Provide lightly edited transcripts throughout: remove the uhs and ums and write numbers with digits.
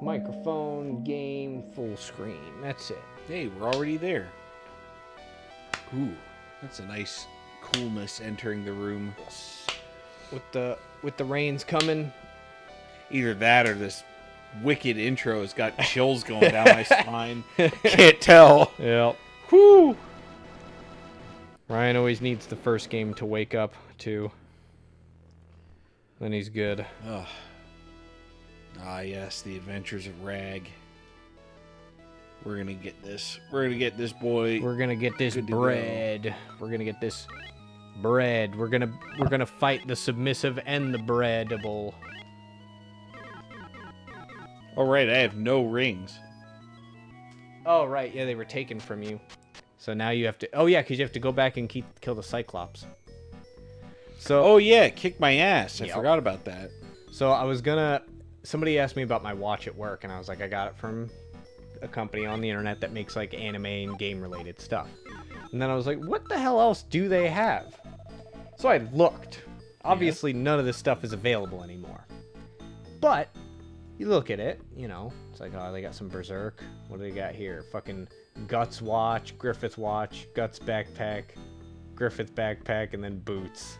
Microphone, game, full screen. That's it. Hey, we're already there. Ooh, that's a nice coolness entering the room. Yes. With the rains coming. Either that or this wicked intro has got chills going down my spine. Can't tell. Yep. Whew. Ryan always needs the first game to wake up to. Then he's good. Ugh. Ah, yes, the adventures of Rag. We're gonna get this. We're gonna get this, boy. We're gonna get this bread. We're gonna get this bread. We're gonna fight the submissive and the breadable. All right, I have no rings. Oh right, yeah, they were taken from you. So now you have to. Oh yeah, because you have to go back and kill the Cyclops. So. Oh yeah, kick my ass. I Yep. forgot about that. So I was gonna. Somebody asked me about my watch at work, and I was like, I got it from a company on the internet that makes like anime and game related stuff. And then I was like, what the hell else do they have? So I looked. Obviously, none of this stuff is available anymore. But you look at it, you know, it's like, oh, they got some Berserk. What do they got here? Fucking Guts watch, Griffith watch, Guts backpack, Griffith backpack, and then boots.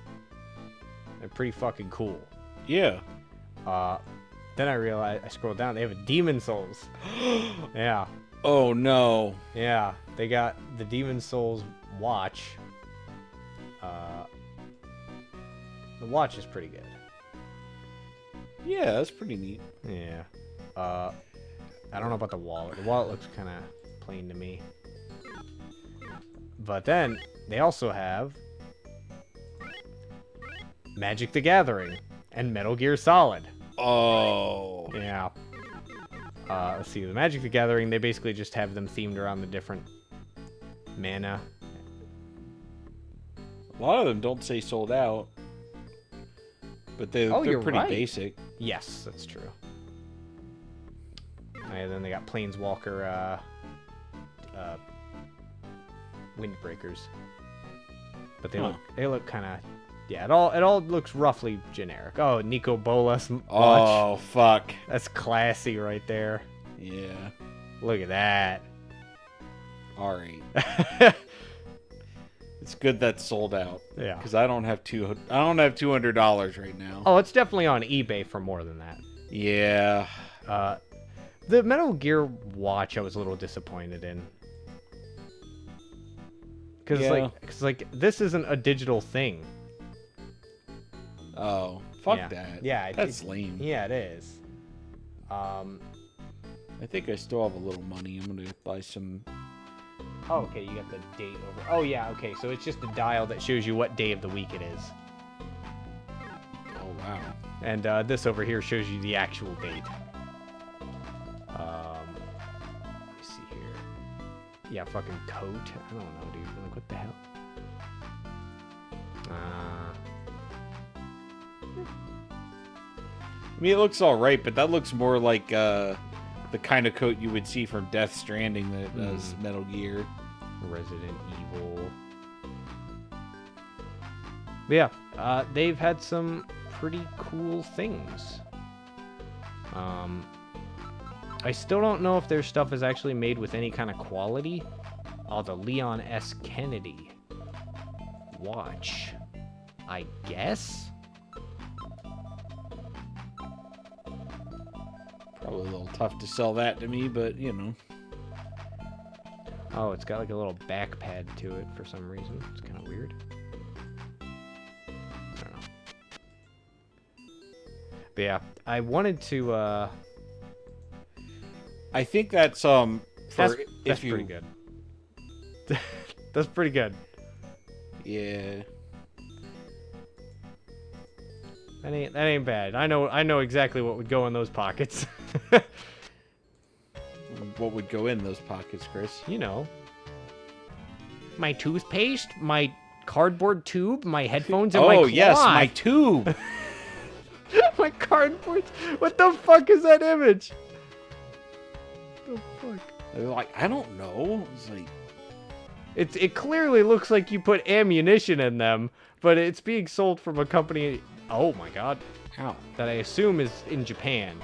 They're pretty fucking cool. Yeah. Then I realized, I scrolled down, they have a Demon Souls. Yeah. Oh no. Yeah. They got the Demon Souls watch. The watch is pretty good. Yeah, that's pretty neat. Yeah. I don't know about the wallet. The wallet looks kind of plain to me. But then, they also have Magic the and Metal Gear Solid. Oh. Yeah. Let's see. The Magic the Gathering, they basically just have them themed around the different mana. A lot of them don't say sold out. But they're pretty right. basic. Yes, that's true. And then they got Planeswalker Windbreakers. But they look kind of... Yeah, it all looks roughly generic. Oh, Nico Bolas watch. Oh, fuck. That's classy right there. Yeah. Look at that. All right. It's good that's sold out. Yeah. Because I don't have $200 right now. Oh, it's definitely on eBay for more than that. Yeah. The Metal Gear watch I was a little disappointed in. Because like this isn't a digital thing. Oh, fuck that. Yeah, that's lame. Yeah, it is. I think I still have a little money. I'm gonna buy some. Oh, okay, you got the date over. Oh yeah, okay, so it's just a dial that shows you what day of the week it is. Oh wow. And this over here shows you the actual date. Let me see here. Yeah, fucking coat. I don't know, dude. Like, what the hell? I mean, it looks all right, but that looks more like the kind of coat you would see from Death Stranding that does Metal Gear. Resident Evil. But yeah, they've had some pretty cool things. I still don't know if their stuff is actually made with any kind of quality. Oh, the Leon S. Kennedy watch, I guess. Probably a little tough to sell that to me, but you know. Oh, it's got like a little back pad to it for some reason. It's kind of weird. I don't know. But yeah, I wanted to. I think that's That's if you, pretty good. That's pretty good. Yeah. That ain't bad. I know exactly what would go in those pockets. What would go in those pockets, Chris? You know. My toothpaste, my cardboard tube, my headphones, and my cloth. Oh yes, my tube. My cardboard. What the fuck is that image? What the fuck? They're like, I don't know. It's like, It clearly looks like you put ammunition in them, but it's being sold from a company. Oh my god. how? That I assume is in Japan.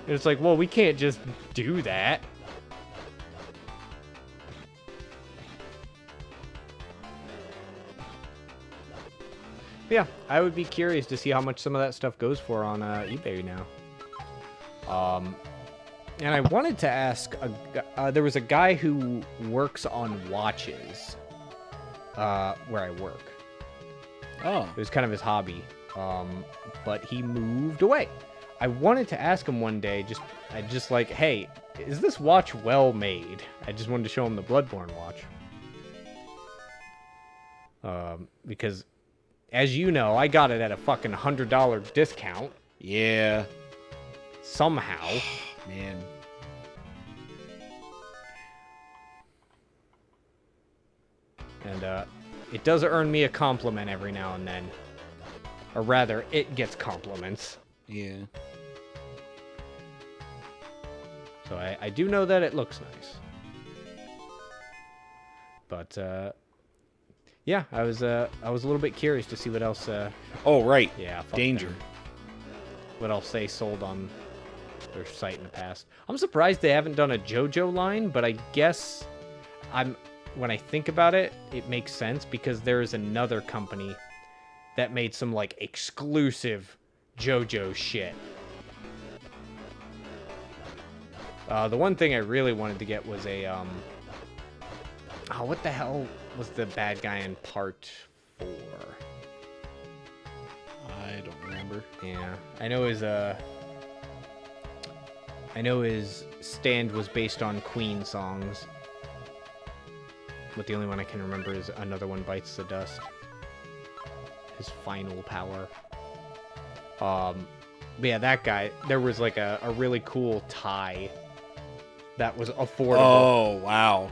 And it's like, well, we can't just do that. Yeah, I would be curious to see how much some of that stuff goes for on eBay now. And I wanted to ask, there was a guy who works on watches where I work. Oh. It was kind of his hobby, but he moved away. I wanted to ask him one day, just like, hey, is this watch well made? I just wanted to show him the Bloodborne watch. Because, as you know, I got it at a fucking $100 discount. Yeah. Somehow. Man. And, it does earn me a compliment every now and then. Or rather, it gets compliments. Yeah. So I do know that it looks nice. But, yeah, I was a little bit curious to see what else, Oh, right. yeah, fuck Danger. them. What else they sold on their site in the past. I'm surprised they haven't done a JoJo line, but I guess when I think about it, it makes sense because there is another company that made some like exclusive JoJo shit. The one thing I really wanted to get was a oh, what the hell was the bad guy in part 4? I don't remember. Yeah, I know his stand was based on Queen songs. But the only one I can remember is Another One Bites the Dust. His final power. But yeah, that guy, there was like a really cool tie that was affordable. Oh, wow.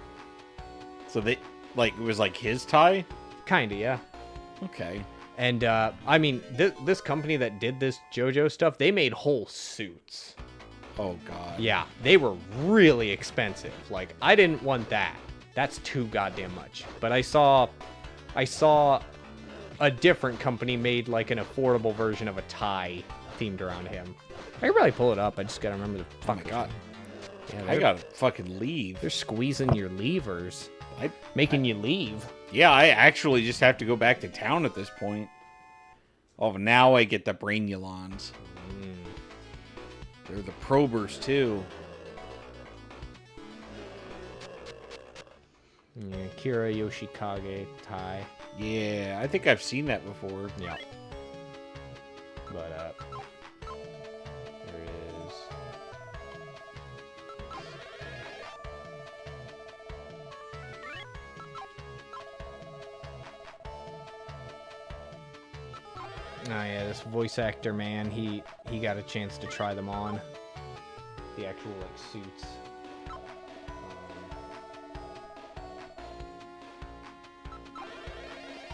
So they, like, it was like his tie? Kinda, yeah. Okay. And, I mean, this company that did this JoJo stuff, they made whole suits. Oh, God. Yeah, they were really expensive. Like, I didn't want that. That's too goddamn much. But I saw a different company made, like, an affordable version of a tie themed around him. I could probably pull it up. I just gotta remember the Oh, my fucking... God. Yeah, I gotta fucking leave. They're squeezing your levers. Making you leave. Yeah, I actually just have to go back to town at this point. Oh, now I get the Brainulons. They're the probers, too. Yeah, Kira Yoshikage tie. Yeah, I think I've seen that before. Yeah. But, there is... Oh yeah, this voice actor man, he got a chance to try them on. The actual, like, suits.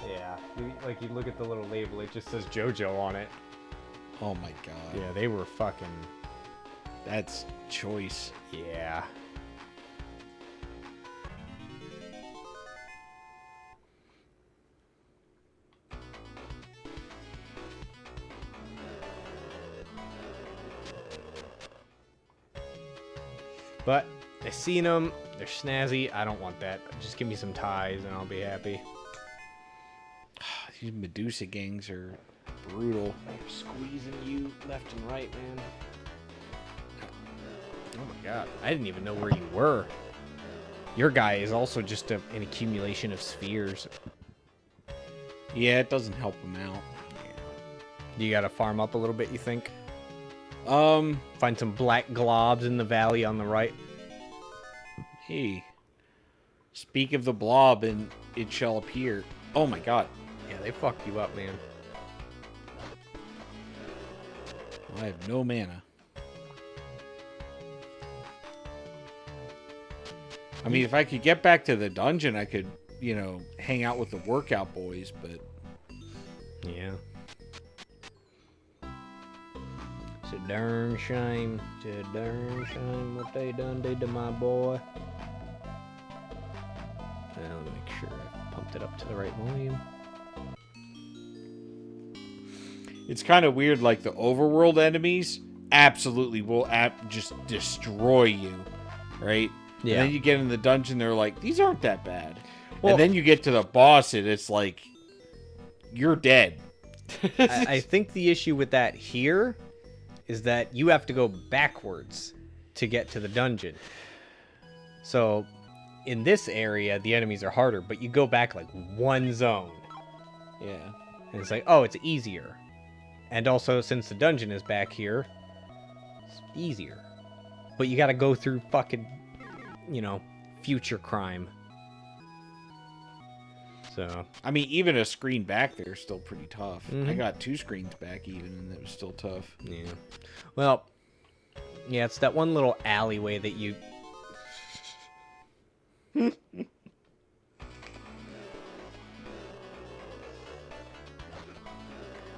Yeah, you look at the little label, it just says JoJo on it. Oh, my God. Yeah, they were fucking... That's choice. Yeah. But I seen them. They're snazzy. I don't want that. Just give me some ties and I'll be happy. These Medusa gangs are brutal. They're squeezing you left and right, man. Oh my god. I didn't even know where you were. Your guy is also just an accumulation of spheres. Yeah, it doesn't help him out. You gotta farm up a little bit, you think? Um, Find some black globs in the valley on the right. hey. Speak of the blob and it shall appear. Oh my god. Yeah, they fucked you up, man. I have no mana. I mean, if I could get back to the dungeon, I could, you know, hang out with the workout boys, but... Yeah. It's a darn shame. It's a darn shame what they done did to my boy. Let me make sure I pumped it up to the right volume. It's kind of weird, like the overworld enemies absolutely will just destroy you, right? Yeah. And then you get in the dungeon, they're like, these aren't that bad. Well, and then you get to the boss, and it's like, you're dead. I think the issue with that here is that you have to go backwards to get to the dungeon. So, in this area, the enemies are harder, but you go back like one zone. Yeah. And it's like, oh, it's easier. And also, since the dungeon is back here, it's easier. But you gotta go through fucking, you know, future crime. So. I mean, even a screen back there is still pretty tough. Mm-hmm. I got 2 screens back even, and it was still tough. Yeah. Well, yeah, it's that one little alleyway that you...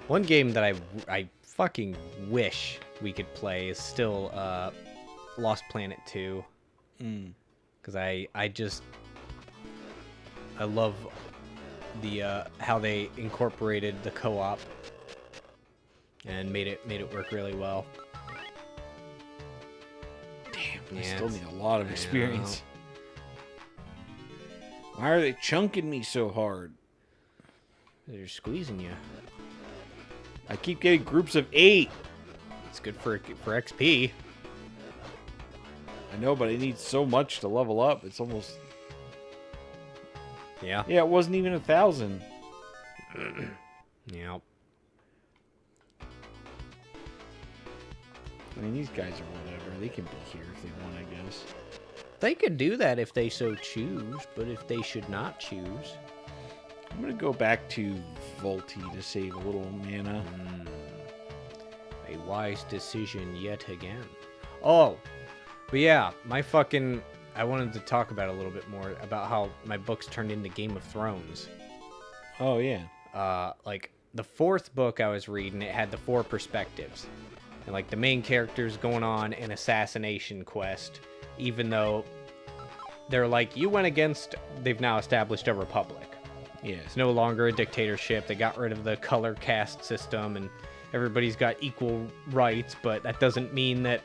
One game that I fucking wish we could play is still Lost Planet 2. Because I love the how they incorporated the co-op and made it work really well. Damn, I Yeah, still need a lot of I experience. Why are they chunking me so hard? They're squeezing you. I keep getting groups of 8. It's good for XP. I know, but I need so much to level up. It's almost... Yeah. Yeah, it wasn't even 1,000. Yeah. I mean, these guys are whatever. They can be here if they want, I guess. They could do that if they so choose, but if they should not choose... I'm going to go back to Volti to save a little mana. A wise decision yet again. Oh, but yeah, I wanted to talk about a little bit more about how my books turned into Game of Thrones. Oh, yeah. Like, the 4th book I was reading, it had the 4 perspectives. And, like, the main character's going on an assassination quest, even though they're like, they've now established a republic. Yeah. It's no longer a dictatorship. They got rid of the color caste system, and everybody's got equal rights, but that doesn't mean that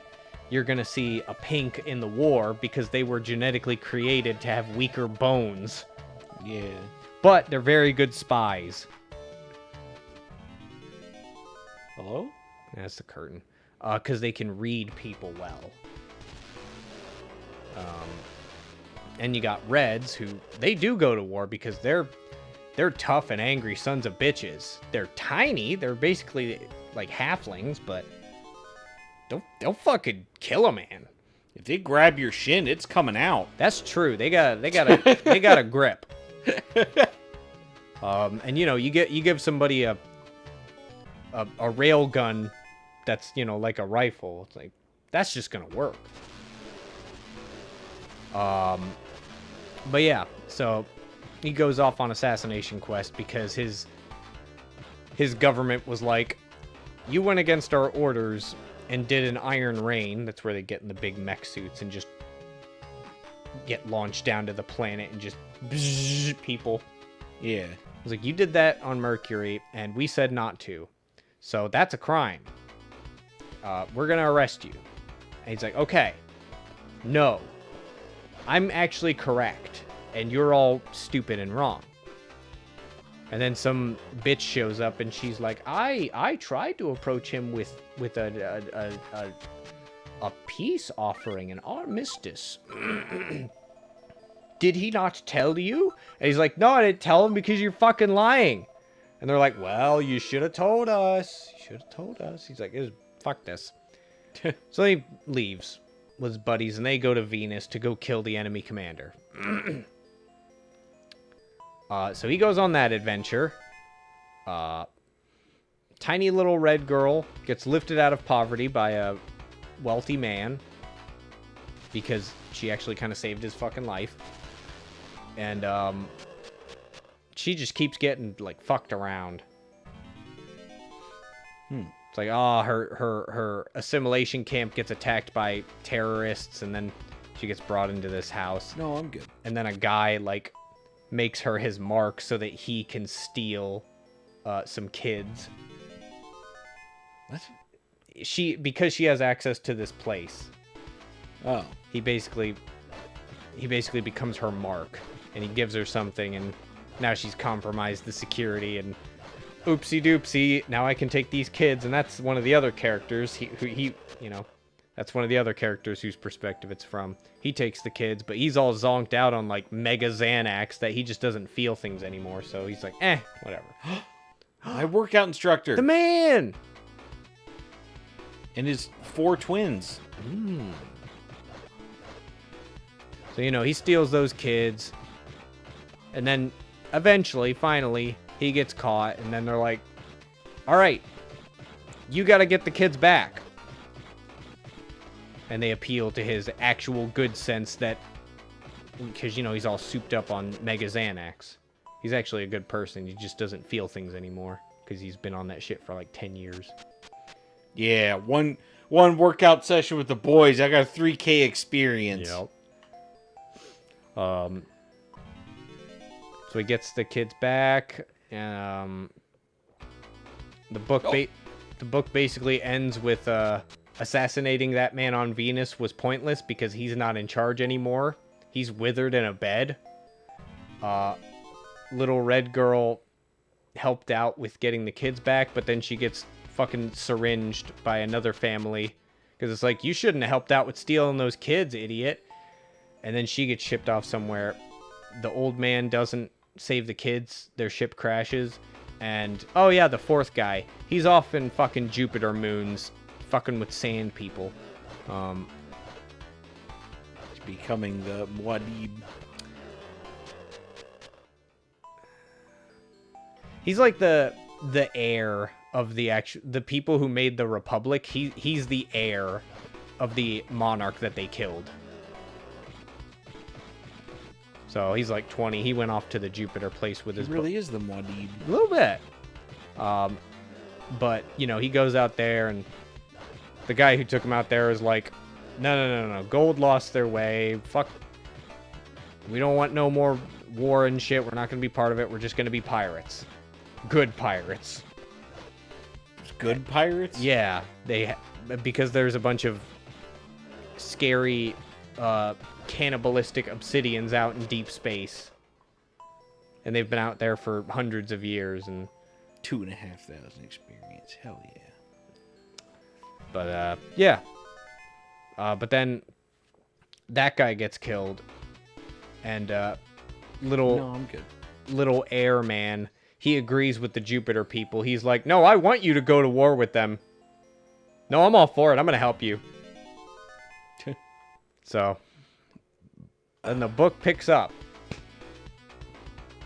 you're going to see a pink in the war because they were genetically created to have weaker bones. Yeah. But they're very good spies. Hello? That's the curtain. Because they can read people well. And you got Reds, who, they do go to war because they're tough and angry sons of bitches. They're tiny. They're basically like halflings, but they'll fucking kill a man. If they grab your shin, it's coming out. That's true. They got a grip. And you know, you give somebody a rail gun that's, you know, like a rifle. It's like, that's just gonna work. But yeah, so he goes off on assassination quest because his government was like, you went against our orders and did an iron rain. That's where they get in the big mech suits and just get launched down to the planet and just bzzz people. Yeah. I was like, you did that on Mercury and we said not to. So that's a crime. We're going to arrest you. And he's like, okay, no, I'm actually correct. And you're all stupid and wrong. And then some bitch shows up and she's like, I tried to approach him with a A peace offering, an armistice. Did he not tell you? And he's like, no, I didn't tell him because you're fucking lying. And they're like, well, you should have told us. You should have told us. He's like, fuck this. So he leaves with his buddies, and they go to Venus to go kill the enemy commander. So he goes on that adventure. Tiny little red girl gets lifted out of poverty by a wealthy man because she actually kind of saved his fucking life. And she just keeps getting like fucked around. It's like, oh, her assimilation camp gets attacked by terrorists, and then she gets brought into this house. No, I'm good. And then a guy like makes her his mark so that he can steal some kids. What? Because she has access to this place. Oh. He basically becomes her mark, and he gives her something, and now she's compromised the security, and oopsie doopsie, now I can take these kids. And that's one of the other characters. That's one of the other characters whose perspective it's from. He takes the kids, but he's all zonked out on like mega Xanax that he just doesn't feel things anymore. So he's like, whatever. My workout instructor. The man! And his 4 twins. So, he steals those kids. And then eventually, finally, he gets caught. And then they're like, all right, you got to get the kids back. And they appeal to his actual good sense that, because, he's all souped up on mega Xanax. He's actually a good person. He just doesn't feel things anymore because he's been on that shit for like 10 years. Yeah, one workout session with the boys. I got a 3K experience. Yep. So he gets the kids back. The book basically ends with assassinating that man on Venus was pointless because he's not in charge anymore. He's withered in a bed. Little red girl helped out with getting the kids back, but then she gets fucking syringed by another family because it's like, you shouldn't have helped out with stealing those kids, idiot. And then she gets shipped off somewhere. The old man doesn't save the kids. Their ship crashes. And, oh yeah, the fourth guy. He's off in fucking Jupiter moons, fucking with sand people. He's becoming the Muad'Dib. He's like the heir of the people who made the Republic. He's the heir of the monarch that they killed. So he's like 20. He went off to the Jupiter place with his... He really is the Muad'Dib. A little bit. But, he goes out there, and the guy who took him out there is like, no. Gold lost their way. Fuck. We don't want no more war and shit. We're not going to be part of it. We're just going to be pirates. Good pirates. Good pirates? Yeah. Because there's a bunch of scary... cannibalistic obsidians out in deep space, and they've been out there for hundreds of years, and 2,500 experience. Hell yeah. But yeah. But then that guy gets killed, and No, I'm good. little airman, he agrees with the Jupiter people. He's like, no, I want you to go to war with them. No, I'm all for it. I'm gonna help you. So, and the book picks up,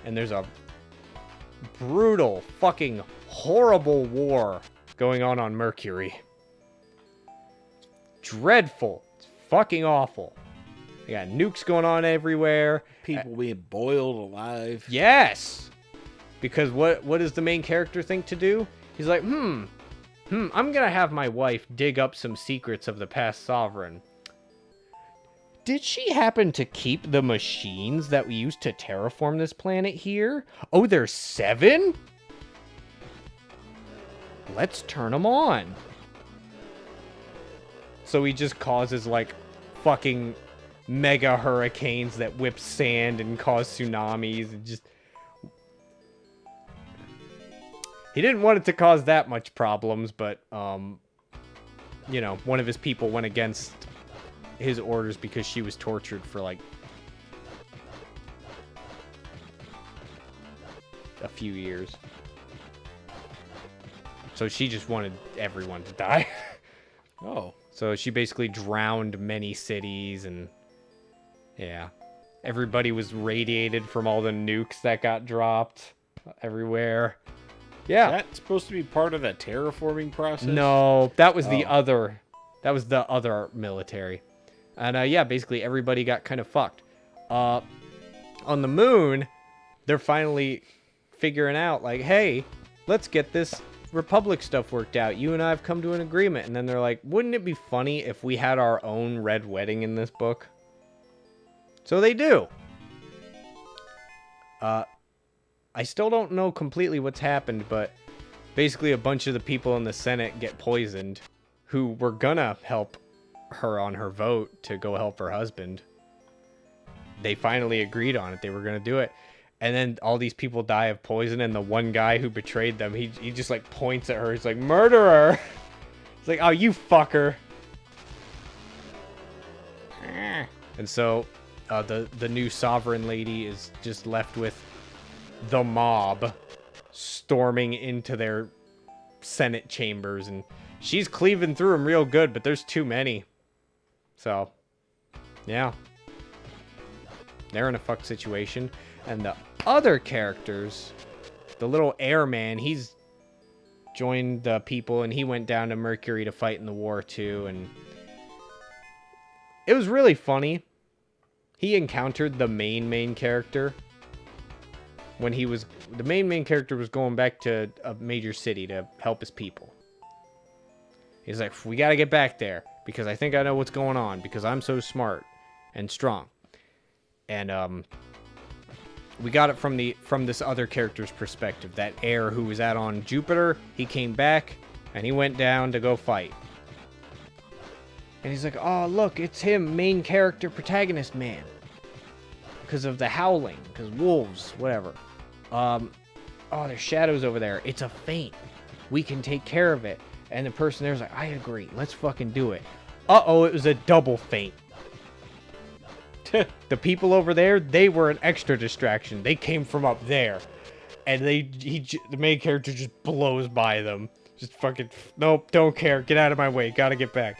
and there's a brutal, fucking horrible war going on Mercury. Dreadful. It's fucking awful. They got nukes going on everywhere. People being boiled alive. Yes! Because what does the main character think to do? He's like, I'm gonna have my wife dig up some secrets of the past sovereign. Did she happen to keep the machines that we used to terraform this planet here? Oh, there's 7? Let's turn them on. So he just causes, like, fucking mega hurricanes that whip sand and cause tsunamis. And just... He didn't want it to cause that much problems, but, you know, one of his people went against his orders because she was tortured for like a few years. So she just wanted everyone to die. Oh. So she basically drowned many cities, and yeah, everybody was radiated from all the nukes that got dropped everywhere. Yeah. Is that supposed to be part of that terraforming process? No, that was the other. That was the other military. And yeah, basically everybody got kind of fucked. On the moon, they're finally figuring out, like, hey, let's get this Republic stuff worked out. You and I have come to an agreement. And then they're like, wouldn't it be funny if we had our own red wedding in this book? So they do. I still don't know completely what's happened, but basically a bunch of the people in the Senate get poisoned who were gonna help her on her vote to go help her husband. They finally agreed on it. They were gonna do it. And then all these people die of poison, and the one guy who betrayed them, he just like points at her. He's like, murderer! It's like, oh, you fucker. And so the new sovereign lady is just left with the mob storming into their Senate chambers, and she's cleaving through them real good, but there's too many. So, yeah. They're in a fucked situation. And the other characters, the little airman, he's joined the people, and he went down to Mercury to fight in the war too, and it was really funny. He encountered the main character when the main character was going back to a major city to help his people. He's like, we gotta get back there because I think I know what's going on because I'm so smart and strong. And we got it from this other character's perspective. That heir who was out on Jupiter, he came back and he went down to go fight. And he's like, oh look, it's him, main character, protagonist man. Because of the howling, because wolves, whatever. Oh, there's shadows over there. It's a feint. We can take care of it. And the person there's like, I agree. Let's fucking do it. Uh-oh, it was a double feint. The people over there, they were an extra distraction. They came from up there. And the main character just blows by them. Just fucking, nope, don't care. Get out of my way. Gotta get back.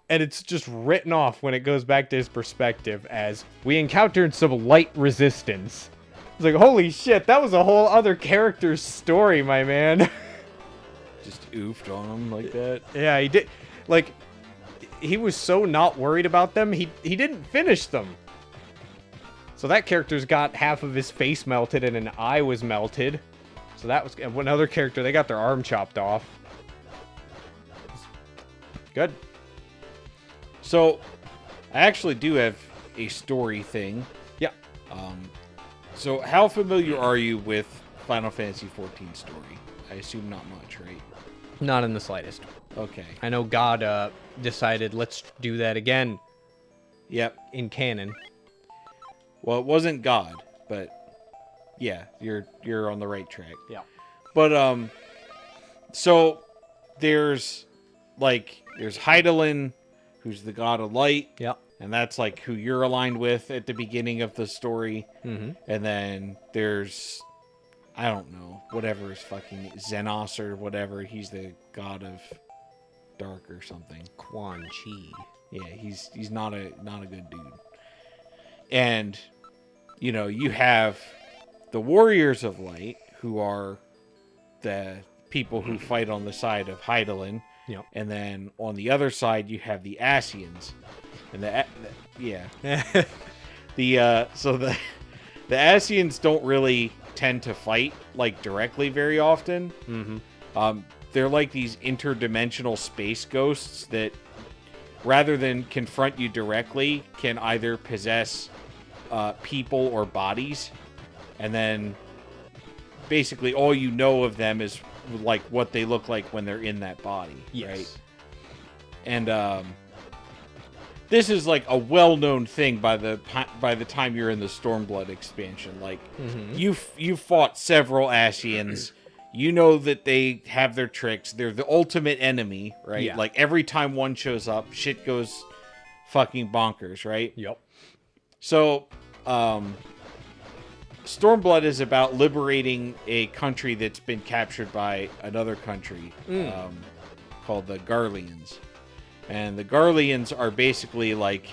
And it's just written off when it goes back to his perspective as, we encountered some light resistance. It's like, holy shit, that was a whole other character's story, my man. Just oofed on him like that. Yeah, he did. Like, he was so not worried about them, he didn't finish them. So that character's got half of his face melted and an eye was melted. So that was another character, they got their arm chopped off. Good. So, I actually do have a story thing. Yeah. So how familiar are you with Final Fantasy XIV story? I assume not much, right? Not in the slightest. Okay. I know God decided, let's do that again. Yep. In canon. Well, it wasn't God, but yeah, you're on the right track. Yeah. But so there's Hydaelyn, who's the god of light. Yep. And that's like who you're aligned with at the beginning of the story. Mm-hmm. And then there's, I don't know, whatever is fucking Xenos or whatever. He's the god of dark or something. Quan Chi. Yeah, he's not a good dude. And you know, you have the warriors of light, who are the people who fight on the side of Hydaelyn. Yep. And then on the other side you have the Ascians. And the Ascians don't really tend to fight like directly very often. Mm-hmm. They're like these interdimensional space ghosts that, rather than confront you directly, can either possess people or bodies, and then basically all you know of them is like what they look like when they're in that body. Yes. Right? And this is like a well-known thing by the time you're in the Stormblood expansion. Like, mm-hmm. you fought several Ascians. you know that they have their tricks. They're the ultimate enemy, right? Yeah. Like, every time one shows up, shit goes fucking bonkers, right? Yep. So, Stormblood is about liberating a country that's been captured by another country called the Garleans. And the Garleans are basically, like,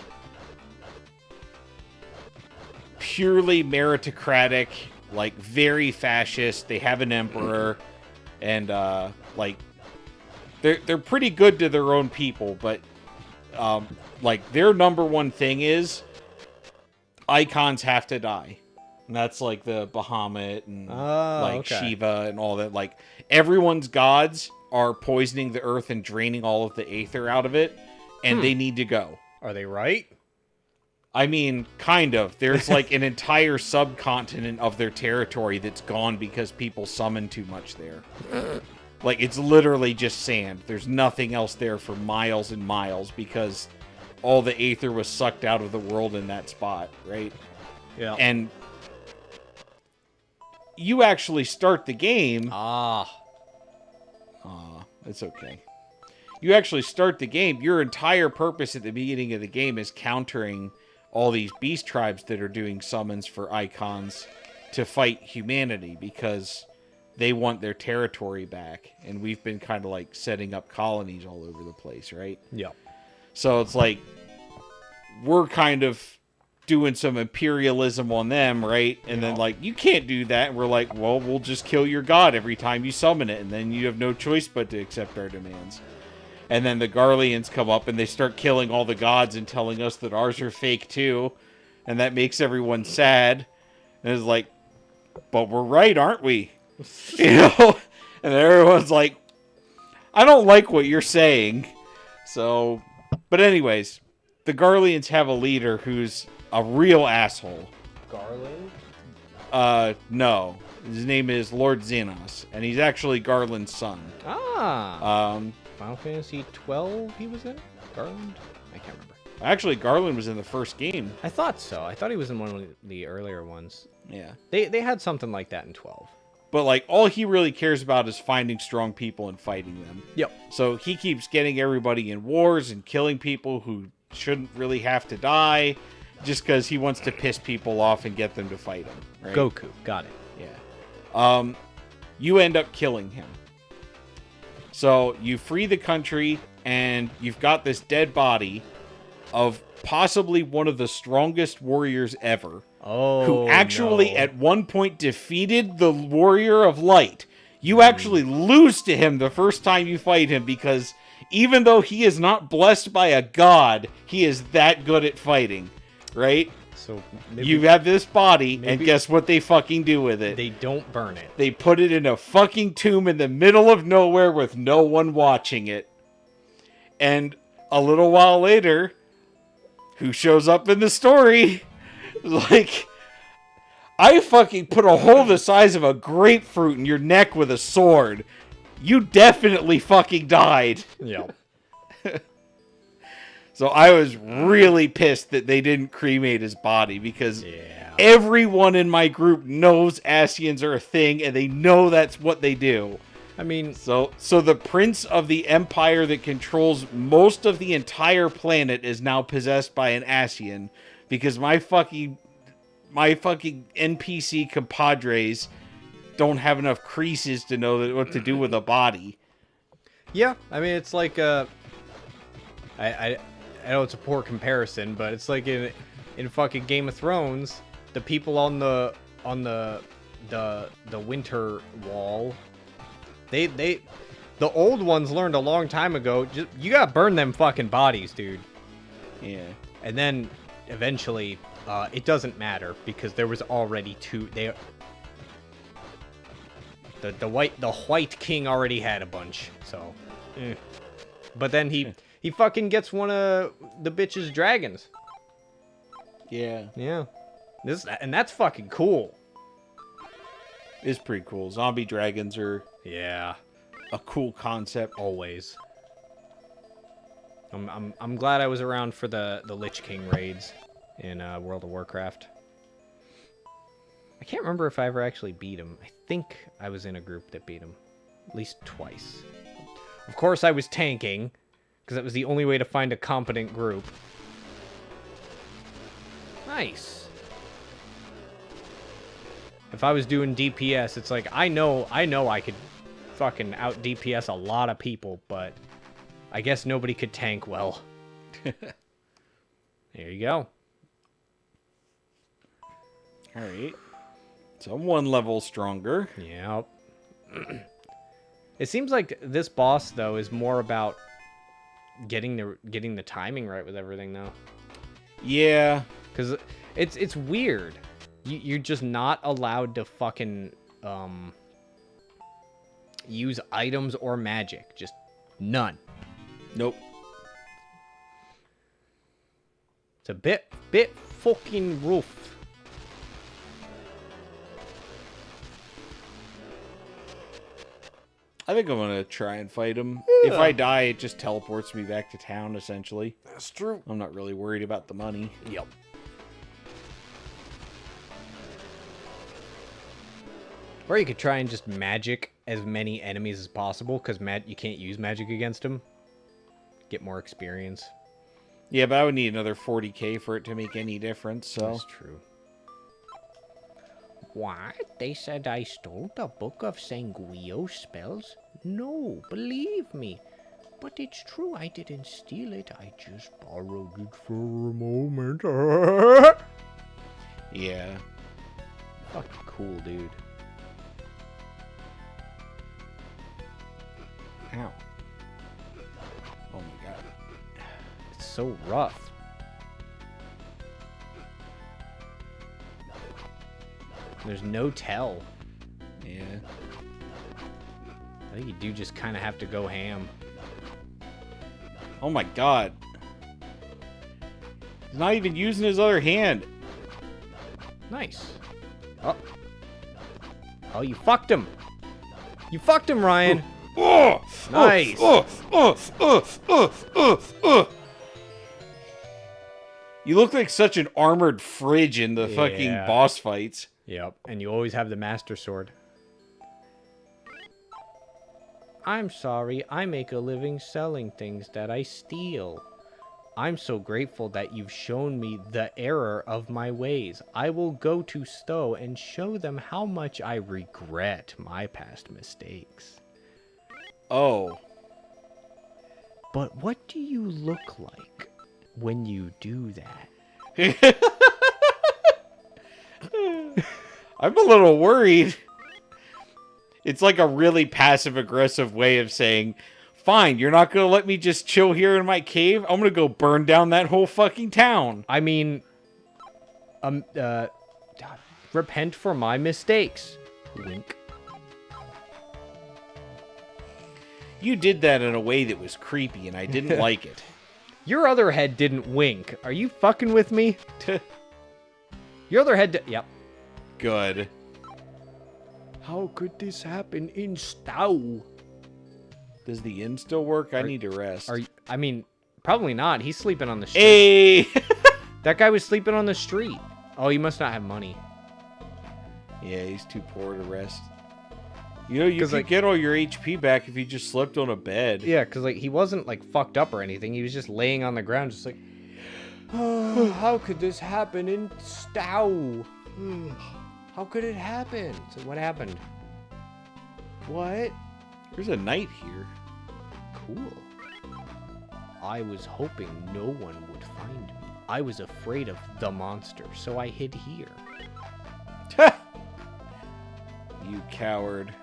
purely meritocratic, like, very fascist. They have an emperor, and, like, they're pretty good to their own people, but, like, their number one thing is icons have to die. And that's like the Bahamut and Shiva and all that. Like, everyone's gods are poisoning the earth and draining all of the aether out of it, and they need to go. Are they right? I mean, kind of. There's like an entire subcontinent of their territory that's gone because people summon too much there. Like, it's literally just sand. There's nothing else there for miles and miles because all the aether was sucked out of the world in that spot, right? Yeah. And you actually start the game. It's okay. You actually start the game. Your entire purpose at the beginning of the game is countering all these beast tribes that are doing summons for icons to fight humanity because they want their territory back. And we've been kind of like setting up colonies all over the place, right? Yeah. So it's like we're kind of doing some imperialism on them, right? And then, like, you can't do that. And we're like, well, we'll just kill your god every time you summon it. And then you have no choice but to accept our demands. And then the Garleans come up and they start killing all the gods and telling us that ours are fake too. And that makes everyone sad. And it's like, but we're right, aren't we? You know? And everyone's like, I don't like what you're saying. So, but anyways, the Garleans have a leader who's a real asshole. Garland? No. His name is Lord Xenos, and he's actually Garland's son. Final Fantasy 12 he was in? Garland? I can't remember. Actually, Garland was in the first game. I thought so. I thought he was in one of the earlier ones. Yeah. They had something like that in 12. But, like, all he really cares about is finding strong people and fighting them. Yep. So he keeps getting everybody in wars and killing people who shouldn't really have to die just because he wants to piss people off and get them to fight him. Right? Goku. Got it. Yeah. You end up killing him. So you free the country, and you've got this dead body of possibly one of the strongest warriors ever. Oh, who actually at one point defeated the Warrior of Light. You actually lose to him the first time you fight him because even though he is not blessed by a god, he is that good at fighting. Right? So you have this body, and guess what they fucking do with it? They don't burn it. They put it in a fucking tomb in the middle of nowhere with no one watching it. And a little while later, who shows up in the story? Like, I fucking put a hole the size of a grapefruit in your neck with a sword. You definitely fucking died. Yep. So I was really pissed that they didn't cremate his body because everyone in my group knows Asians are a thing and they know that's what they do. I mean, so the prince of the empire that controls most of the entire planet is now possessed by an Asian because my fucking NPC compadres don't have enough creases to know what to do with a body. Yeah, I mean, it's like I know it's a poor comparison, but it's like in fucking Game of Thrones, the people on the winter wall, the old ones learned a long time ago, you gotta burn them fucking bodies, dude. Yeah. And then eventually, it doesn't matter because there was already the white king already had a bunch, so. But then he fucking gets one of the bitch's dragons. Yeah. Yeah. And that's fucking cool. It's pretty cool. Zombie dragons are a cool concept. Always. I'm glad I was around for the Lich King raids in World of Warcraft. I can't remember if I ever actually beat him. I think I was in a group that beat him. At least twice. Of course I was tanking, because that was the only way to find a competent group. Nice. If I was doing DPS, it's like, I know I could fucking out DPS a lot of people, but I guess nobody could tank well. There you go. Alright. So I'm 1 level stronger. Yep. It seems like this boss, though, is more about getting the timing right with everything, though. Yeah. Because it's weird. You're just not allowed to fucking use items or magic. Just none. Nope. It's a bit fucking rough. I think I'm gonna try and fight him. Yeah. If I die, it just teleports me back to town, essentially. That's true. I'm not really worried about the money. Yep. Or you could try and just magic as many enemies as possible, because you can't use magic against them. Get more experience. Yeah, but I would need another 40k for it to make any difference, so... That's true. What? They said I stole the Book of Sanguio spells? No, believe me. But it's true, I didn't steal it. I just borrowed it for a moment. Yeah. Fucking cool, dude. Ow. Oh my god. It's so rough. There's no tell. Yeah. I think you do just kind of have to go ham. Oh my god. He's not even using his other hand. Nice. Oh. Oh, you fucked him. You fucked him, Ryan. Nice. You look like such an armored fridge in the fucking boss fights. Yep, and you always have the Master Sword. I'm sorry, I make a living selling things that I steal. I'm so grateful that you've shown me the error of my ways. I will go to Stowe and show them how much I regret my past mistakes. Oh. But what do you look like when you do that? I'm a little worried. It's like a really passive-aggressive way of saying, fine, you're not going to let me just chill here in my cave? I'm going to go burn down that whole fucking town. I mean, repent for my mistakes. Wink. You did that in a way that was creepy, and I didn't like it. Your other head didn't wink. Are you fucking with me? Your other head... Yep. Good. How could this happen in Stowe? Does the inn still work? I need to rest. I mean, probably not. He's sleeping on the street. Hey! That guy was sleeping on the street. Oh, he must not have money. Yeah, he's too poor to rest. You know, you could get all your HP back if you just slept on a bed. Yeah, because like he wasn't like fucked up or anything. He was just laying on the ground, just like, oh, how could this happen in Stowe? How could it happen? So what happened? What? There's a knight here. Cool. I was hoping no one would find me. I was afraid of the monster, so I hid here. You coward.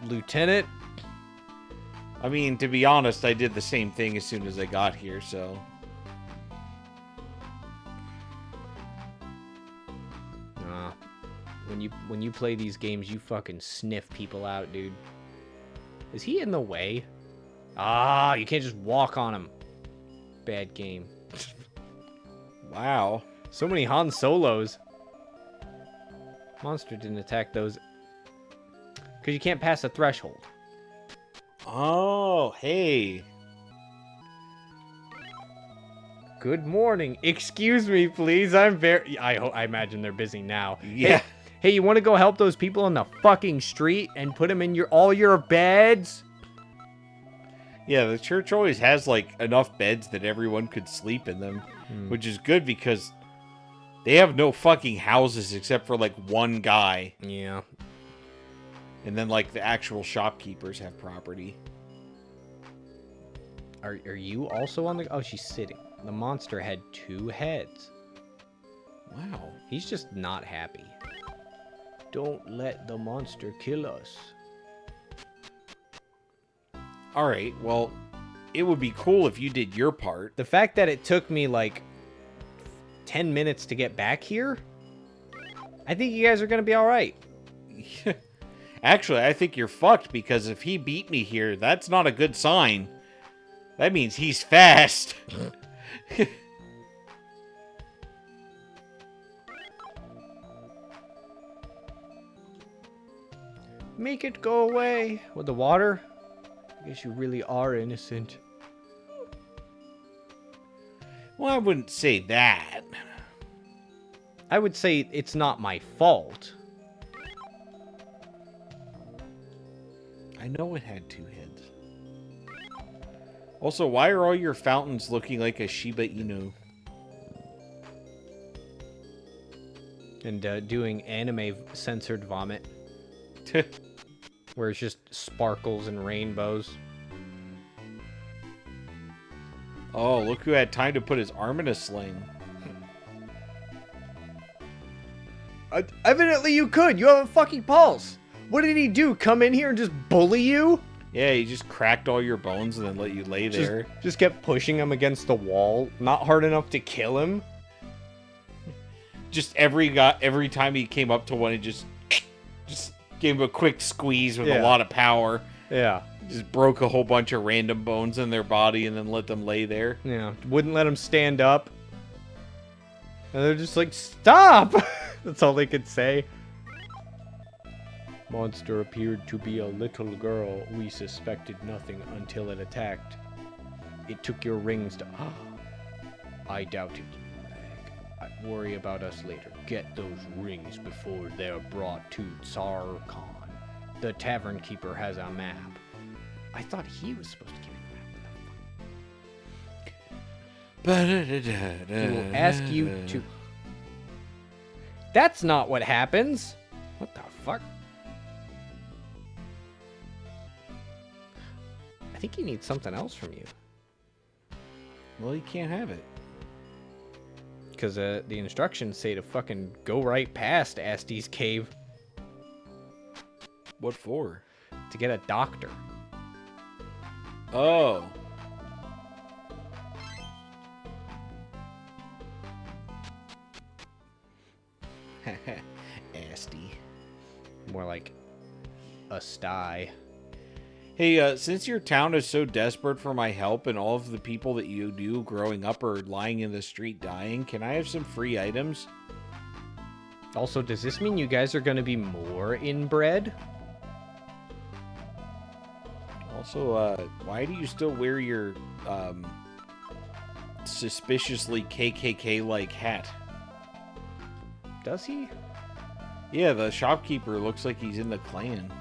Lieutenant? I mean, to be honest, I did the same thing as soon as I got here, so... When you play these games, you fucking sniff people out, dude. Is he in the way? Ah, you can't just walk on him. Bad game. Wow. So many Han Solos. Monster didn't attack those. Because you can't pass the threshold. Oh, hey. Good morning. Excuse me, please. I imagine they're busy now. Yeah. Hey, Hey, you want to go help those people on the fucking street and put them in all your beds? Yeah, the church always has, like, enough beds that everyone could sleep in them, which is good because they have no fucking houses except for, like, one guy. Yeah. And then, like, the actual shopkeepers have property. Are you also on the... Oh, she's sitting. The monster had 2 heads. Wow. He's just not happy. Don't let the monster kill us. Alright, well, it would be cool if you did your part. The fact that it took me, like, 10 minutes to get back here, I think you guys are going to be alright. Actually, I think you're fucked, because if he beat me here, that's not a good sign. That means he's fast. Make it go away. With the water? I guess you really are innocent. Well, I wouldn't say that. I would say it's not my fault. I know it had 2 heads. Also, why are all your fountains looking like a Shiba Inu? And doing anime-censored vomit. Where it's just sparkles and rainbows. Oh, look who had time to put his arm in a sling. Evidently you could. You have a fucking pulse. What did he do? Come in here and just bully you? Yeah, he just cracked all your bones and then let you lay there. Just kept pushing him against the wall. Not hard enough to kill him. Just every time he came up to one, he just gave him a quick squeeze with a lot of power. Yeah. Just broke a whole bunch of random bones in their body and then let them lay there. Yeah. Wouldn't let him stand up. And they're just like, stop! That's all they could say. Monster appeared to be a little girl. We suspected nothing until it attacked. It took your rings to... I doubted you, Mag. Worry about us later. Get those rings before they're brought to Tsar Khan. The tavern keeper has a map. I thought he was supposed to give me a map. He will ask you to... That's not what happens. What the fuck? I think he needs something else from you. Well, you can't have it. Because the instructions say to fucking go right past Asti's cave. What for? To get a doctor. Oh. Asti. More like a sty. Hey, since your town is so desperate for my help and all of the people that you knew growing up are lying in the street dying, can I have some free items? Also, does this mean you guys are going to be more inbred? Also, why do you still wear your, suspiciously KKK-like hat? Does he? Yeah, the shopkeeper looks like he's in the Klan.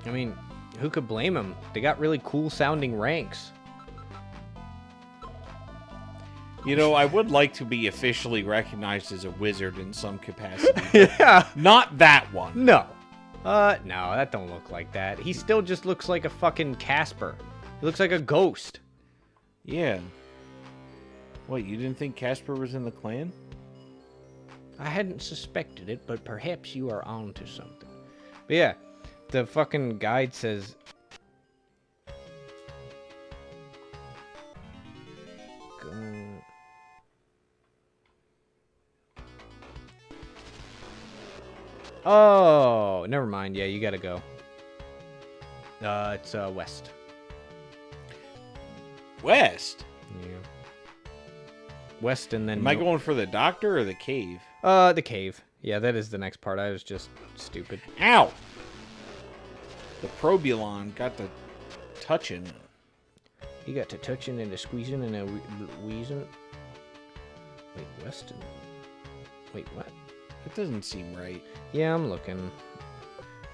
I mean, who could blame him? They got really cool sounding ranks. You know, I would like to be officially recognized as a wizard in some capacity. Yeah. Not that one. No. No, that don't look like that. He still just looks like a fucking Casper. He looks like a ghost. Yeah. What, you didn't think Casper was in the Klan? I hadn't suspected it, but perhaps you are onto something. But yeah, the fucking guide says... Oh, never mind. Yeah, you gotta go. It's west. West? Yeah. West and then... Am I going for the doctor or the cave? The cave. Yeah, that is the next part. I was just stupid. Ow! The Probulon got the touching. He got to touching and to squeezing and a wheezing. Wait, west and... Wait, what? It doesn't seem right. Yeah, I'm looking.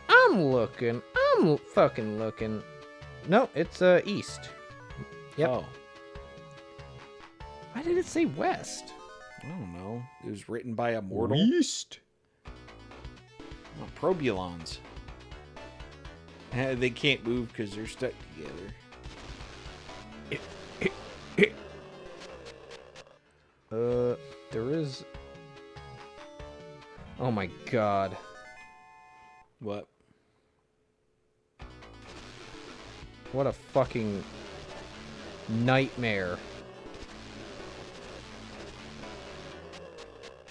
I'm fucking looking. No, it's east. Yep. Oh, Why did it say west? I don't know. It was written by a mortal. East. Oh, Probulons. They can't move because they're stuck together. There is... Oh my god. What? What a fucking nightmare.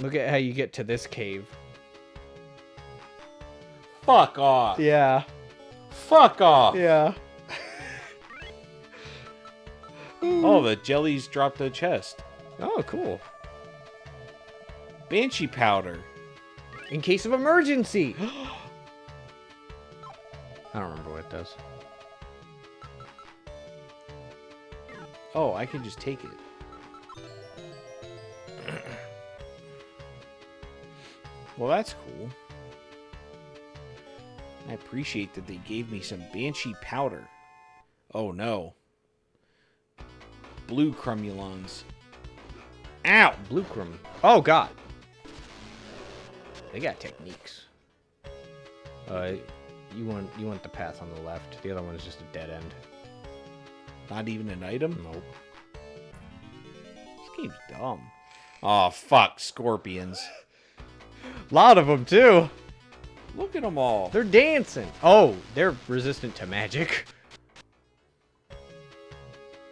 Look at how you get to this cave. Fuck off. Yeah. Fuck off. Yeah. Oh, the jellies dropped a chest. Oh, cool. Banshee powder. In case of emergency. I don't remember what it does. Oh, I can just take it. Well, that's cool. I appreciate that they gave me some Banshee powder. Oh, no. Blue crumulons. Ow! Blue crumb. Oh, god. They got techniques. You want the path on the left. The other one is just a dead end. Not even an item? Nope. This game's dumb. Oh, fuck. Scorpions. Lot of them, too. Look at them all. They're dancing. Oh, they're resistant to magic.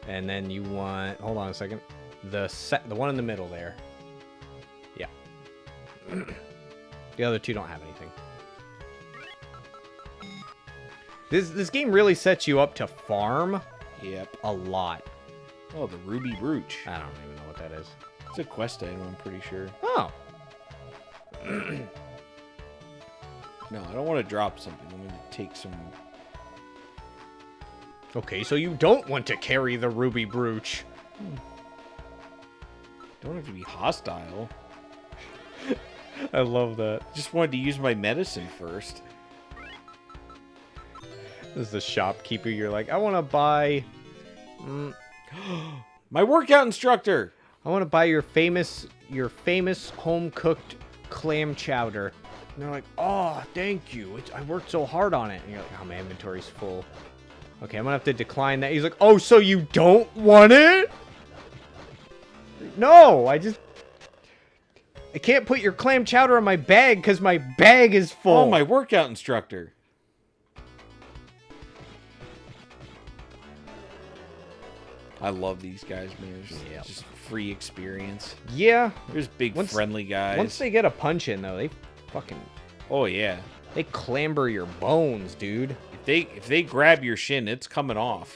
And then you want... Hold on a second. The one in the middle there. Yeah. The other two don't have anything. This game really sets you up to farm Yep. a lot. Oh, the Ruby Brooch. I don't even know what that is. It's a quest item, I'm pretty sure. Oh. No, I don't want to drop something. I'm going to take some... Okay, so you don't want to carry the ruby brooch. Don't have to be hostile. I love that. Just wanted to use my medicine first. This is the shopkeeper. You're like, I want to buy... My workout instructor! I want to buy your famous home-cooked clam chowder. And they're like, oh, thank you. I worked so hard on it. And you're like, oh, my inventory's full. Okay, I'm going to have to decline that. He's like, oh, so you don't want it? No, I can't put your clam chowder in my bag because my bag is full. Oh, my workout instructor. I love these guys, man. It's just free experience. Yeah. There's big friendly guys. Once they get a punch in, though, they fucking... Oh, yeah. They clamber your bones, dude. If they grab your shin, it's coming off.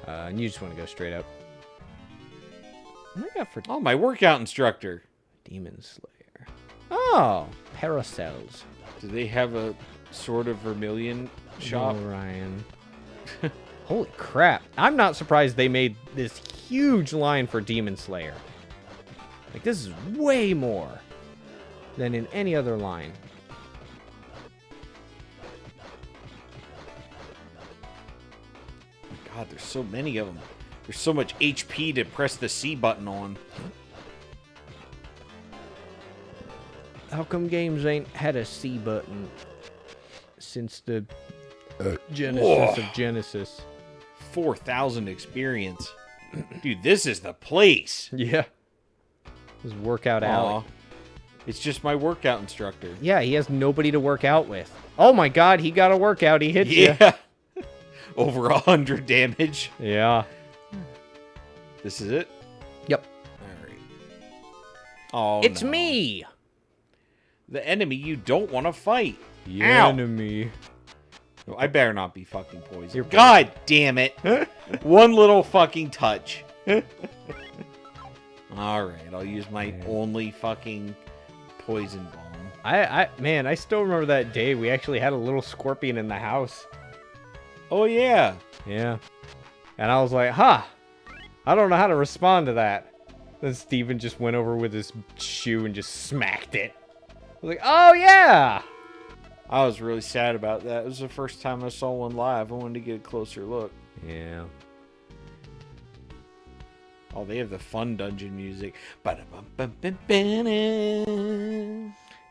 And you just want to go straight up. What do I got for Oh, my workout instructor. Demon Slayer? Oh, Paracells. Do they have a sort of Vermilion shop? Oh, Ryan. Holy crap. I'm not surprised they made this huge line for Demon Slayer. Like, this is way more than in any other line. God, there's so many of them. There's so much HP to press the C button on. How come games ain't had a C button since the Genesis of Genesis? 4,000 experience. Dude, this is the place. Yeah. This is Workout Alley. It's just my workout instructor. Yeah, he has nobody to work out with. Oh my god, he got a workout. He hits you. Yeah. Over 100 damage. Yeah. This is it? Yep. All right. Oh, It's no. me. The enemy you don't want to fight. The Ow. enemy. No, I better not be fucking poisoned. You're God damn it. One little fucking touch. Alright, I'll use my only fucking poison bomb. Man, I still remember that day we actually had a little scorpion in the house. Oh, yeah. Yeah. And I was like, huh. I don't know how to respond to that. Then Steven just went over with his shoe and just smacked it. I was like, oh yeah! I was really sad about that. It was the first time I saw one live. I wanted to get a closer look. Yeah. Oh, they have the fun dungeon music.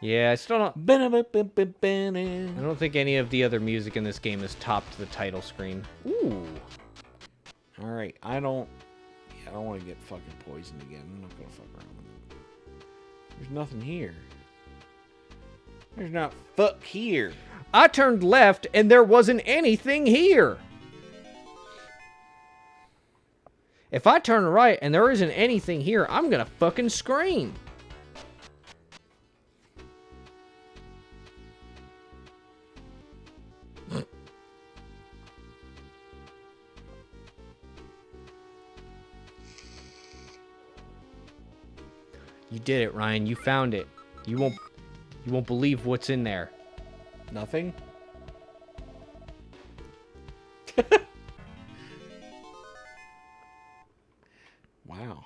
Yeah, I still don't... I I don't think any of the other music in this game has topped the title screen. Ooh. All right, I don't want to get fucking poisoned again. I'm not gonna fuck around with it. There's nothing here. There's not fuck here. I turned left and there wasn't anything here. If I turn right and there isn't anything here, I'm gonna fucking scream. You did it, Ryan. You found it. You won't believe what's in there. Nothing? Wow.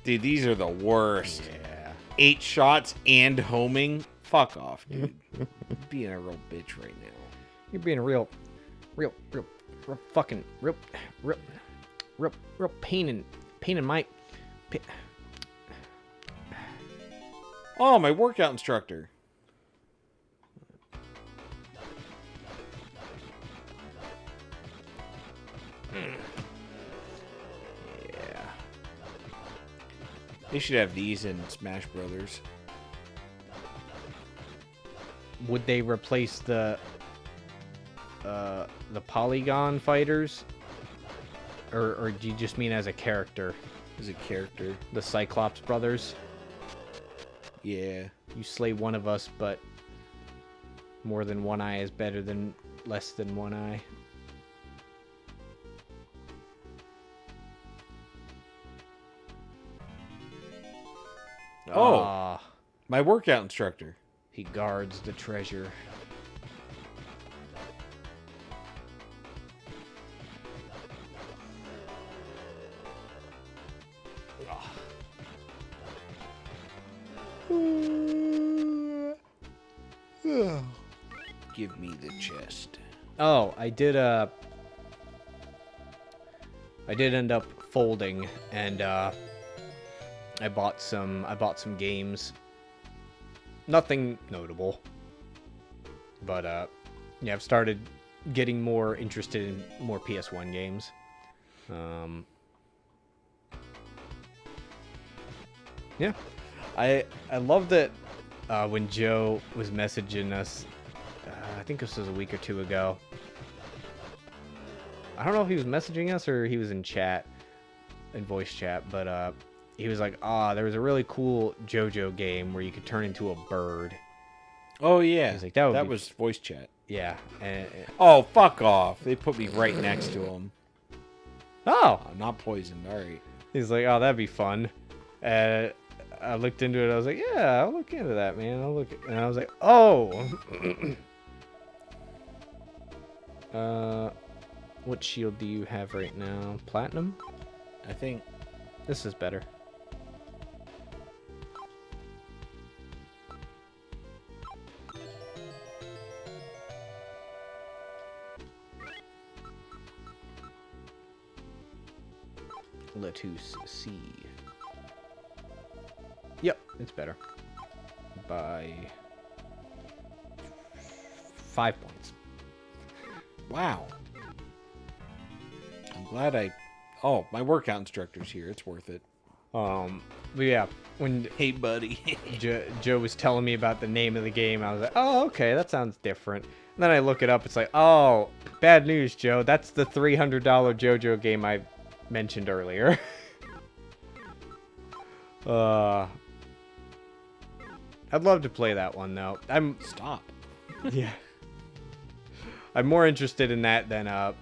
Dude, these are the worst. Yeah. 8 shots and homing. Fuck off, dude. Being a real bitch right now. You're being a real fucking real pain in my. Oh, my workout instructor. Yeah. They should have these in Smash Brothers. Would they replace the polygon fighters? Or do you just mean as a character? As a character. The Cyclops brothers? Yeah. You slay one of us, but more than one eye is better than less than one eye. Oh. Ah, My workout instructor. he guards the treasure. Give me the chest. Oh, I did end up folding, and I bought some games. Nothing notable, but yeah, I've started getting more interested in more PS1 games. Yeah, I love that when Joe was messaging us. I think this was a week or two ago. I don't know if he was messaging us or he was in chat, in voice chat, but he was like, there was a really cool JoJo game where you could turn into a bird. Oh, yeah. Like, that was voice chat. Yeah. Oh, fuck off. They put me right next to him. Oh! I'm not poisoned. All right. He's like, oh, that'd be fun. I looked into it. I was like, yeah, I'll look into that, man. And I was like, oh! What shield do you have right now? Platinum? I think This is better. Let's see. Yep, it's better. By 5 points. Wow. I'm glad Oh, my workout instructor's here. It's worth it. But yeah, when Hey, buddy. Joe was telling me about the name of the game, I was like, oh, okay, that sounds different. And then I look it up, it's like, oh, bad news, Joe. That's the $300 JoJo game I mentioned earlier. I'd love to play that one, though. Stop. Yeah. I'm more interested in that than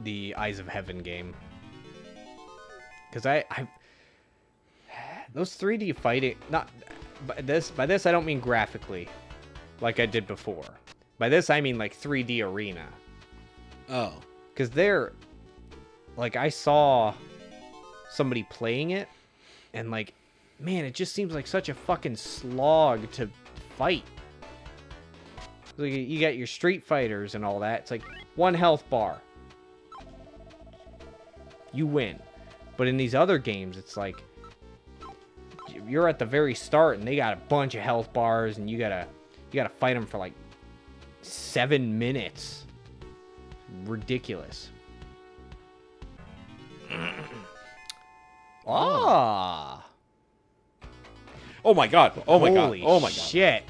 the Eyes of Heaven game. Because I those 3D fighting, not by this I don't mean graphically, like I did before. By this I mean like 3D arena. Oh. Because they're, like, I saw somebody playing it, and like, man, it just seems like such a fucking slog to fight. Like, you got your Street Fighters and all that. It's like 1 health bar. You win. But in these other games, it's like you're at the very start and they got a bunch of health bars and you gotta fight them for like 7 minutes. Ridiculous. Ah. Oh my god. Oh my god. Holy Oh my god. shit.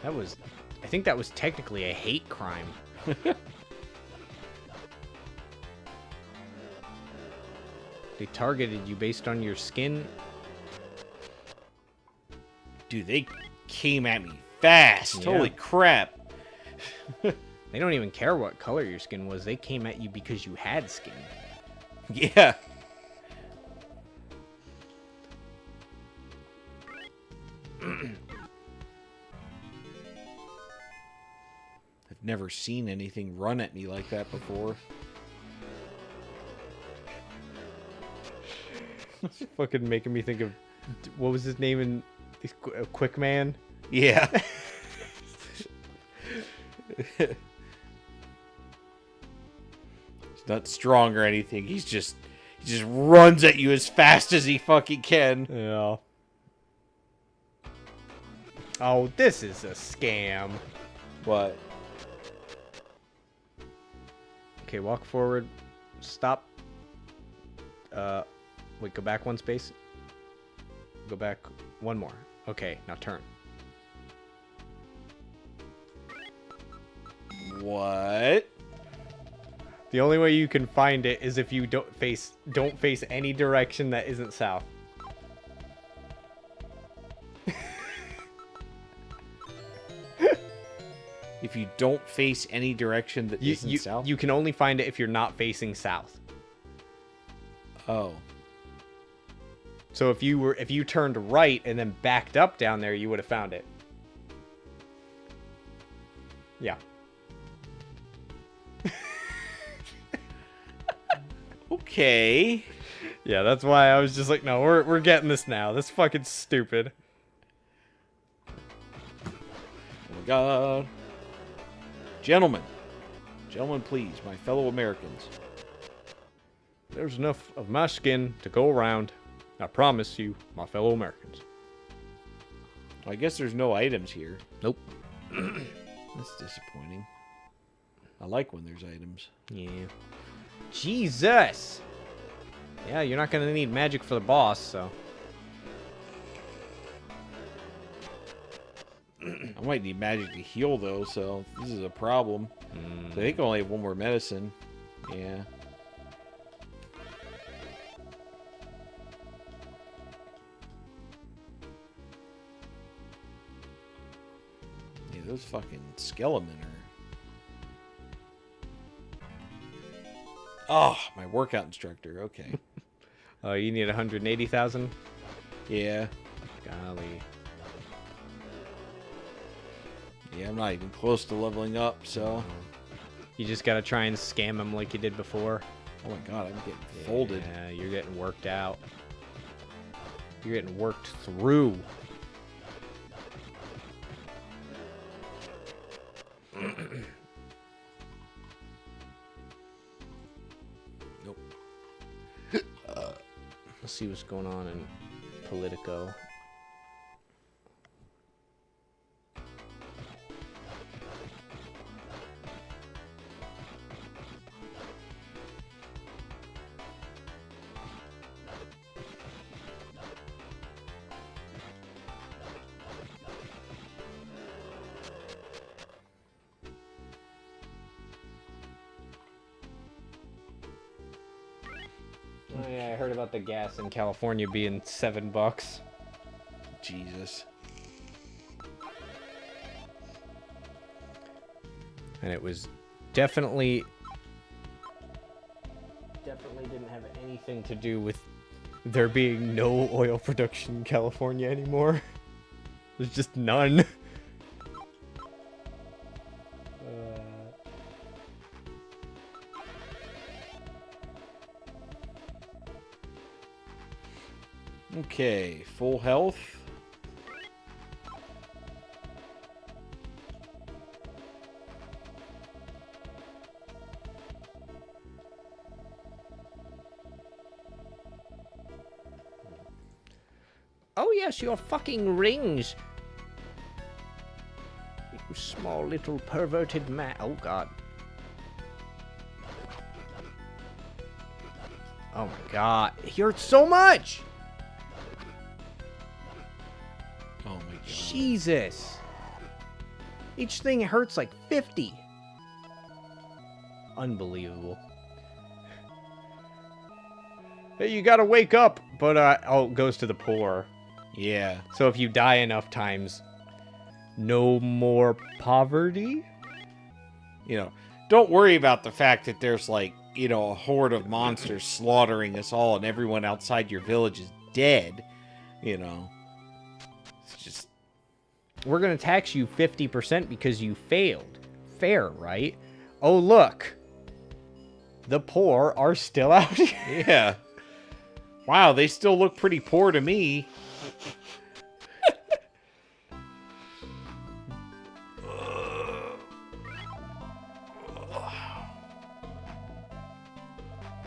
I think that was technically a hate crime. They targeted you based on your skin. Dude, they came at me fast. Yeah. Holy crap. They don't even care what color your skin was. They came at you because you had skin. Yeah. I've never seen anything run at me like that before. It's fucking making me think of, what was his name in Quick Man? Yeah. He's not strong or anything. He just runs at you as fast as he fucking can. Yeah. Oh, this is a scam. What? Okay, walk forward. Stop. Wait, go back 1 space. Go back 1 more. Okay, now turn. What? The only way you can find it is if you don't face any direction that isn't south. If you don't face any direction that isn't south? You can only find it if you're not facing south. Oh. So if you turned right and then backed up down there, you would have found it. Yeah. Okay. Yeah, that's why I was just like, no, we're getting this now. This fucking stupid. Oh my god. Gentlemen, please, my fellow Americans. There's enough of my skin to go around. I promise you, my fellow Americans. I guess there's no items here. Nope. That's disappointing. I like when there's items. Yeah. Jesus! Yeah, you're not gonna need magic for the boss, so. I might need magic to heal, though, so this is a problem. So I think I only have 1 more medicine. Yeah. Yeah, those fucking skelemen are... Oh, my workout instructor. Okay. Oh, you need 180,000? Yeah. Golly. Yeah, I'm not even close to leveling up, so... You just gotta try and scam him like you did before. Oh my god, I'm getting folded. Yeah, you're getting worked out. You're getting worked through. Nope. Let's see what's going on in Politico. Oh yeah, I heard about the gas in California being $7. Jesus. And it was definitely didn't have anything to do with there being no oil production in California anymore. There's just none. Okay, full health. Oh yes, your fucking rings. You small little perverted man. Oh god. Oh my god. He hurts so much! Oh my god. Jesus. Each thing hurts like 50. Unbelievable. Hey, you gotta wake up. But, oh, it goes to the poor. Yeah. So if you die enough times, no more poverty? You know, don't worry about the fact that there's like, you know, a horde of monsters slaughtering us all and everyone outside your village is dead. You know. It's just... We're gonna tax you 50% because you failed. Fair, right? Oh, look. The poor are still out here. Yeah. Wow, they still look pretty poor to me.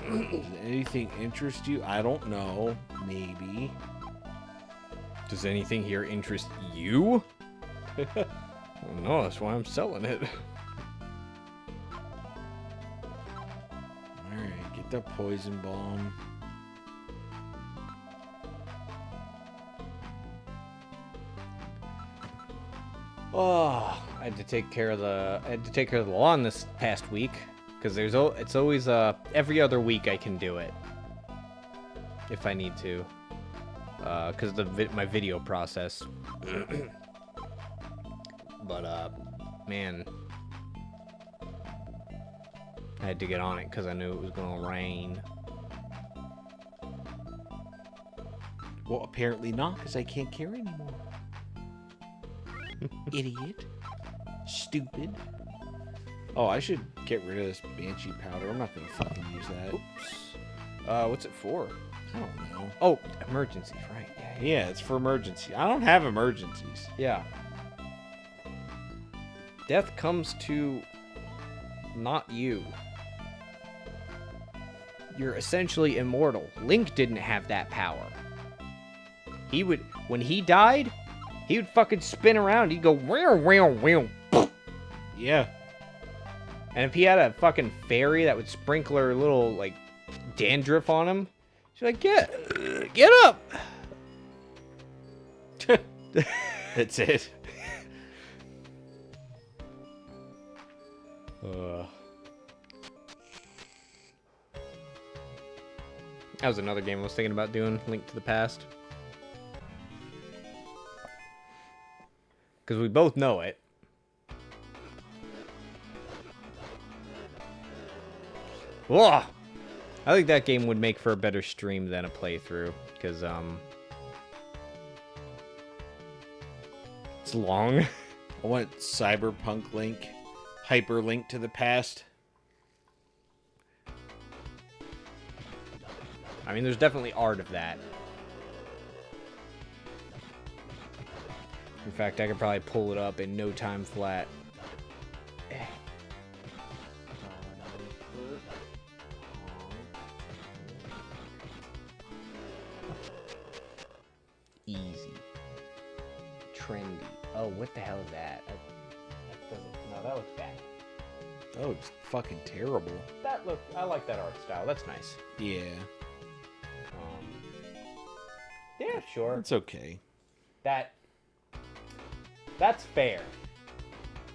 Does anything interest you? I don't know. Maybe. Does anything here interest you? Well, no, that's why I'm selling it. Alright, get the poison bomb. Oh, I had to take care of the lawn this past week because it's always every other week I can do it if I need to because my video process. But man, I had to get on it because I knew it was gonna rain. Well, apparently not, because I can't carry anymore. Idiot. Stupid. Oh, I should get rid of this Banshee powder. I'm not gonna fucking use that. Oops. What's it for? I don't know. Oh, emergencies, right? Yeah, it's for emergency. I don't have emergencies. Yeah. Death comes to not you. You're essentially immortal. Link didn't have that power. When he died, he would fucking spin around. He'd go, wow, wow, wow. Yeah. And if he had a fucking fairy that would sprinkle her little, like, dandruff on him, she's like, get up. That's it. That was another game I was thinking about doing, Link to the Past. Because we both know it. Whoa! I think that game would make for a better stream than a playthrough. Because, it's long. I want Cyberpunk Link. Hyperlink to the past. I mean, there's definitely art of that. In fact, I could probably pull it up in no time flat. Easy. Trendy. Oh, what the hell is that? That doesn't... No, that looks bad. That looks fucking terrible. I like that art style. That's nice. Yeah. Yeah, sure. It's okay. That's fair.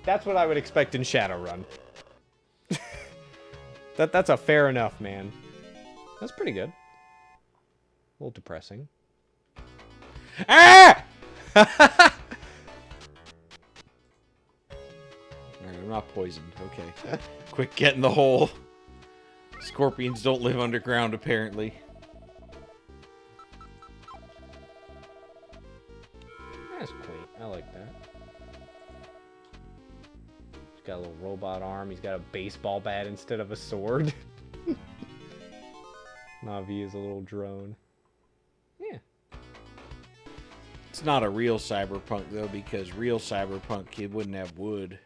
That's what I would expect in Shadowrun. That's a fair enough, man. That's pretty good. A little depressing. Ah! Alright, I'm not poisoned. Okay. Quick, get in the hole. Scorpions don't live underground, apparently. That's quaint. I like that. He's got a little robot arm. He's got a baseball bat instead of a sword. Navi is a little drone. Yeah. It's not a real cyberpunk though, because real cyberpunk kid wouldn't have wood.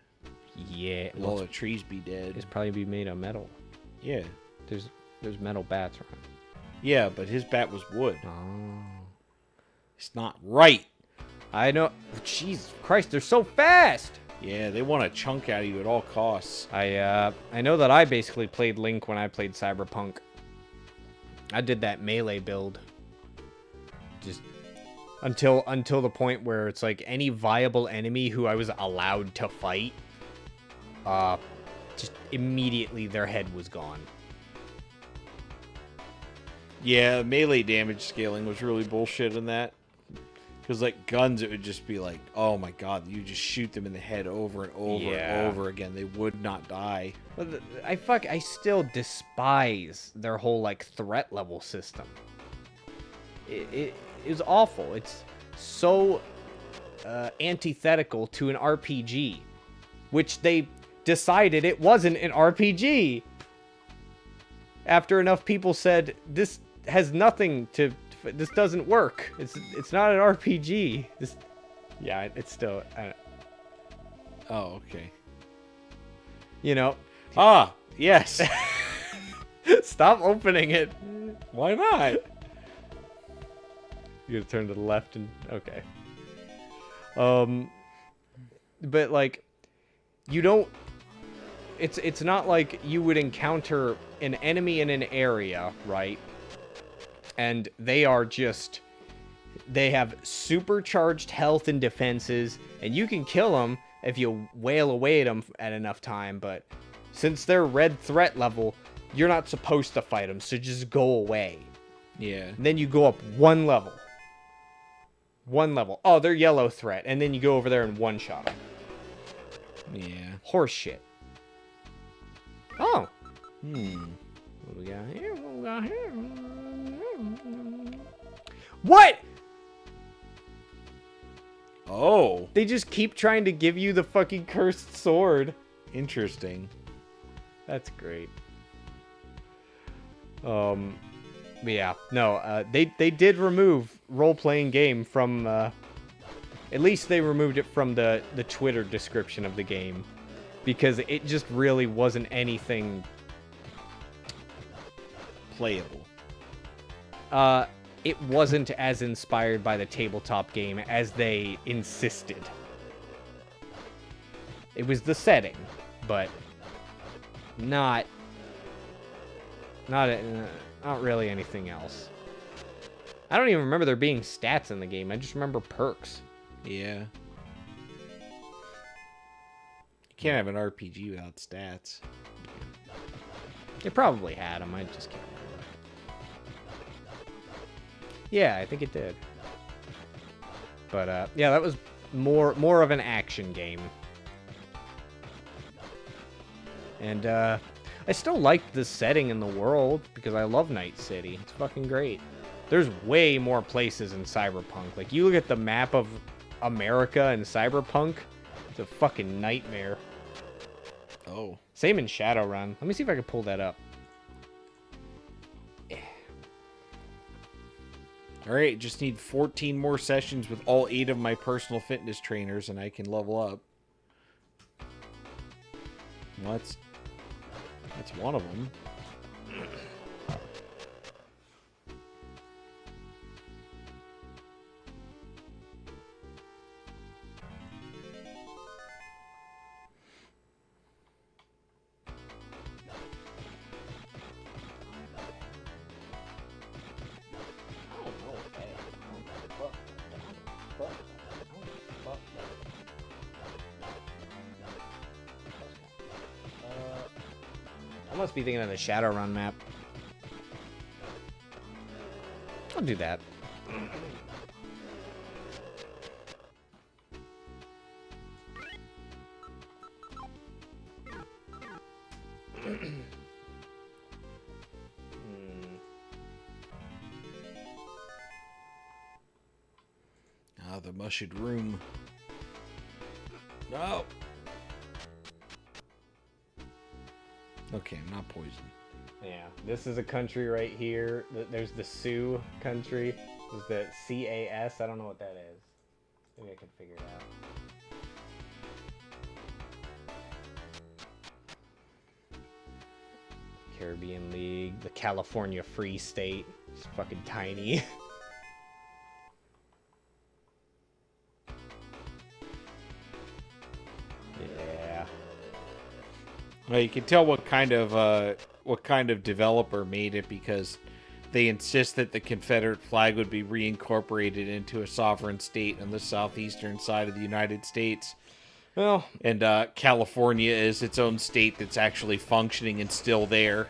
Yeah, All the trees be dead. it's probably be made of metal. Yeah. There's metal bats around. Yeah, but his bat was wood. Oh. It's not right. I know. Jesus Christ, they're so fast. Yeah, they want a chunk out of you at all costs. I know that I basically played Link when I played Cyberpunk. I did that melee build. Just until the point where it's like any viable enemy who I was allowed to fight, just immediately their head was gone. Yeah, melee damage scaling was really bullshit in that. Because, like, guns, it would just be like, oh my god, you just shoot them in the head over and over and over again. They would not die. But I still despise their whole, like, threat level system. It was awful. It's so antithetical to an RPG, which they decided it wasn't an RPG. After enough people said, this has nothing to... This doesn't work. It's not an RPG. It's still... Oh, okay. You know. Ah, yes. Stop opening it. Why not? You gotta turn to the left and... Okay. But, like, you don't... It's not like you would encounter an enemy in an area, right? And they are just... They have supercharged health and defenses, and you can kill them if you wail away at them at enough time, but since they're red threat level, you're not supposed to fight them, so just go away. Yeah. And then you go up one level. One level. Oh, they're yellow threat, and then you go over there and one-shot them. Yeah. Horse shit. Oh. Hmm. What do we got here? What we got here? What? Oh. They just keep trying to give you the fucking cursed sword. Interesting. That's great. But yeah, no, they did remove role-playing game from, at least they removed it from the Twitter description of the game, because it just really wasn't anything playable. It wasn't as inspired by the tabletop game as they insisted. It was the setting, but not really anything else. I don't even remember there being stats in the game. I just remember perks. Yeah. You can't have an RPG without stats. It probably had them. I just can't remember. Yeah, I think it did. But yeah, that was more of an action game. And I still liked the setting in the world because I love Night City. It's fucking great. There's way more places in Cyberpunk. Like, you look at the map of America in Cyberpunk, it's a fucking nightmare. Oh. Same in Shadowrun. Let me see if I can pull that up. Alright, just need 14 more sessions with all 8 of my personal fitness trainers and I can level up. Well, that's one of them. I must be thinking of the Shadowrun map. I'll do that. Ah, the mushed room. No. Okay, I'm not poisoned. Yeah, this is a country right here. There's the Sioux country. There's the CAS. I don't know what that is. Maybe I can figure it out. Caribbean League, the California Free State. It's fucking tiny. Yeah. Well, you can tell what kind of developer made it because they insist that the Confederate flag would be reincorporated into a sovereign state on the southeastern side of the United States. Well, And California is its own state that's actually functioning and still there.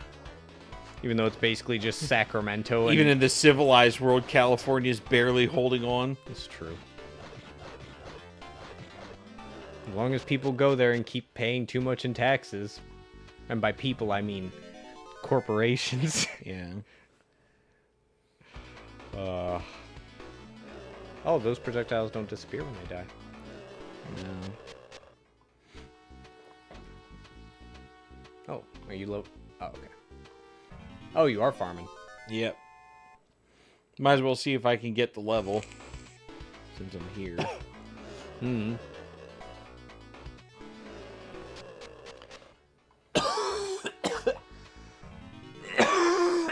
even though it's basically just Sacramento. And Even in the civilized world, California is barely holding on. it's true. As long as people go there and keep paying too much in taxes, and by people I mean corporations. Yeah. Oh, those projectiles don't disappear when they die. No. Oh, are you low? Oh, okay. Oh, you are farming. Yep. Might as well see if I can get the level since I'm here. Hmm.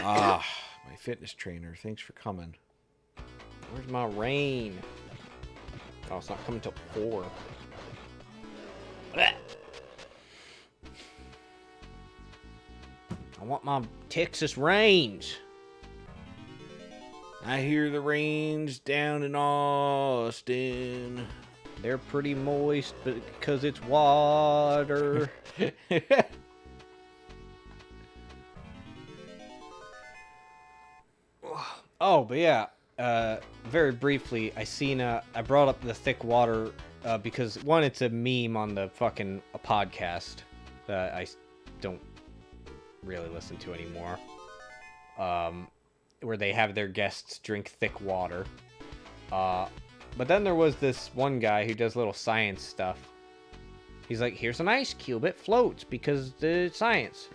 Ah, my fitness trainer. Thanks for coming. Where's my rain? Oh, it's not coming till 4. Blech. I want my Texas rains. I hear the rains down in Austin. They're pretty moist because it's water. Oh, but yeah. Very briefly, I brought up the thick water because one, it's a meme on the fucking podcast that I don't really listen to anymore. Where they have their guests drink thick water. But then there was this one guy who does little science stuff. He's like, here's an ice cube, it floats because the science.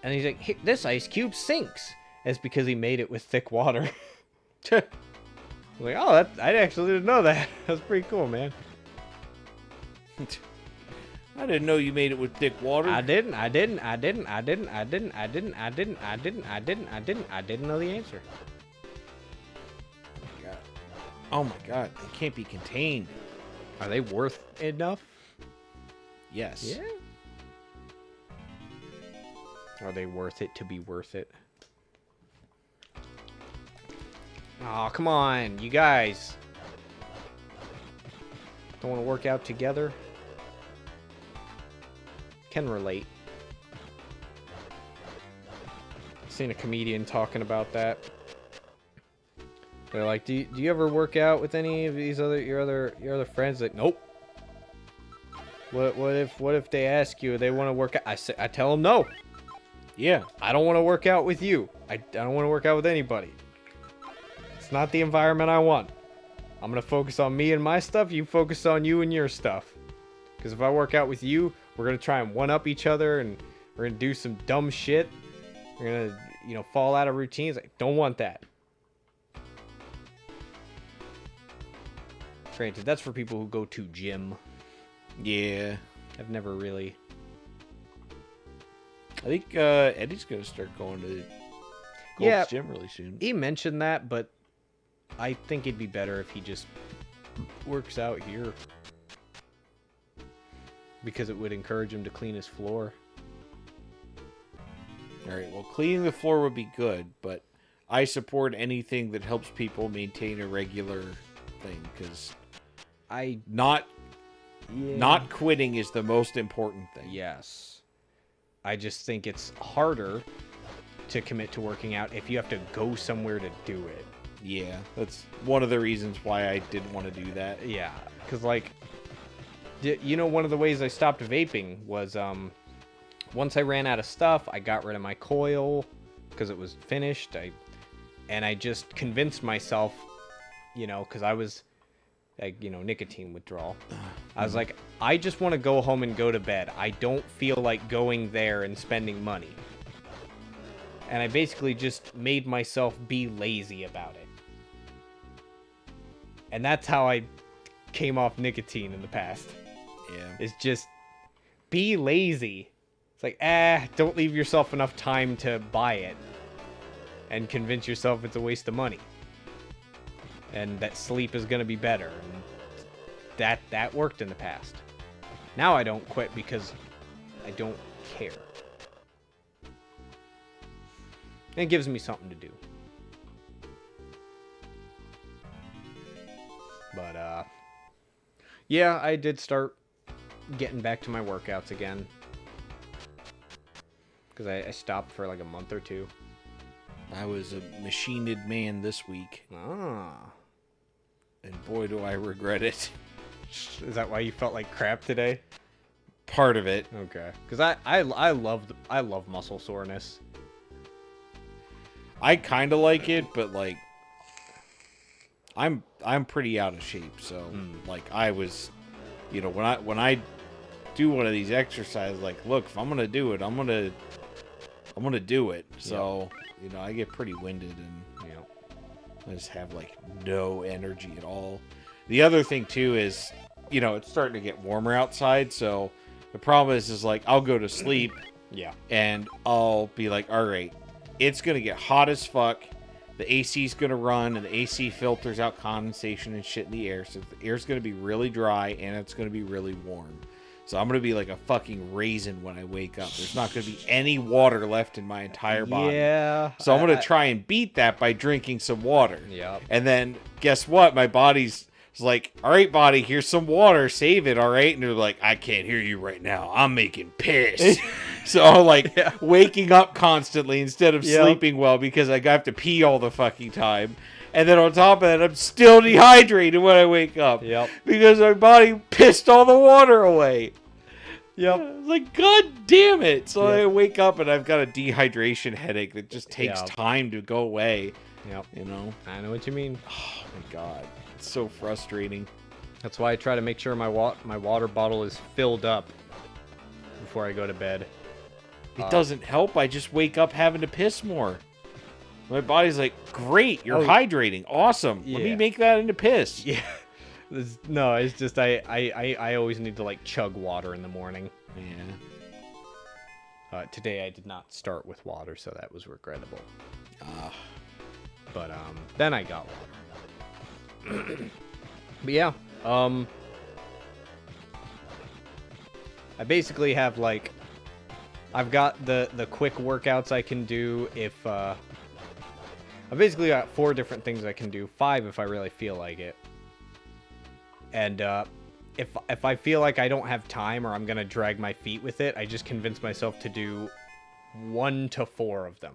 And he's like, this ice cube sinks. It's because he made it with thick water. I was like, oh, I actually didn't know that. That's pretty cool, man. I didn't know you made it with thick water. I didn't know the answer. God. Oh my god, they can't be contained. Are they worth enough? Yes. Yeah. Are they worth it to be worth it? Oh, come on, you guys. Don't want to work out together? Can relate. Seen a comedian talking about that. They're like, do you ever work out with any of these your other friends? Like, nope. What if they ask you, they want to work out? I tell them no. Yeah. I don't want to work out with you. I don't want to work out with anybody. It's not the environment I want. I'm going to focus on me and my stuff. You focus on you and your stuff. Because if I work out with you, we're going to try and one-up each other. And we're going to do some dumb shit. We're going to, fall out of routines. I don't want that. Granted, that's for people who go to gym. Yeah. I've never really... I think Eddie's going to start going to Gold's Gym really soon. He mentioned that, but I think it'd be better if he just works out here. Because it would encourage him to clean his floor. Alright, well, cleaning the floor would be good, but I support anything that helps people maintain a regular thing, because not quitting is the most important thing. Yes. I just think it's harder to commit to working out if you have to go somewhere to do it. Yeah, that's one of the reasons why I didn't want to do that. Yeah, because, one of the ways I stopped vaping was, once I ran out of stuff, I got rid of my coil because it was finished. I just convinced myself, because I was, nicotine withdrawal. I was like, I just want to go home and go to bed. I don't feel like going there and spending money. And I basically just made myself be lazy about it. And that's how I came off nicotine in the past. Yeah. Is just be lazy. It's like, don't leave yourself enough time to buy it and convince yourself it's a waste of money. And that sleep is going to be better. And that worked in the past. Now I don't quit because I don't care. And it gives me something to do. But, yeah, I did start getting back to my workouts again. Because I stopped for like a month or two. I was a machined man this week. Ah. And boy, do I regret it. Is that why you felt like crap today? Part of it. Okay. Because I love muscle soreness. I kind of like it, but like I'm pretty out of shape, so like I was, you know, when I do one of these exercises, like, look, if I'm gonna do it, I'm gonna do it. So you know, I get pretty winded and I just have like no energy at all. The other thing too is, you know, it's starting to get warmer outside, so the problem is like I'll go to sleep, and I'll be like, all right, it's gonna get hot as fuck. The AC's gonna run, and the AC filters out condensation and shit in the air, so the air's gonna be really dry and it's gonna be really warm. So I'm gonna be like a fucking raisin when I wake up. There's not gonna be any water left in my entire body. Yeah. So I'm gonna try and beat that by drinking some water. Yep. And then guess what? My body's like, all right, body, here's some water. Save it, all right? And they're like, I can't hear you right now. I'm making piss. So like waking up constantly instead of sleeping well because I have to pee all the fucking time. And then on top of that, I'm still dehydrated when I wake up. Yep. Because my body pissed all the water away. Yep. Like, God damn it. So I wake up and I've got a dehydration headache that just takes time to go away. Yep. You know? I know what you mean. Oh, my God. It's so frustrating. That's why I try to make sure my water bottle is filled up before I go to bed. It doesn't help. I just wake up having to piss more. My body's like, great, you're hydrating. Awesome. Let me make that into piss. Yeah. No, it's just I always need to like chug water in the morning. Yeah. Today I did not start with water, so that was regrettable. But then I got water. But yeah, I basically have like I've got the quick workouts I can do if I've basically got 4 different things I can do, 5 if I really feel like it. And if I feel like I don't have time or I'm gonna drag my feet with it, I just convince myself to do 1 to 4 of them.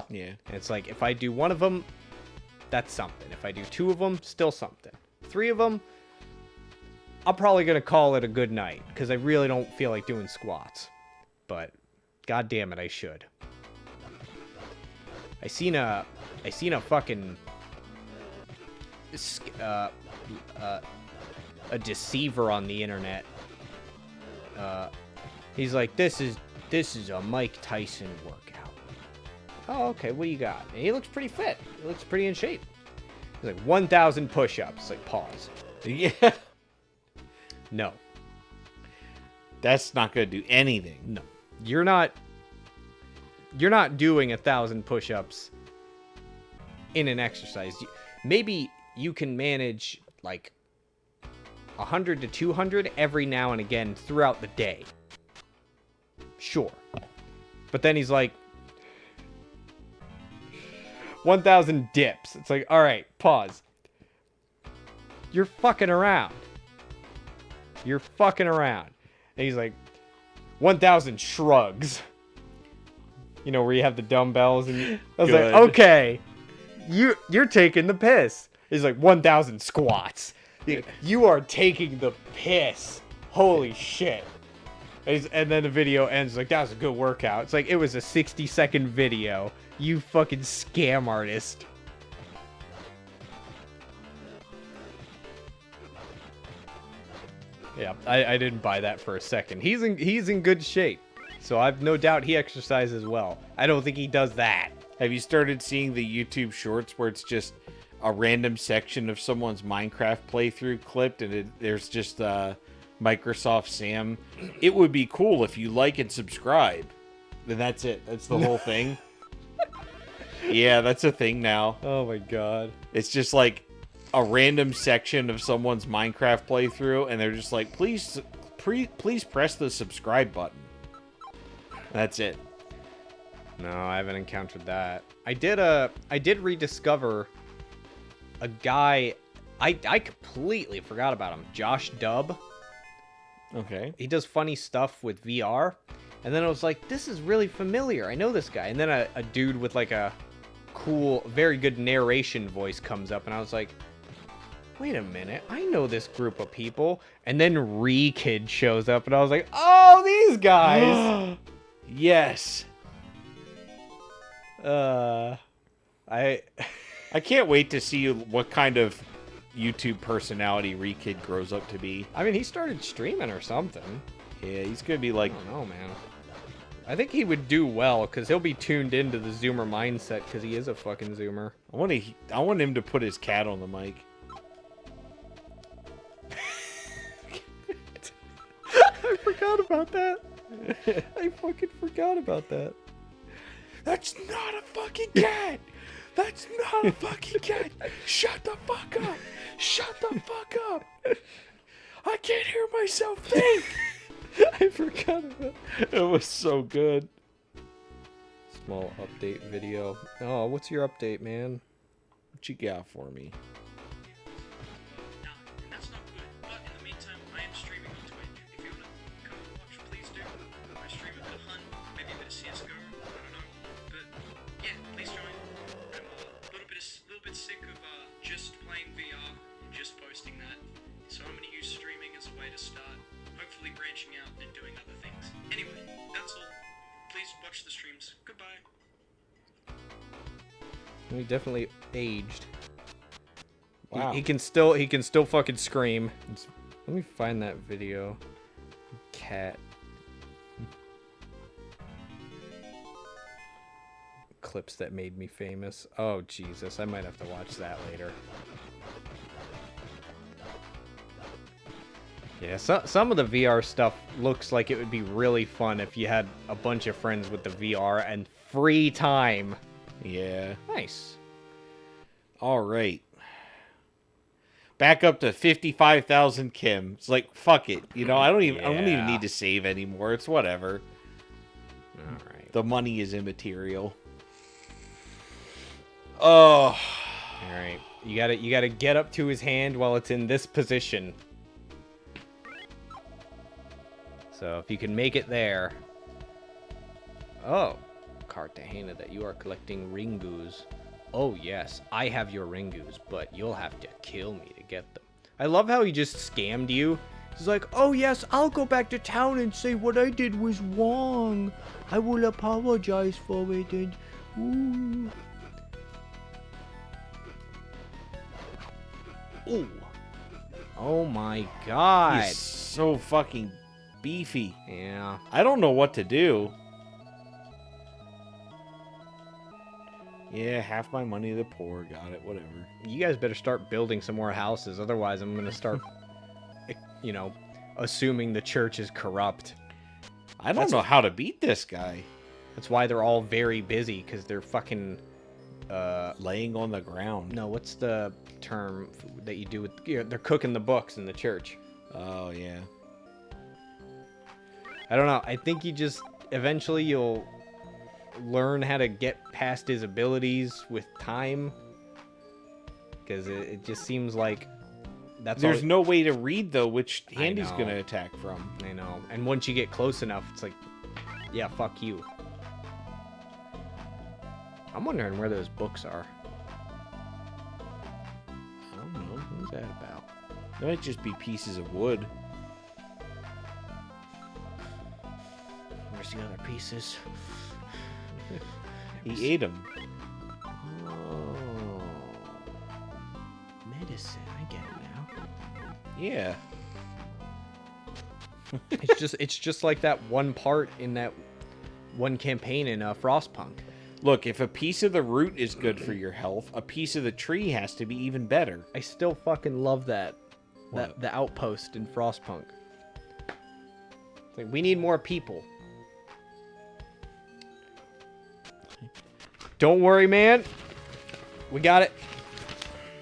Yeah. And it's like if I do 1 of them, that's something. If I do 2 of them, still something. 3 of them, I'm probably gonna call it a good night because I really don't feel like doing squats. But god damn it, I should. I seen a fucking a deceiver on the internet. He's like, this is a Mike Tyson workout. Oh, okay, what do you got? And he looks pretty fit. He looks pretty in shape. He's like 1,000 push-ups. Like, pause. Yeah. No. That's not gonna do anything. No. You're not doing 1,000 push-ups in an exercise. Maybe you can manage like 100 to 200 every now and again throughout the day. Sure. But then he's like 1,000 dips. It's like, all right, pause. You're fucking around. You're fucking around. And he's like 1,000 shrugs. You know, where you have the dumbbells and I was like, okay, you're taking the piss. He's like 1,000 squats. You are taking the piss. Holy shit. And then the video ends like, that was a good workout. It's like, it was a 60-second video. You fucking scam artist. Yeah, I didn't buy that for a second. He's in good shape. So I've no doubt he exercises well. I don't think he does that. Have you started seeing the YouTube shorts where it's just a random section of someone's Minecraft playthrough clipped, and there's just Microsoft Sam. It would be cool if you like and subscribe. Then that's it. That's the whole thing. Yeah, that's a thing now. Oh my god. It's just like a random section of someone's Minecraft playthrough, and they're just like, please press the subscribe button. That's it. No, I haven't encountered that. I did rediscover a guy. I completely forgot about him. Josh Dubb. Okay. He does funny stuff with VR. And then I was like, this is really familiar. I know this guy. And then a dude with like a cool, very good narration voice comes up, and I was like, wait a minute, I know this group of people. And then Rekid shows up, and I was like, oh, these guys. Yes. I can't wait to see what kind of YouTube personality Rekid grows up to be. mean, he started streaming or something. Yeah, he's gonna be like, I don't know, man. I think he would do well, because he'll be tuned into the Zoomer mindset, because he is a fucking Zoomer. I want him to put his cat on the mic. I forgot about that. I fucking forgot about that. That's not a fucking cat! That's not a fucking cat! Shut the fuck up! Shut the fuck up! I can't hear myself think! I forgot about it. It was so good. Small update video. Oh, what's your update, man? What you got for me? And that's not good. But in the meantime, I am streaming on Twitch. If you want to come and watch, please do. I stream a bit of Hunt, maybe a bit of CSGO, I don't know. But yeah, please join. I'm a little bit sick of just playing VR and just posting that. So I'm going to use streaming as a way to start hopefully branching out and doing other things. Anyway, that's all. Please watch the streams. Goodbye. He definitely aged. Wow. He can still fucking scream. Let me find that video. Cat. Clips that made me famous. Oh Jesus, I might have to watch that later. Yeah, some of the VR stuff looks like it would be really fun if you had a bunch of friends with the VR and free time. Yeah. Nice. All right. Back up to 55,000 Kim. It's like, fuck it. You know, I don't even need to save anymore. It's whatever. All right. The money is immaterial. Oh. All right. You gotta get up to his hand while it's in this position. So if you can make it there. Oh. Cartagena, that you are collecting ringus. Oh yes, I have your ringus, but you'll have to kill me to get them. I love how he just scammed you. He's like, oh yes, I'll go back to town and say what I did was wrong. I will apologize for it and... Ooh. Ooh. Oh my god. He's so fucking beefy. Yeah. I don't know what to do. Yeah, half my money to the poor. Got it. Whatever. You guys better start building some more houses. Otherwise, I'm going to start, you know, assuming the church is corrupt. I don't know how to beat this guy. That's why they're all very busy, because they're fucking... laying on the ground. No, what's the term that you do with... You know, they're cooking the books in the church. Oh, yeah. I don't know. I think you just... Eventually, you'll learn how to get past his abilities with time. Because it just seems like... There's no way to read, though, which hand he's going to attack from. I know. And once you get close enough, it's like... Yeah, fuck you. I'm wondering where those books are. I don't know. What's that about? They might just be pieces of wood. Where's the other pieces? He ate them. Oh. Medicine. I get it now. Yeah. It's just like that one part in that one campaign in Frostpunk. Look, if a piece of the root is good for your health, a piece of the tree has to be even better. I still fucking love that. What? The outpost in Frostpunk. It's like, we need more people. Don't worry, man. We got it.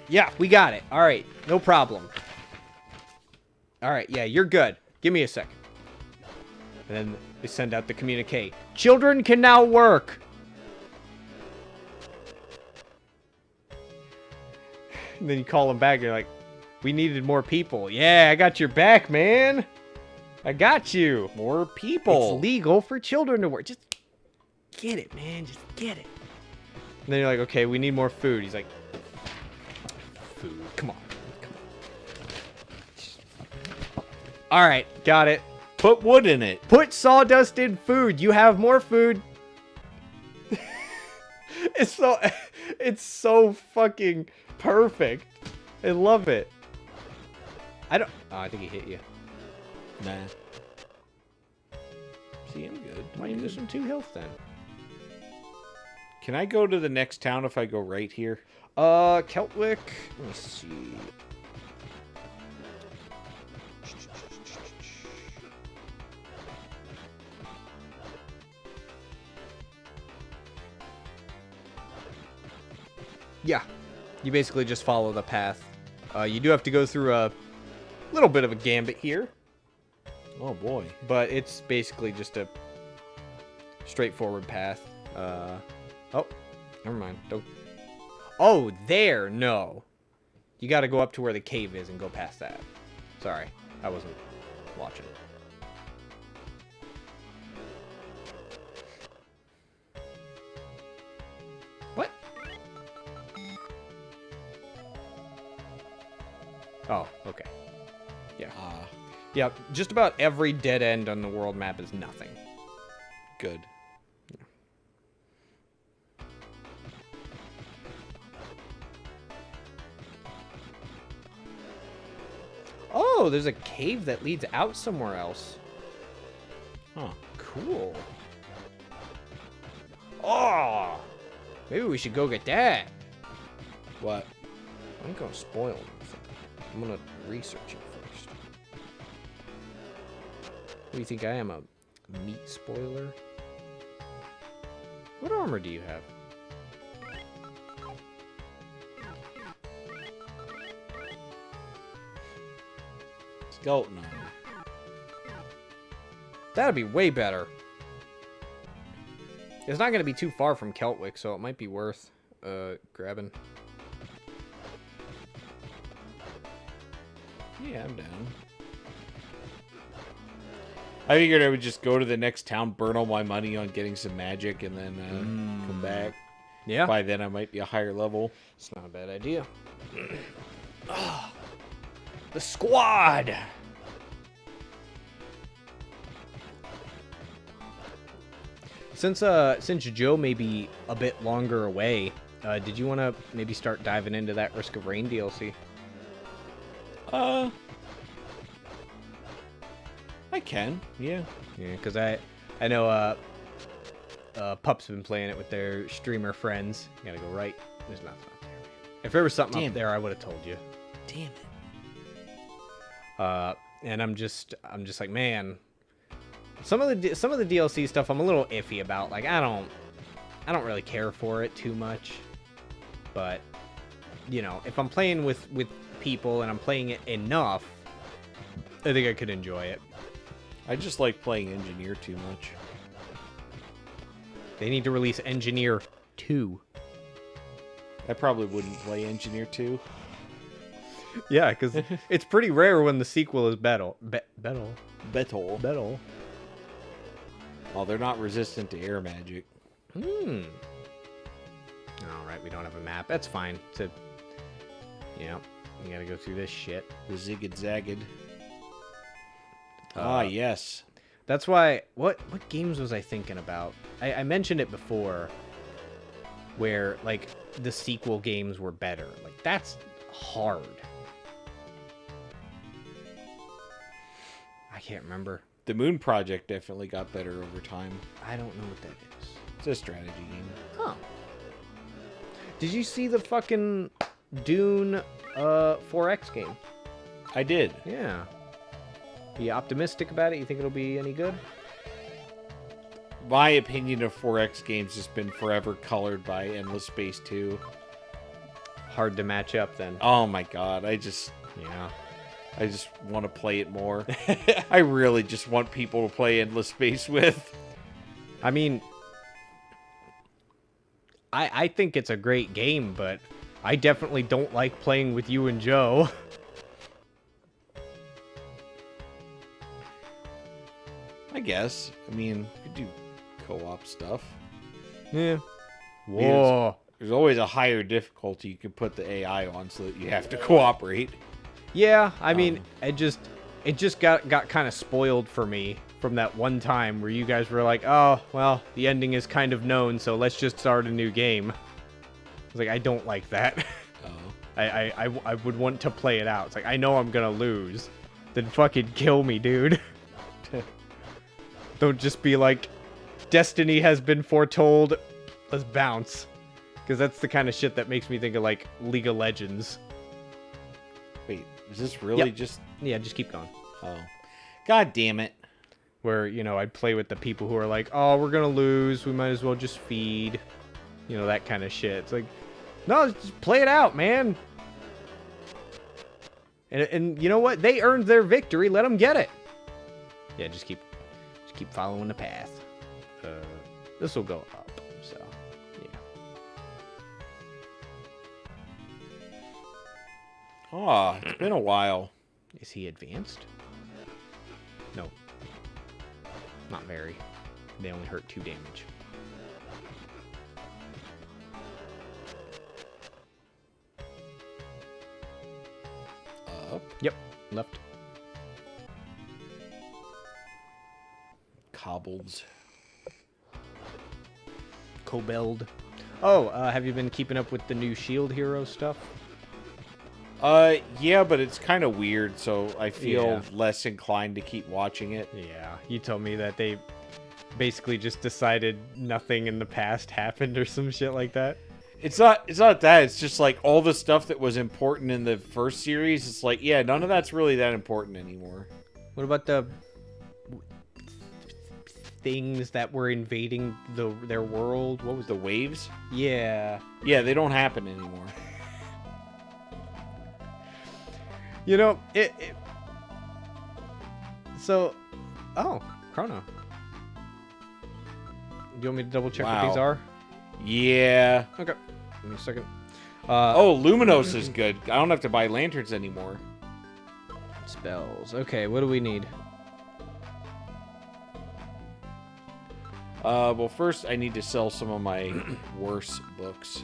Yeah, we got it. All right, no problem. All right, yeah, you're good. Give me a second. And then they send out the communique. Children can now work. And then you call them back. And you're like, we needed more people. Yeah, I got your back, man. I got you. More people. It's legal for children to work. Just get it, man. Just get it. And then you're like, okay, we need more food. He's like, food. Come on. All right, got it. Put wood in it. Put sawdust in food. You have more food. It's so fucking perfect. I love it. Oh, I think he hit you. Nah. See, I'm good. Why are you losing 2 health then? Can I go to the next town if I go right here? Keltwick. Let me see. Yeah, you basically just follow the path. You do have to go through a little bit of a gambit here, Oh boy. but it's basically just a straightforward path. Oh, never mind. Don't. Oh, there. No, you got to go up to where the cave is and go past that. Sorry, I wasn't watching. What? Oh, okay. Yeah. Yeah, just about every dead end on the world map is nothing. Good. Oh, there's a cave that leads out somewhere else. Huh. Cool. Oh! Maybe we should go get that. What? I'm gonna spoil anything. I'm gonna research it first. What do you think I am, a meat spoiler? What armor do you have? Skeleton armor. That'd be way better. It's not gonna be too far from Keltwick, so it might be worth grabbing. Yeah, I'm down. I figured I would just go to the next town, burn all my money on getting some magic, and then come back. Yeah. By then, I might be a higher level. It's not a bad idea. The squad! Since Joe may be a bit longer away, did you want to maybe start diving into that Risk of Rain DLC? I can, yeah. Yeah, because I know Pup's been playing it with their streamer friends. You gotta go right. There's nothing up there. If there was something Damn. up there, I would have told you. Damn it. And I'm just like, man, some of the DLC stuff I'm a little iffy about. Like, I don't really care for it too much. But you know, if I'm playing with people and I'm playing it enough, I think I could enjoy it. I just like playing Engineer too much. They need to release Engineer 2. I probably wouldn't play Engineer 2. Yeah, because it's pretty rare when the sequel is Battle. Betal. Well, they're not resistant to air magic. All right, we don't have a map. That's fine. Yeah, you gotta go through this shit. The zigged zagged. Yes. That's why. What games was I thinking about? I mentioned it before, where like the sequel games were better. Like that's hard. I can't remember. The Moon Project definitely got better over time. I don't know what that is. It's a strategy game. Huh. Did you see the fucking Dune 4X game? I did. Yeah. Are you optimistic about it? You think it'll be any good? My opinion of 4X games has been forever colored by Endless Space 2. Hard to match up then. Oh my god, I just Yeah. want to play it more. I really just want people to play Endless Space with. I mean, I think it's a great game, but I definitely don't like playing with you and Joe. I guess. I mean, we could do co-op stuff. Yeah. mean, Whoa. There's always a higher difficulty you can put the AI on so that you have to cooperate. Yeah, I mean, it just got kind of spoiled for me from that one time where you guys were like, "Oh, well, the ending is kind of known, so let's just start a new game." I was like, I don't like that. Oh. I would want to play it out. It's like, I know I'm gonna lose. Then fucking kill me, dude. Don't just be like, destiny has been foretold. Let's bounce. Because that's the kind of shit that makes me think of like League of Legends. Wait, is this really Yep. just... Yeah, just keep going. Oh. God damn it. Where, you know, I'd play with the people who are like, oh, we're gonna lose, we might as well just feed. You know, that kind of shit. It's like, no, just play it out, man. And you know what? They earned their victory. Let them get it. Yeah, just keep following the path. This will go up, so, yeah. Oh, it's been a while. Is he advanced? No. Not very. They only hurt 2 damage. Up. Yep, left. Cobbled. Cobeld. Oh, have you been keeping up with the new Shield Hero stuff? Yeah, but it's kind of weird, so I feel Yeah. less inclined to keep watching it. Yeah, you told me that they basically just decided nothing in the past happened or some shit like that. It's not that. It's just like all the stuff that was important in the first series. It's like, yeah, none of that's really that important anymore. What about the things that were invading their world? What was The waves? Yeah. Yeah, they don't happen anymore. You know, So, oh, Chrono. Do you want me to double check what these Wow. are? Yeah. Okay. Give me a second. Oh, Luminos is good. I don't have to buy lanterns anymore. Spells. Okay, what do we need? Well, first I need to sell some of my worse books.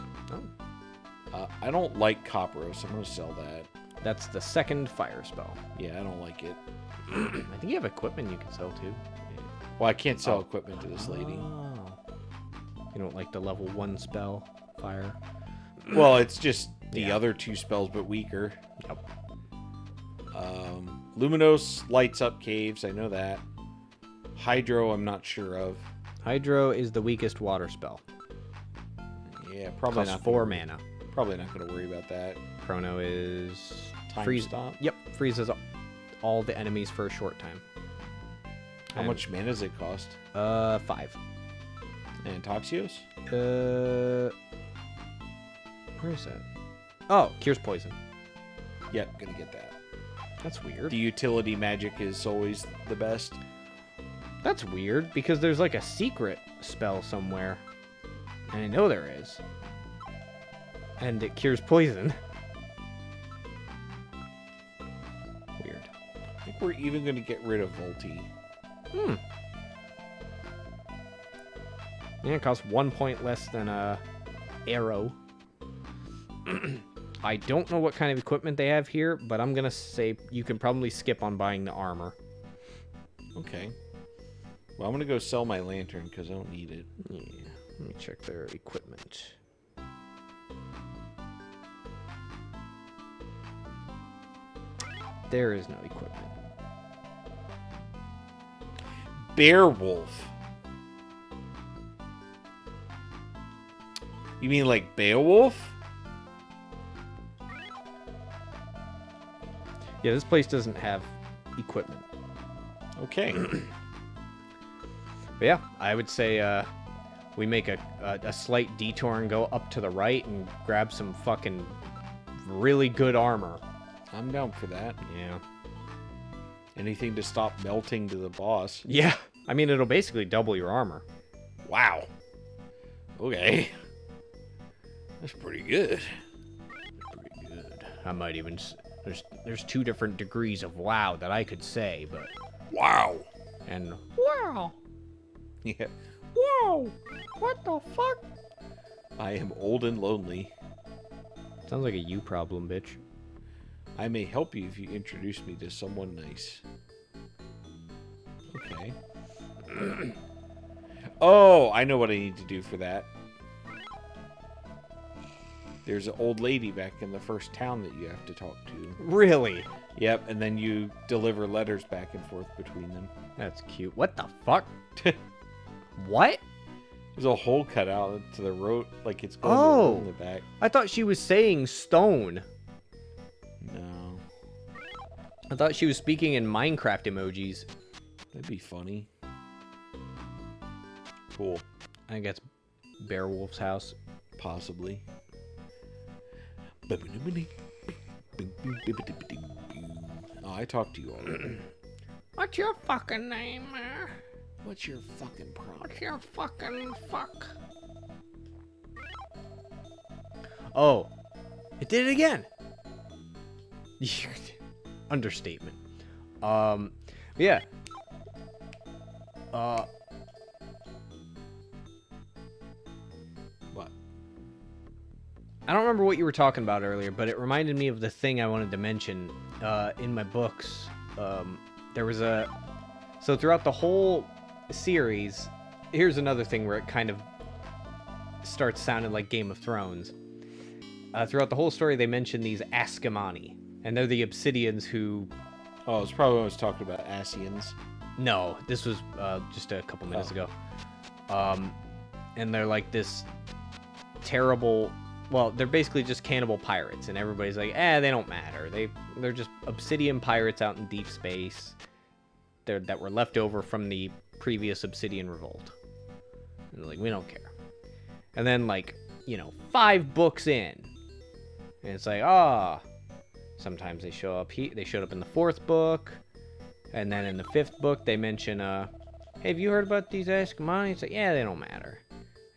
Oh. I don't like Copperos. I'm going to sell that. That's the second fire spell. Yeah, I don't like it. I think you have equipment you can sell too. Well, I can't sell equipment to this lady. Oh. You don't like the level 1 spell, fire? Well, it's just the Yeah. other 2 spells, but weaker. Yep. Luminos lights up caves. I know that. Hydro, I'm not sure of. Hydro is the weakest water spell. Yeah, probably Costs not. 4 mana. Probably not going to worry about that. Chrono is Time freeze. stop? Yep, freezes all the enemies for a short time. How much mana does it cost? 5. And Toxios? Where is that? Oh, cures poison. Yep, gonna get that. That's weird. The utility magic is always the best. That's weird because there's like a secret spell somewhere, and I know there is, and it cures poison. Weird. I think we're even gonna get rid of Volti. Yeah, it costs 1 point less than arrow. I don't know what kind of equipment they have here, but I'm gonna say you can probably skip on buying the armor. Okay. Well, I'm gonna go sell my lantern because I don't need it. Yeah, let me check their equipment. There is no equipment. Beowulf. You mean like Beowulf? Yeah, this place doesn't have equipment. Okay. But yeah, I would say we make a slight detour and go up to the right and grab some fucking really good armor. I'm down for that. Yeah. Anything to stop melting to the boss. Yeah. I mean, it'll basically double your armor. Wow. Okay. That's pretty good. Pretty good. I might even... There's 2 different degrees of wow that I could say, but... Wow. And... Wow. Yeah. Whoa. What the fuck? I am old and lonely. Sounds like a you problem, bitch. I may help you if you introduce me to someone nice. Okay. Oh, I know what I need to do for that. There's an old lady back in the first town that you have to talk to. Really? Yep, and then you deliver letters back and forth between them. That's cute. What the fuck? What? There's a hole cut out to the road, like it's going in the back. I thought she was saying stone. No. I thought she was speaking in Minecraft emojis. That'd be funny. Cool. I think that's Beowulf's house. Possibly. Oh, I talked to you already. What's your fucking name, What's your fucking problem? What's your fucking fuck? Oh. It did it again. Understatement. Yeah. What? I don't remember what you were talking about earlier, but it reminded me of the thing I wanted to mention. In my books, there was a... So throughout the whole series, here's another thing where it kind of starts sounding like Game of Thrones. Throughout the whole story, they mention these Askamani, and they're the Obsidians who... Oh, it's probably when I was talking about Asians. No, this was just a couple minutes ago. And they're like this terrible... Well, they're basically just cannibal pirates, and everybody's like, they don't matter. They're just obsidian pirates out in deep space that were left over from the previous Obsidian Revolt. And they're like, we don't care. And then, 5 books in, and it's like, sometimes they show up. They showed up in the 4th book, and then in the 5th book, they mention, hey, have you heard about these Askamani? It's like, yeah, they don't matter.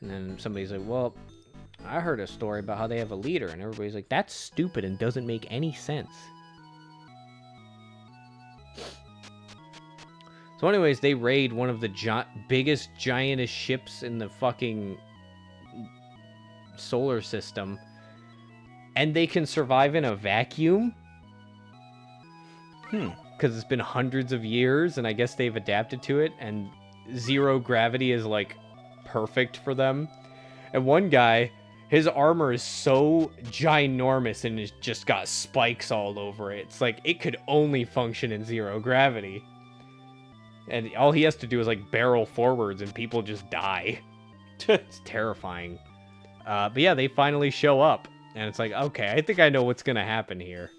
And then somebody's like, well, I heard a story about how they have a leader, and everybody's like, that's stupid and doesn't make any sense. So anyways, they raid one of the biggest, giantest ships in the fucking solar system, and they can survive in a vacuum? Because it's been hundreds of years, and I guess they've adapted to it, and zero gravity is, perfect for them. And one guy... His armor is so ginormous and it's just got spikes all over it. It's like it could only function in zero gravity. And all he has to do is barrel forwards and people just die. It's terrifying. But yeah, they finally show up. And it's like, okay, I think I know what's going to happen here.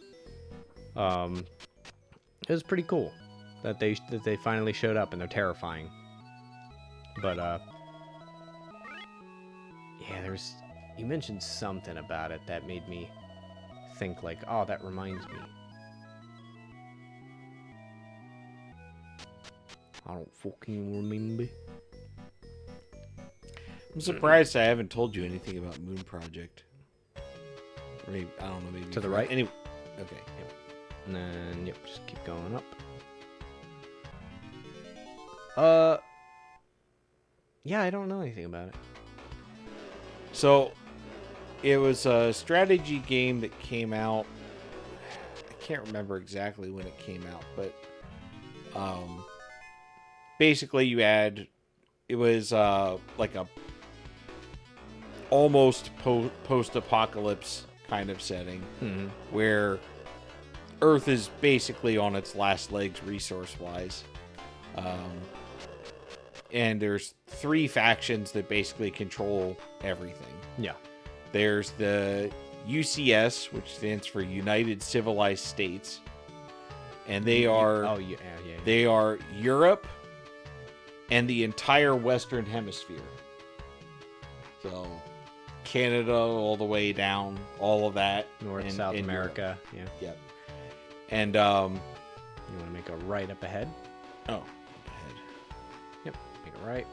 It was pretty cool that they finally showed up and they're terrifying. But, yeah, there's... You mentioned something about it that made me think oh, that reminds me. I don't fucking remember. I'm surprised I haven't told you anything about Moon Project. Or maybe, I don't know, maybe... To the right? Anyway, okay. Yep. And then, yep, just keep going up. Yeah, I don't know anything about it. So... It was a strategy game that came out. I can't remember exactly when it came out, but basically it was like a almost post-apocalypse kind of setting where Earth is basically on its last legs resource-wise. And there's 3 factions that basically control everything. Yeah. There's the UCS, which stands for United Civilized States, and they are they are Europe and the entire Western Hemisphere. So Canada all the way down, all of that, North, South America. Europe. Yeah. Yep. And you want to make a right up ahead? Oh, ahead. Yep. Make a right.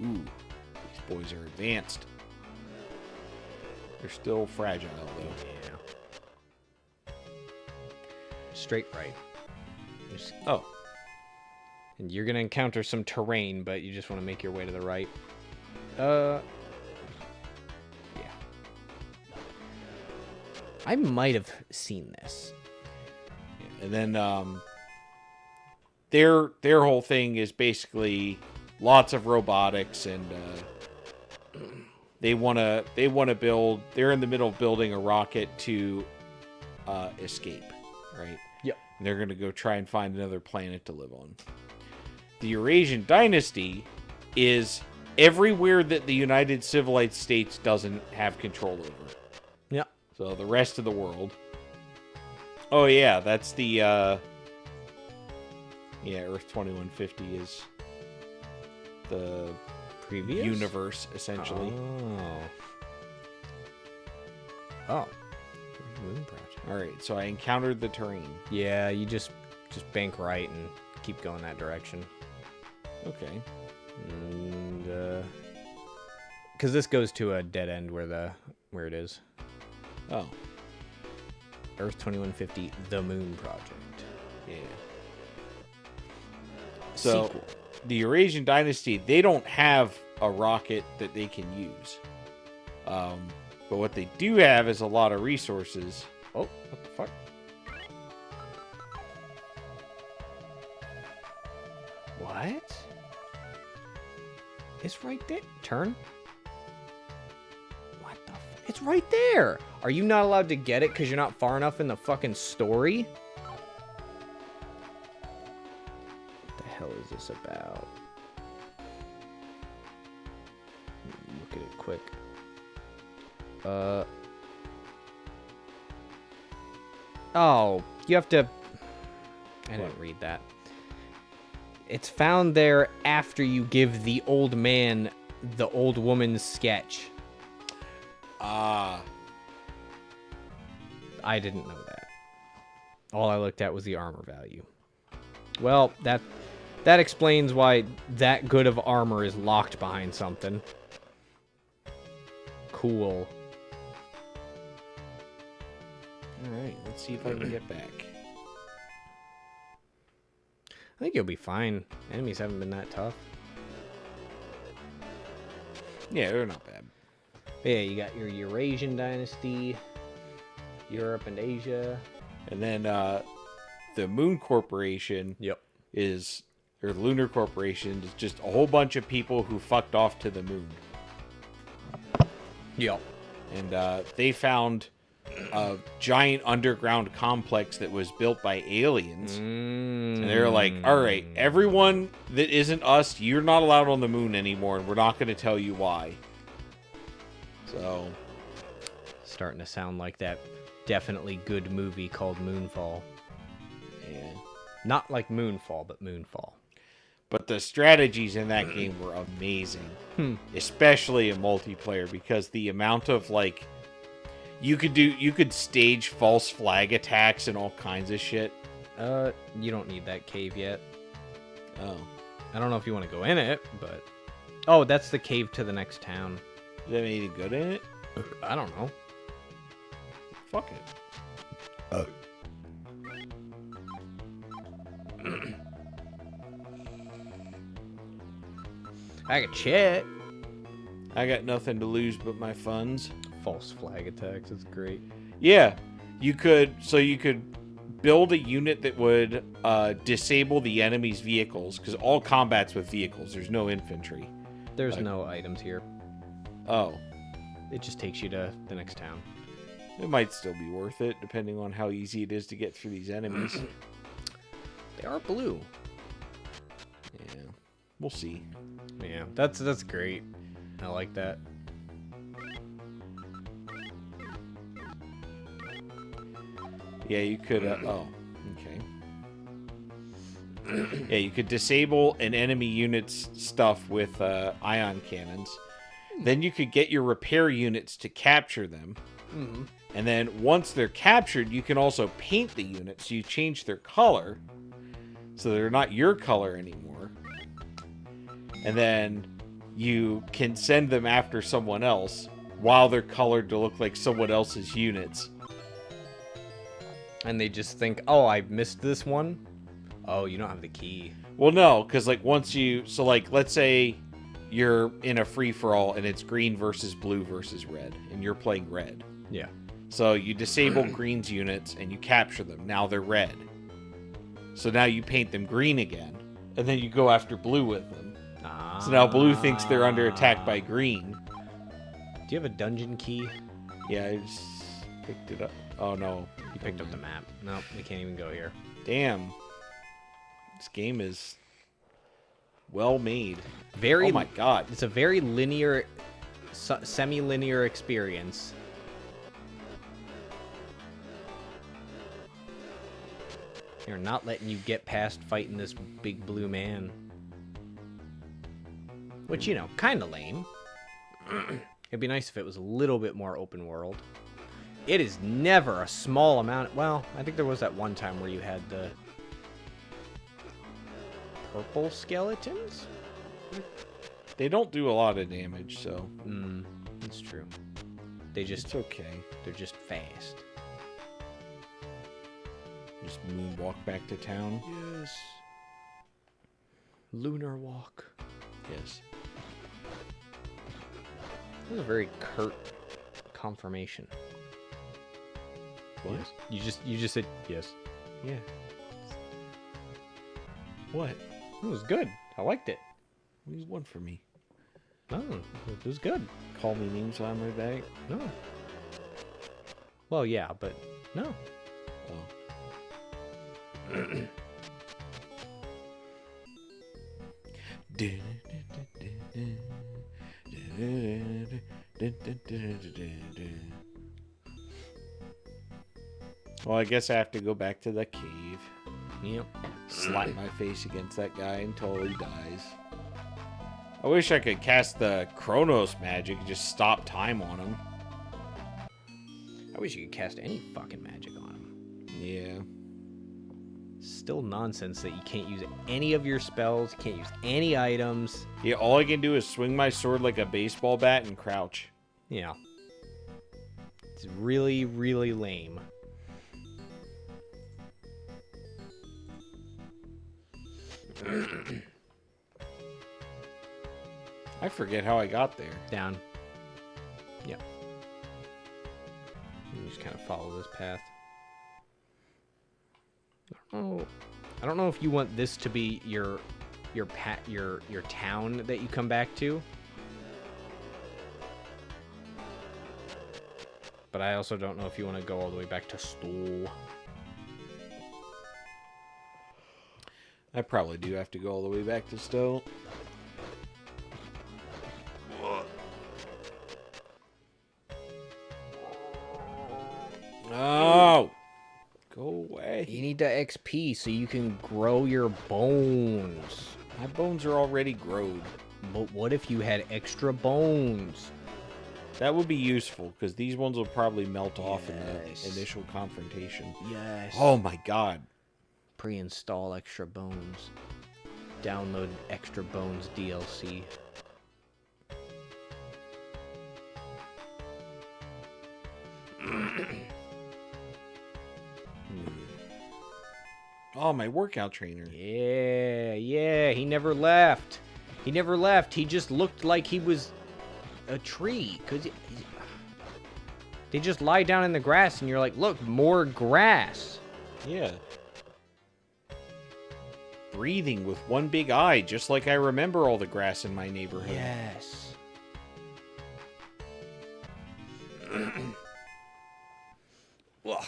Ooh, these boys are advanced. They're still fragile, though. Yeah. Straight right. Just, oh. And you're going to encounter some terrain, but you just want to make your way to the right. Yeah. I might have seen this. Yeah, and then their whole thing is basically lots of robotics, and they want to build. They're in the middle of building a rocket to escape, right? Yep. And they're going to go try and find another planet to live on. The Eurasian dynasty is everywhere that the United Civilized States doesn't have control over. Yep. So the rest of the world. Oh yeah, that's the Earth 2150 is the previous universe, essentially. Oh. Moon project. All right, so I encountered the terrain. Yeah, you just bank right and keep going that direction. Okay. And because this goes to a dead end where it is. Oh. Earth 2150, the Moon Project. Yeah. So Sequel. The Eurasian dynasty, they don't have a rocket that they can use. But what they do have is a lot of resources. Oh, what the fuck? What? It's right there. Turn. What the fuck? It's right there. Are you not allowed to get it because you're not far enough in the fucking story? What the hell is this about? Look at it quick. Oh, you have to... I didn't read that. It's found there after you give the old man the old woman's sketch. Ah. I didn't know that. All I looked at was the armor value. Well, that explains why that good of armor is locked behind something. Cool. Alright, let's see if I can get back. I think you'll be fine. Enemies haven't been that tough. Yeah, they're not bad. But yeah, you got your Eurasian dynasty, Europe and Asia. And then the Moon Corporation Yep. or the Lunar Corporation is just a whole bunch of people who fucked off to the moon. Yep. And they found a giant underground complex that was built by aliens. And they're like, all right, everyone that isn't us, you're not allowed on the moon anymore, and we're not going to tell you why. So. Starting to sound like that definitely good movie called Moonfall. Yeah. Not like Moonfall, but Moonfall. But the strategies in that game were amazing. Especially in multiplayer, because the amount of, like, you could stage false flag attacks and all kinds of shit. You don't need that cave yet. Oh. I don't know if you want to go in it, but... Oh, that's the cave to the next town. Is that anything good in it? I don't know. Fuck it. Oh. I got shit. I got nothing to lose but my funds. False flag attacks, it's great. Yeah. You could build a unit that would disable the enemy's vehicles, because all combat's with vehicles. There's no infantry. There's no items here. Oh. It just takes you to the next town. It might still be worth it, depending on how easy it is to get through these enemies. They are blue. Yeah, we'll see. Yeah, that's great. I like that. Yeah, you could. Oh, okay. Yeah, you could disable an enemy unit's stuff with ion cannons. Then you could get your repair units to capture them. Mm-hmm. And then once they're captured, you can also paint the units. So you change their color. So they're not your color anymore. And then you can send them after someone else while they're colored to look like someone else's units. And they just think, oh, I missed this one. Oh, you don't have the key. Well, no, because like once you... So like, let's say you're in a free-for-all and it's green versus blue versus red. And you're playing red. Yeah. So you disable green's units and you capture them. Now they're red. So now you paint them green again. And then you go after blue with them. So now blue thinks they're under attack by green. Do you have a dungeon key? Yeah, I just picked it up. Oh, no. You picked up the map. No, we can't even go here. Damn. This game is well made. Very. Oh, my God. It's a very linear, semi-linear experience. They're not letting you get past fighting this big blue man. Which, you know, kind of lame. It'd be nice if it was a little bit more open world. It is never a small amount. Well, I think there was that one time where you had the purple skeletons? They don't do a lot of damage, so... That's true. They just... It's okay. They're just fast. Just moonwalk back to town. Yes. Lunar walk. Yes. That was a very curt confirmation. What? Yes. You just said yes. Yeah. What? It was good. I liked it. What do you want from me? No, it was good. Call me names on my back? No. Well, yeah, but no. Oh. Well, I guess I have to go back to the cave. Yep. Slap my face against that guy until he dies. I wish I could cast the Chronos magic and just stop time on him. I wish you could cast any fucking magic on him. Yeah. Still nonsense that you can't use any of your spells, you can't use any items. Yeah, all I can do is swing my sword like a baseball bat and crouch. Yeah. It's really, really lame. I forget how I got there. Down. Yeah. You just kind of follow this path. I don't know if you want this to be your town that you come back to. But I also don't know if you want to go all the way back to Stoll. I probably do have to go all the way back to Stowe. Oh! Go away. You need the XP so you can grow your bones. My bones are already growed. But what if you had extra bones? That would be useful, because these ones will probably melt off in Yes. the initial confrontation. Yes. Oh my god. Pre-install extra bones. Download extra bones DLC. Oh, my workout trainer. Yeah, he never left. He never left. He just looked like he was a tree. Cause they just lie down in the grass and you're like, look, more grass. Yeah. Breathing with one big eye, just like I remember all the grass in my neighborhood. Yes. Ugh.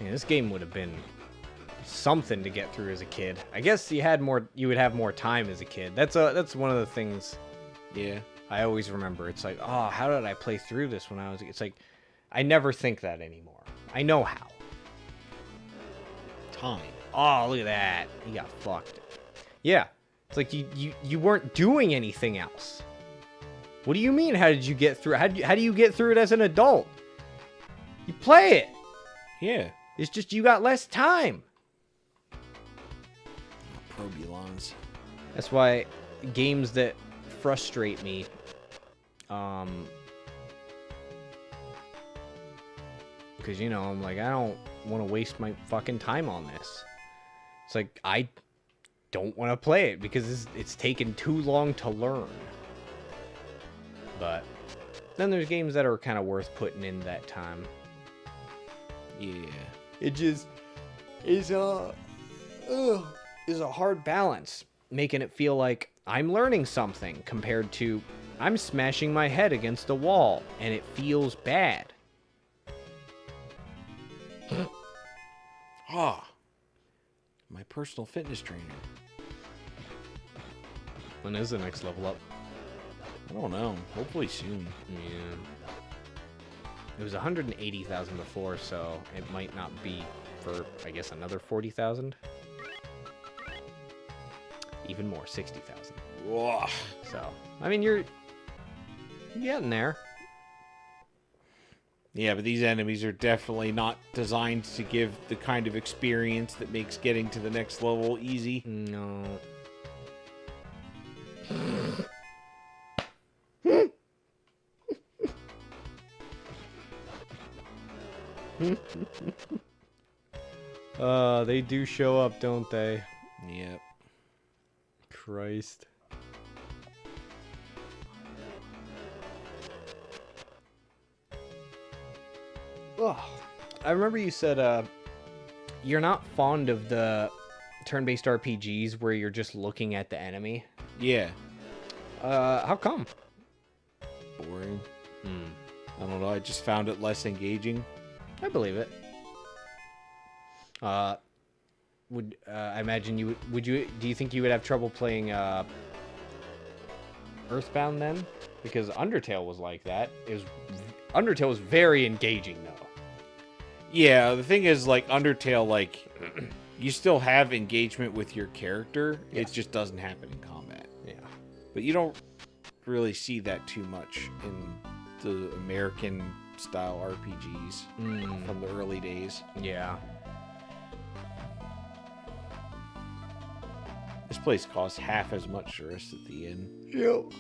Man, this game would have been something to get through as a kid. I guess you would have more time as a kid. That's one of the things Yeah. I always remember. It's like, oh, how did I play through this when I was? It's like, I never think that anymore. I know how. Time. Oh, look at that. He got fucked. Yeah. It's like you weren't doing anything else. What do you mean? How did you get through? How do you get through it as an adult? You play it. Yeah. It's just you got less time. Probulons. That's why games that frustrate me, because I'm like, I don't want to waste my fucking time on this. It's like I don't want to play it because it's taken too long to learn. But then there's games that are kind of worth putting in that time. Yeah. It just is a hard balance, making it feel like I'm learning something compared to I'm smashing my head against a wall and it feels bad. Ah. My personal fitness trainer. When is the next level up? I don't know. Hopefully soon. Yeah. It was 180,000 before, so it might not be for, I guess, another 40,000. Even more, 60,000. Whoa. So, I mean, you're getting there. Yeah, but these enemies are definitely not designed to give the kind of experience that makes getting to the next level easy. No. They do show up, don't they? Yep. Christ. Oh, I remember you said you're not fond of the turn-based RPGs where you're just looking at the enemy. Yeah. How come? Boring. I don't know. I just found it less engaging. I believe it. I imagine you would you do you think you would have trouble playing Earthbound then? Because Undertale was like that. Undertale was very engaging though. Yeah, the thing is, like, Undertale, like, you still have engagement with your character. Yeah. It just doesn't happen in combat. Yeah. But you don't really see that too much in the American-style RPGs from the early days. Yeah. This place costs half as much for us at the inn. Yep.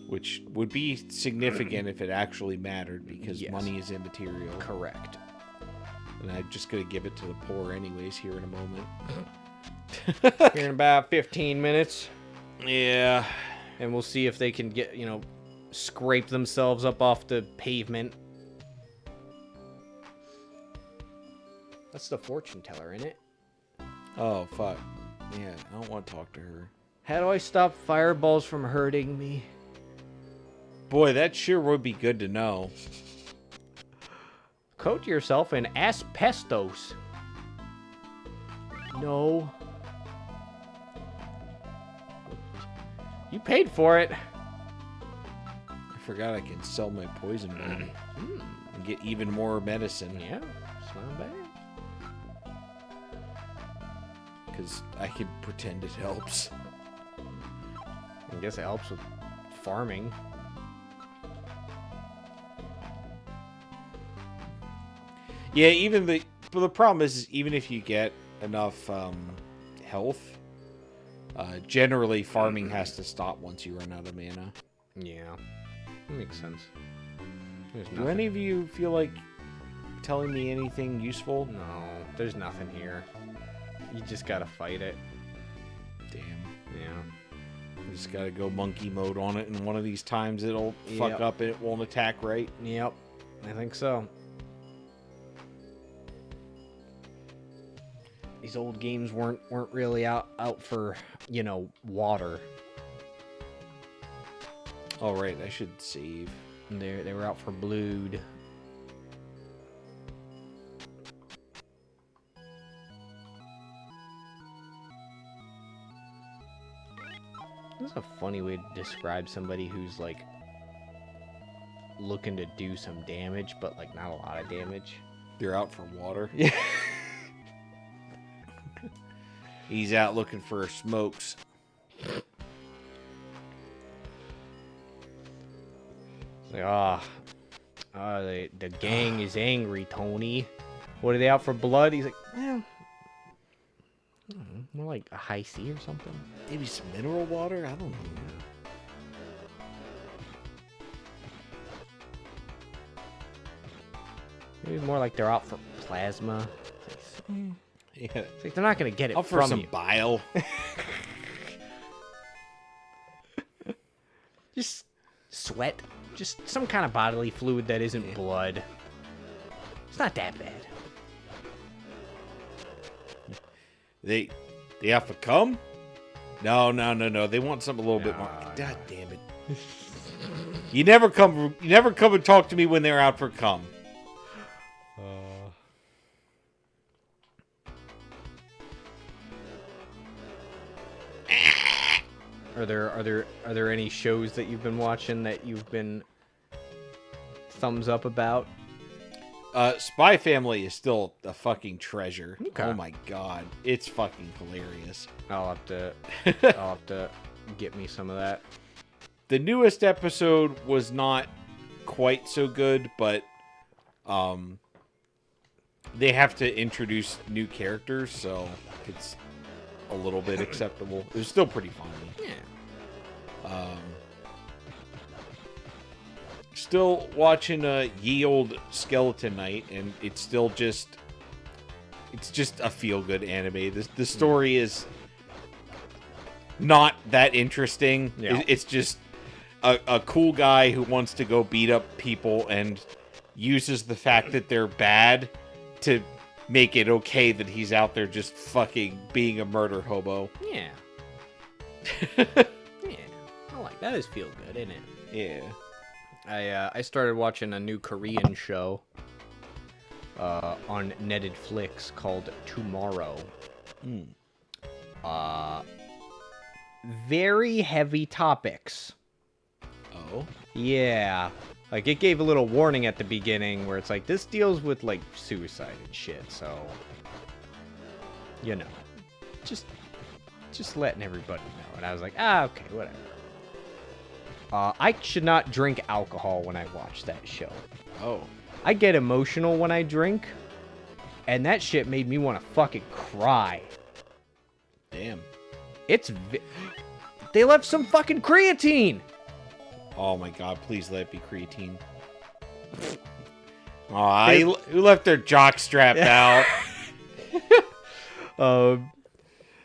Which would be significant if it actually mattered, because Yes. money is immaterial. Correct. And I'm just going to give it to the poor anyways here in a moment. Here in about 15 minutes. Yeah. And we'll see if they can get, scrape themselves up off the pavement. That's the fortune teller, isn't it? Oh, fuck. Yeah, I don't want to talk to her. How do I stop fireballs from hurting me? Boy, that sure would be good to know. Coat yourself in asbestos. No. You paid for it. I forgot I can sell my poison one and get even more medicine. Yeah, it's not bad. Because I can pretend it helps. I guess it helps with farming. Yeah, but the problem is even if you get enough health, generally farming has to stop once you run out of mana. Yeah, that makes sense. There's Do nothing. any of you feel like telling me anything useful? No, there's nothing here. You just gotta fight it. Damn. Yeah. I just gotta go monkey mode on it, and one of these times it'll fuck Yep. up and it won't attack right. Yep. I think so. These old games weren't really out for, water. All right, I should save. They were out for blood. What's a funny way to describe somebody who's like looking to do some damage, but like not a lot of damage? They're out for water. Yeah. He's out looking for smokes. Like, the gang is angry, Tony. What are they out for? Blood? He's like, well, I don't know, more like a high C or something. Maybe some mineral water? I don't know. Maybe more like they're out for plasma. Yeah. It's like they're not gonna get it Out for from some you. bile. Just sweat. Just some kind of bodily fluid that isn't blood. It's not that bad. They have to come? No. They want something a little bit more. No. God damn it. You never come and talk to me when they're out for cum. Are there any shows that you've been watching that you've been thumbs up about? Spy Family is still a fucking treasure. Okay. Oh my god. It's fucking hilarious. I'll have to get me some of that. The newest episode was not quite so good, but they have to introduce new characters, so it's a little bit acceptable. It was still pretty funny. Yeah. Still watching Ye Old Skeleton Knight, and it's just a feel-good anime. The story is not that interesting. Yeah. It's just a cool guy who wants to go beat up people and uses the fact that they're bad to make it okay that he's out there just fucking being a murder hobo. Yeah. Yeah. I like that. Is feel good, isn't it? Yeah. I started watching a new Korean show on Netflix called Tomorrow. Very heavy topics. Oh. Yeah. Like, it gave a little warning at the beginning where it's like, this deals with, like, suicide and shit, so... You know. Just letting everybody know. And I was like, okay, whatever. I should not drink alcohol when I watch that show. Oh. I get emotional when I drink, and that shit made me want to fucking cry. Damn. They left some fucking creatine! Oh my god, please let it be creatine. Aw, who left their jock strap out?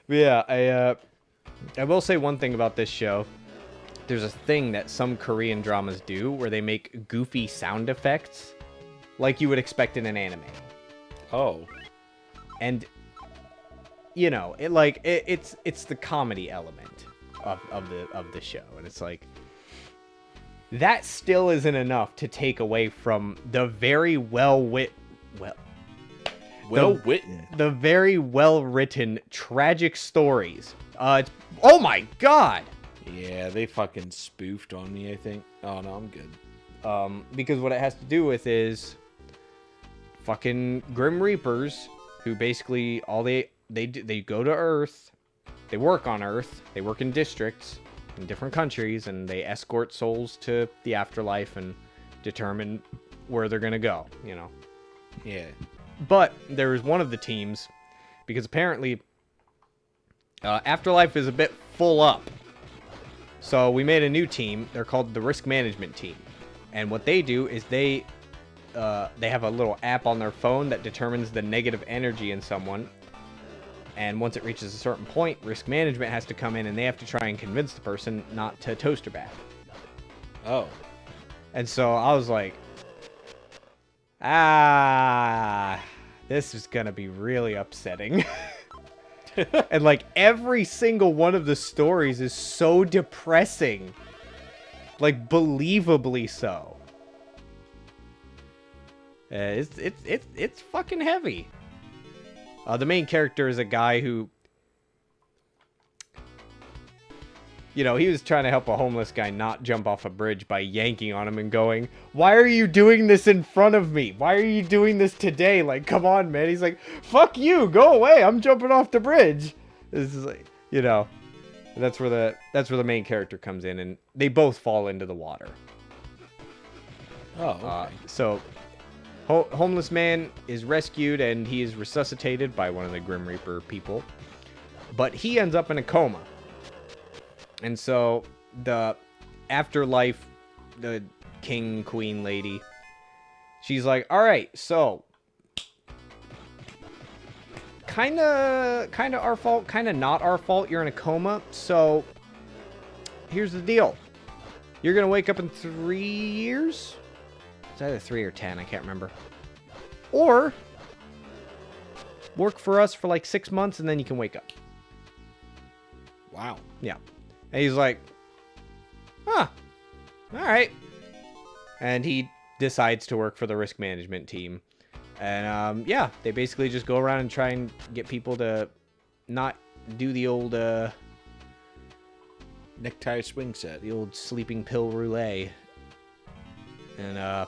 Yeah, I will say one thing about this show. There's a thing that some Korean dramas do where they make goofy sound effects like you would expect in an anime. Oh. And you know, it's the comedy element of the show, and it's like that still isn't enough to take away from the very the very well-written tragic stories. Oh my god. Yeah, they fucking spoofed on me, I think. Oh no, I'm good. Because what it has to do with is fucking Grim Reapers, who basically they go to Earth, they work on Earth, they work in districts in different countries, and they escort souls to the afterlife and determine where they're gonna go, you know. Yeah. But there was one of the teams, because apparently Afterlife is a bit full up. So we made a new team. They're called the Risk Management Team. And what they do is they have a little app on their phone that determines the negative energy in someone. And once it reaches a certain point, Risk Management has to come in and they have to try and convince the person not to toaster bath. Oh. And so I was like, this is going to be really upsetting. And like every single one of the stories is so depressing. Like believably so. It's fucking heavy. The main character is a guy who you know, he was trying to help a homeless guy not jump off a bridge by yanking on him and going, "Why are you doing this in front of me? Why are you doing this today? Like, come on, man." He's like, "Fuck you, go away. I'm jumping off the bridge." This is like, you know, that's where the main character comes in, and they both fall into the water. Oh, okay. So, homeless man is rescued, and he is resuscitated by one of the Grim Reaper people, but he ends up in a coma. And so, the afterlife, the king, queen lady, she's like, "All right, so, kind of our fault, kind of not our fault. You're in a coma, so here's the deal. You're going to wake up in 3 years? It's either 3 or 10, I can't remember. Or work for us for like 6 months, and then you can wake up." Wow. Yeah. And he's like, "Huh, all right." And he decides to work for the risk management team. And yeah, they basically just go around and try and get people to not do the old Necktie swing set. the old sleeping pill roulette. And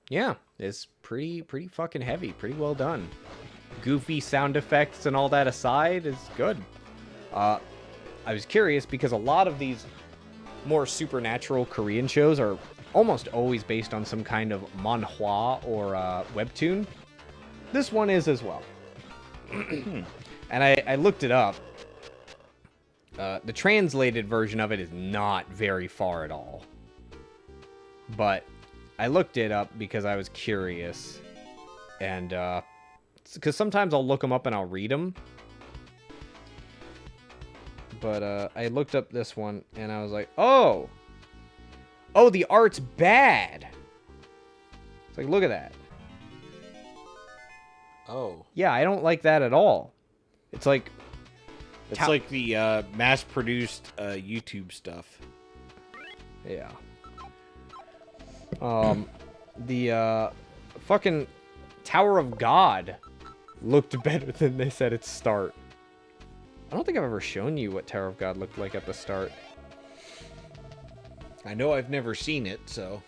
yeah, it's pretty fucking heavy, pretty well done. Goofy sound effects and all that aside, is good. I was curious because a lot of these more supernatural Korean shows are almost always based on some kind of manhwa or webtoon. This one is as well. And I looked it up. The translated version of it is not very far at all. But I looked it up because I was curious. And because sometimes I'll look them up and I'll read them. But I looked up this one and I was like, oh, the art's bad. It's like, look at that. Oh. Yeah, I don't like that at all. It's like... It's like the mass-produced YouTube stuff. Yeah. The fucking Tower of God looked better than this at its start. I don't think I've ever shown you what Tower of God looked like at the start. I know I've never seen it, so...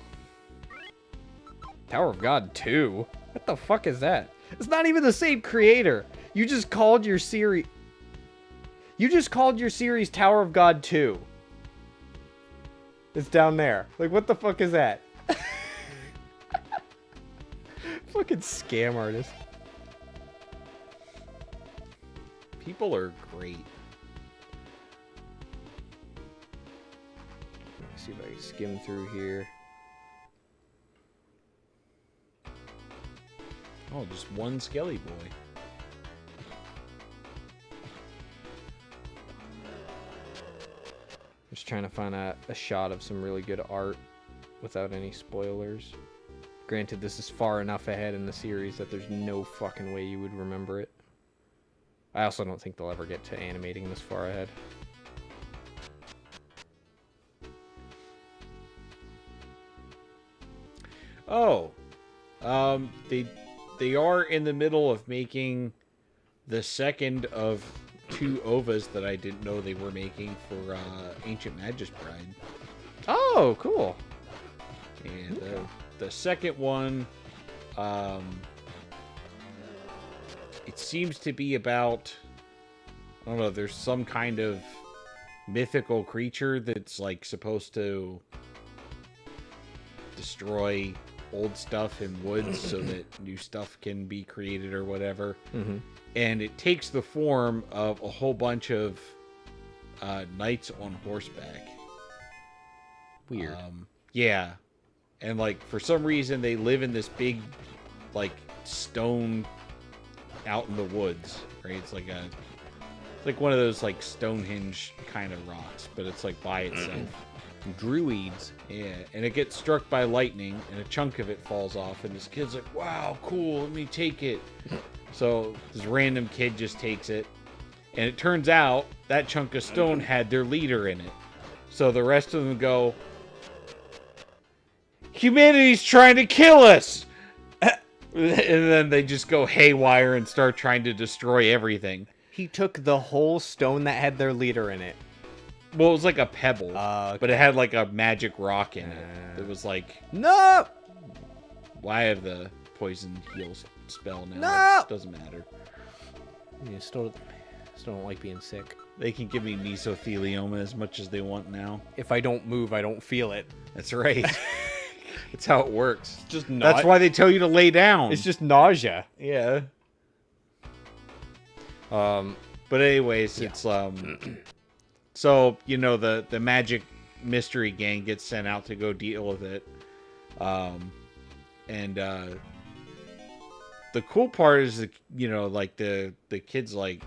Tower of God 2? What the fuck is that? It's not even the same creator. You just called your series... Tower of God 2. It's down there. Like, what the fuck is that? Fucking scam artist. People are great. Let me see if I can skim through here. Oh, just one Skelly boy. I'm just trying to find a shot of some really good art without any spoilers. Granted, this is far enough ahead in the series that there's no fucking way you would remember it. I also don't think they'll ever get to animating this far ahead. Oh. They are in the middle of making the second of 2 OVAs that I didn't know they were making for Ancient Magus Bride. Oh, cool. And the second one, it seems to be about, I don't know, there's some kind of mythical creature that's like supposed to destroy old stuff in woods so that new stuff can be created or whatever. Mm-hmm. And it takes the form of a whole bunch of knights on horseback. Weird. Yeah. And like for some reason they live in this big like stone out in the woods, right? It's like one of those like Stonehenge kind of rocks, but it's like by itself. Druids. Yeah, and it gets struck by lightning, and a chunk of it falls off, and this kid's like, wow, cool, let me take it. So this random kid just takes it, and it turns out that chunk of stone had their leader in it. So the rest of them go, humanity's trying to kill us! And then they just go haywire and start trying to destroy everything. He took the whole stone that had their leader in it Well, it was like a pebble, Okay. but it had like a magic rock in it. It was like, No! well, I have the poison heal spell now. No! It doesn't matter. You still don't like being sick. They can give me mesothelioma as much as they want now. If I don't move, I don't feel it. That's right. That's how it works. Just That's why they tell you to lay down. It's just nausea. yeah. But anyways, it's so you know the magic mystery gang gets sent out to go deal with it, and the cool part is that, you know, like the kid's like,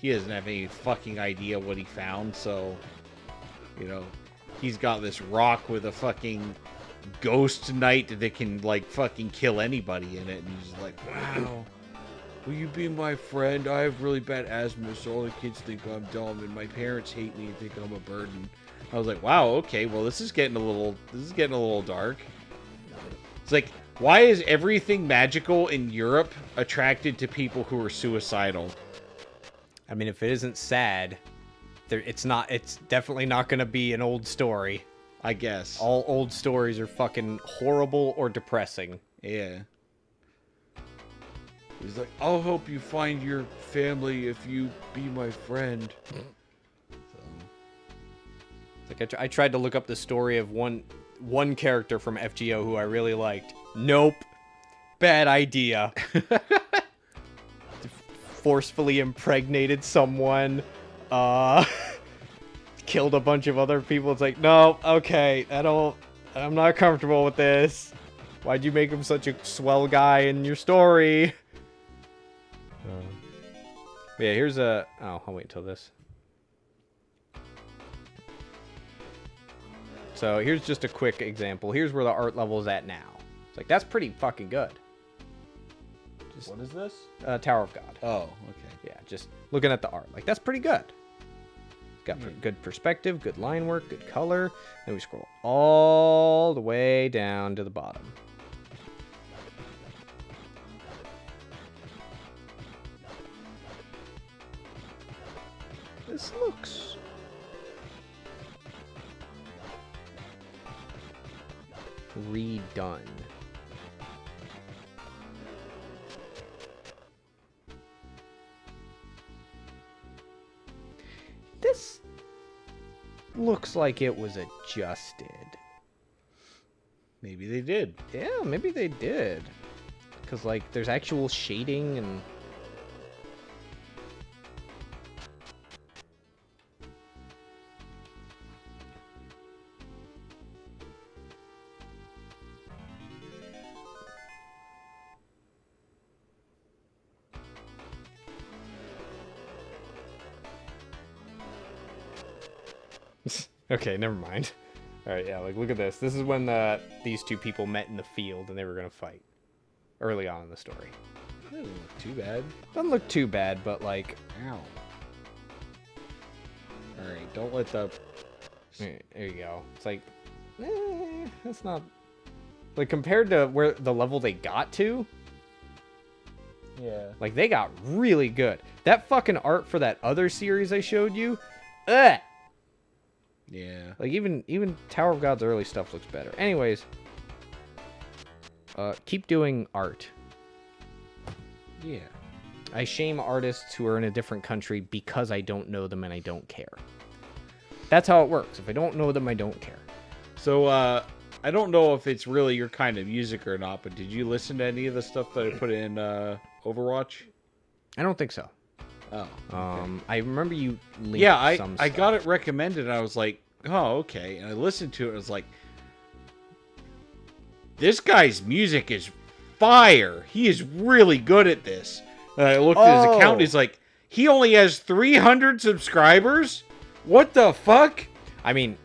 he doesn't have any fucking idea what he found, so you know, he's got this rock with a fucking ghost knight that can like fucking kill anybody in it, and he's like, wow. Will you be my friend? I have really bad asthma, so all the kids think I'm dumb, and my parents hate me and think I'm a burden. I was like, wow, okay, well, this is getting a little dark. It's like, why is everything magical in Europe attracted to people who are suicidal? I mean, if it isn't sad, it's definitely not going to be an old story. I guess. All old stories are fucking horrible or depressing. Yeah. He's like, I'll help you find your family if you be my friend. Like I tried to look up the story of one character from FGO who I really liked. Nope. Bad idea. Forcefully impregnated someone. Killed a bunch of other people. It's like, no, okay, I'm not comfortable with this. Why'd you make him such a swell guy in your story? Yeah, here's a... Oh, I'll wait until this. So here's just a quick example. Here's where the art level is at now. It's like, that's pretty fucking good. What is this? Tower of God. Oh, okay. Yeah, just looking at the art. Like, that's pretty good. It's got good perspective, good line work, good color. Then we scroll all the way down to the bottom. This looks... redone. This looks like it was adjusted. Maybe they did. Yeah, maybe they did. Because, like, there's actual shading and... Okay, never mind. Alright, yeah, like, look at this. This is when these two people met in the field and they were gonna fight. Early on in the story. That doesn't look too bad. Doesn't look too bad, but, like... Ow. Alright, don't let the... There you go. It's like... that's not... Like, compared to where the level they got to... Yeah. Like, they got really good. That fucking art for that other series I showed you... Ugh! Yeah. Like, even Tower of God's early stuff looks better. Anyways. Keep doing art. Yeah. I shame artists who are in a different country because I don't know them and I don't care. That's how it works. If I don't know them, I don't care. So, I don't know if it's really your kind of music or not, but did you listen to any of the stuff that I put in Overwatch? I don't think so. Oh. Okay. I remember you linked some I stuff. got it recommended, and I was like, oh, okay. And I listened to it, and I was like, this guy's music is fire. He is really good at this. And I looked at his account, and he's like, he only has 300 subscribers? What the fuck? I mean,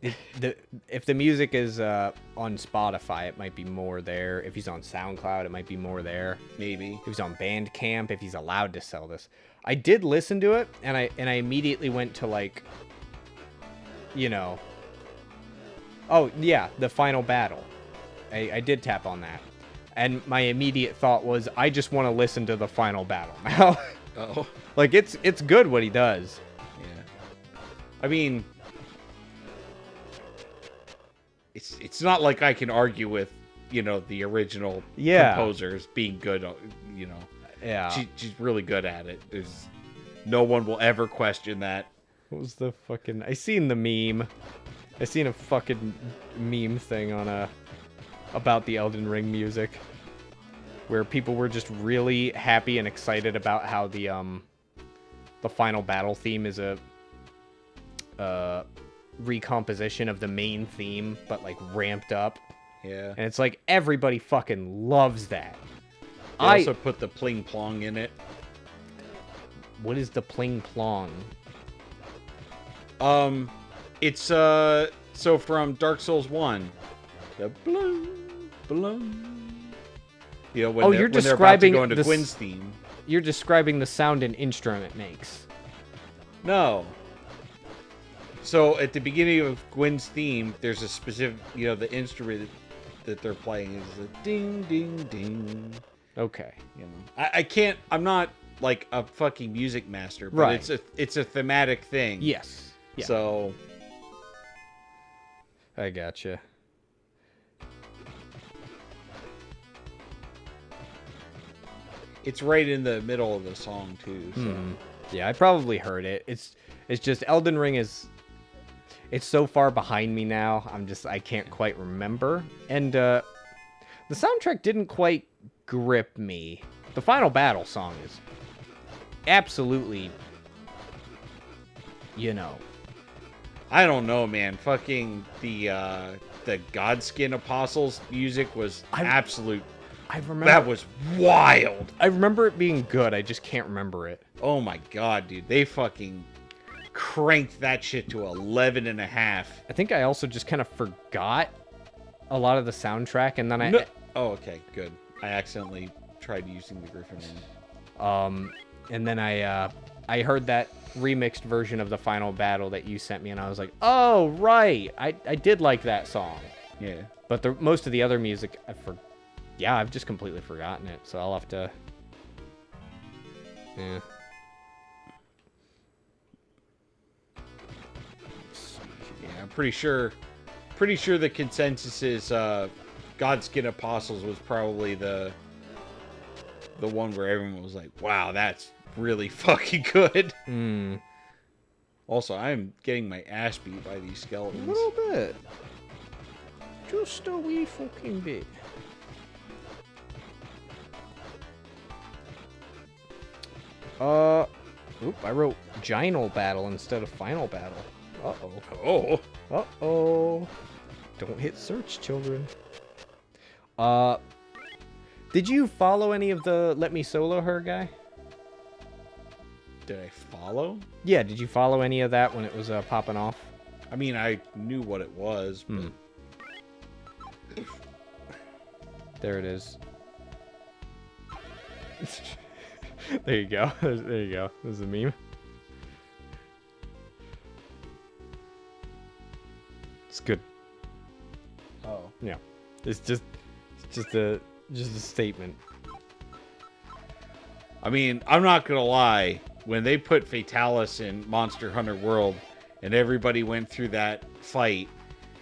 if the music is on Spotify, it might be more there. If he's on SoundCloud, it might be more there. Maybe. If he's on Bandcamp, if he's allowed to sell this. I did listen to it, and I immediately went to, like, you know... Oh, yeah, the final battle. I did tap on that. And my immediate thought was, I just want to listen to the final battle now. Oh. Like, it's good what he does. Yeah. I mean, it's not like I can argue with, the original composers being good, Yeah. She's really good at it. There's no one will ever question that. What was the fucking... I seen the meme. I seen a fucking meme thing on about the Elden Ring music, where people were just really happy and excited about how the final battle theme is a recomposition of the main theme, but like ramped up. Yeah. And it's like everybody fucking loves that. They also put the pling plong in it. What is the pling plong? It's so from Dark Souls 1, the bloom, bloom. When you're when they're describing about to go into the Gwyn's theme. You're describing the sound an instrument makes. No. So at the beginning of Gwyn's theme, there's a specific, the instrument that they're playing is a ding, ding, ding. Okay. I can't. I'm not like a fucking music master, but right. it's a thematic thing. Yes. Yeah. So I gotcha. it's right in the middle of the song too. So. Yeah, I probably heard it. It's just Elden Ring is. It's so far behind me now. I can't quite remember. And the soundtrack didn't quite grip me. The final battle song is absolutely, I don't know, man. Fucking the Godskin Apostles music was absolute. I remember that was wild. I remember it being good. I just can't remember it. Oh my god, dude. They fucking cranked that shit to 11 and a half. I think I also just kind of forgot a lot of the soundtrack, and then Oh, okay, good. I accidentally tried using the Griffin one. And then I heard that remixed version of the final battle that you sent me, and I was like, oh right, I did like that song. Yeah. But most of the other music, I've just completely forgotten it, so I'll have to. Yeah. Yeah, I'm pretty sure the consensus is Godskin Apostles was probably the one where everyone was like, wow, that's really fucking good. Also, I'm getting my ass beat by these skeletons. A little bit. Just a wee fucking bit. I wrote Ginal Battle instead of Final Battle. Uh-oh. Oh. Uh-oh. Don't hit search, children. Did you follow any of the Let Me Solo Her guy? Did I follow? Yeah, did you follow any of that when it was popping off? I mean, I knew what it was, but... There it is. There you go. There you go. There's a meme. It's good. Oh. Yeah. It's just a statement. I mean, I'm not gonna lie. When they put Fatalis in Monster Hunter World, and everybody went through that fight,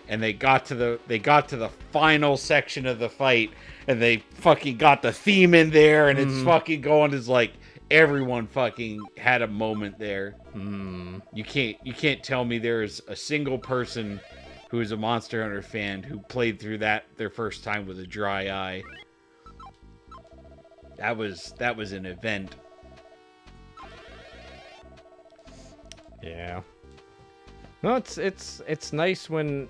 and they got to the final section of the fight, and they fucking got the theme in there, and it's fucking going. It's like everyone fucking had a moment there. You can't tell me there's a single person who is a Monster Hunter fan who played through that their first time with a dry eye. That was an event. Yeah. No, it's nice when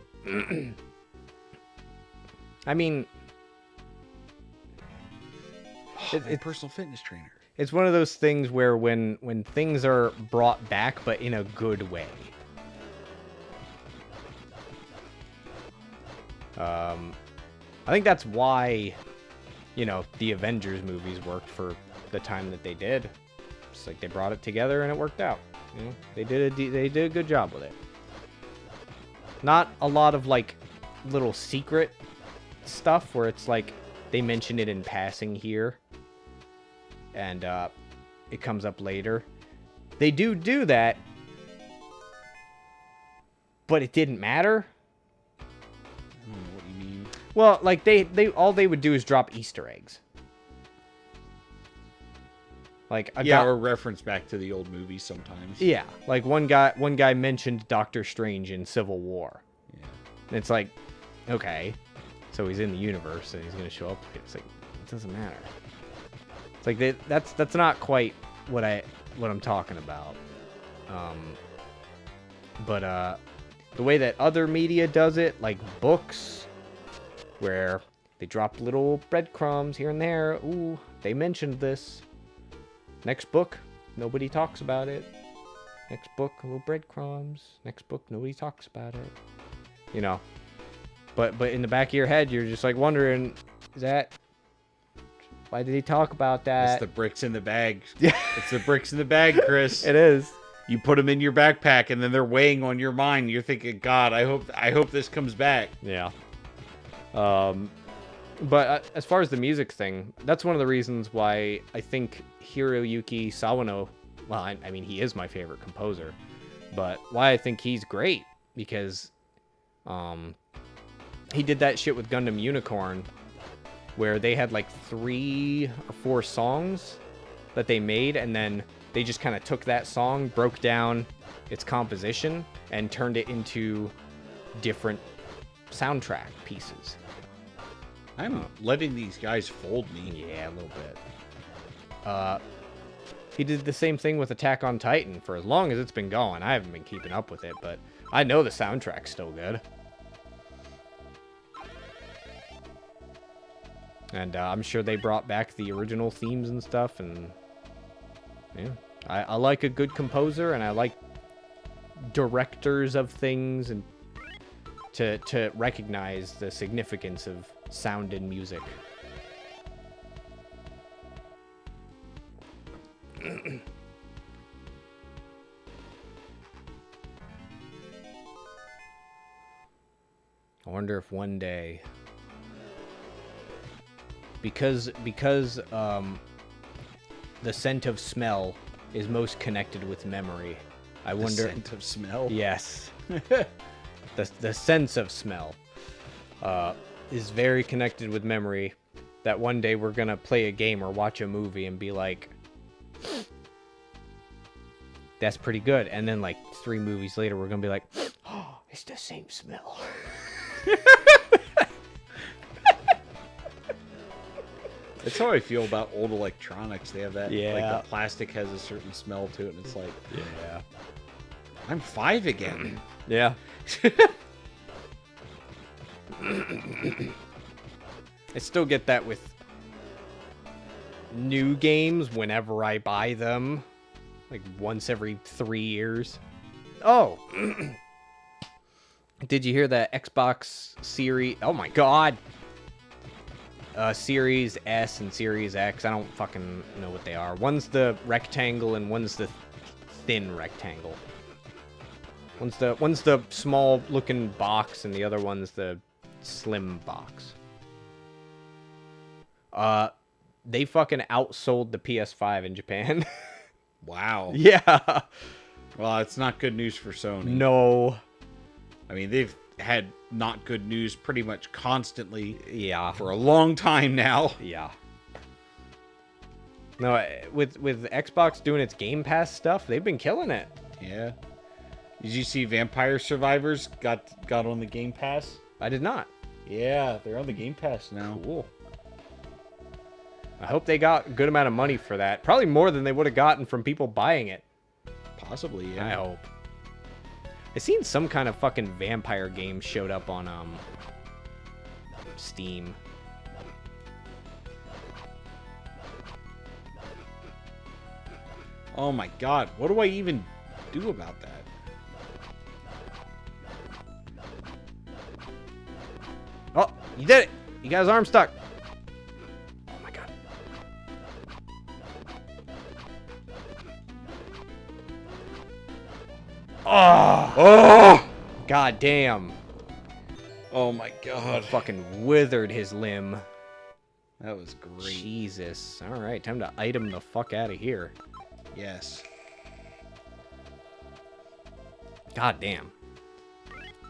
I mean it's personal fitness trainer. It's one of those things where when things are brought back but in a good way. I think that's why, the Avengers movies worked for the time that they did. It's like they brought it together and it worked out. They did a good job with it. Not a lot of like little secret stuff where it's like they mention it in passing here and it comes up later. They do that, but it didn't matter. I don't know what you mean. Well, like they all they would do is drop Easter eggs. Like or reference back to the old movies sometimes. Yeah, like one guy mentioned Doctor Strange in Civil War. Yeah. And it's like, okay, so he's in the universe and he's gonna show up. It's like, it doesn't matter. It's like that's not quite what I'm talking about. But the way that other media does it, like books, where they drop little breadcrumbs here and there. Ooh, they mentioned this. Next book, nobody talks about it. Next book, little breadcrumbs. Next book, nobody talks about it. You know. But in the back of your head, you're just like wondering, why did he talk about that? It's the bricks in the bag. Yeah. It's the bricks in the bag, Chris. It is. You put them in your backpack, and then they're weighing on your mind. You're thinking, God, I hope this comes back. Yeah. But as far as the music thing, that's one of the reasons why I think Hiroyuki Sawano, well, I mean, he is my favorite composer, but why I think he's great, because he did that shit with Gundam Unicorn, where they had like 3 or 4 songs that they made, and then they just kind of took that song, broke down its composition, and turned it into different soundtrack pieces. I'm letting these guys fold me. Yeah, a little bit. He did the same thing with Attack on Titan for as long as it's been going. I haven't been keeping up with it, but I know the soundtrack's still good. And I'm sure they brought back the original themes and stuff, and yeah, I like a good composer, and I like directors of things, and to recognize the significance of sound and music. I wonder if one day, because the scent of smell is most connected with memory. I wonder. The scent of smell? Yes. the sense of smell is very connected with memory. That one day we're gonna play a game or watch a movie and be like, that's pretty good. And then like 3 movies later, we're gonna be like, oh, it's the same smell. That's how I feel about old electronics. They have that, Yeah. like the plastic has a certain smell to it, and it's like, Yeah. I'm 5 again. Yeah. I still get that with new games whenever I buy them. Like once every 3 years. Oh! Did you hear that Xbox Series... Oh my god! Series S and Series X. I don't fucking know what they are. One's the rectangle and one's the thin rectangle. One's the small looking box and the other one's the slim box. They fucking outsold the PS5 in Japan. Wow. Yeah. Well, it's not good news for Sony. No. I mean, they've had not good news pretty much constantly Yeah. for a long time now. Yeah. No, with Xbox doing its Game Pass stuff, they've been killing it. Yeah. Did you see Vampire Survivors got on the Game Pass? I did not. Yeah, they're on the Game Pass now. Cool. I hope they got a good amount of money for that. Probably more than they would have gotten from people buying it. Possibly, yeah. I hope. I seen some kind of fucking vampire game showed up on Steam. Oh my god, what do I even do about that? Oh, you did it! You got his arm stuck. Oh my god. Oh! God damn. Oh my god. Fucking withered his limb. That was great. Jesus. Alright, time to item the fuck out of here. Yes. God damn.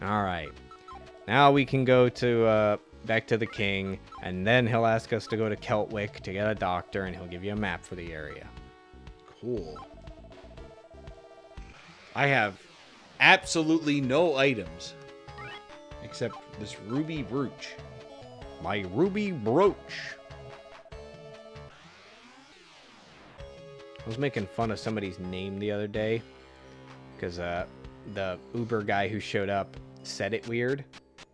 All right. Now we can go to back to the king, and then he'll ask us to go to Keltwick to get a doctor, and he'll give you a map for the area. Cool. I have absolutely no items except this ruby brooch. My ruby brooch. I was making fun of somebody's name the other day because the Uber guy who showed up said it weird,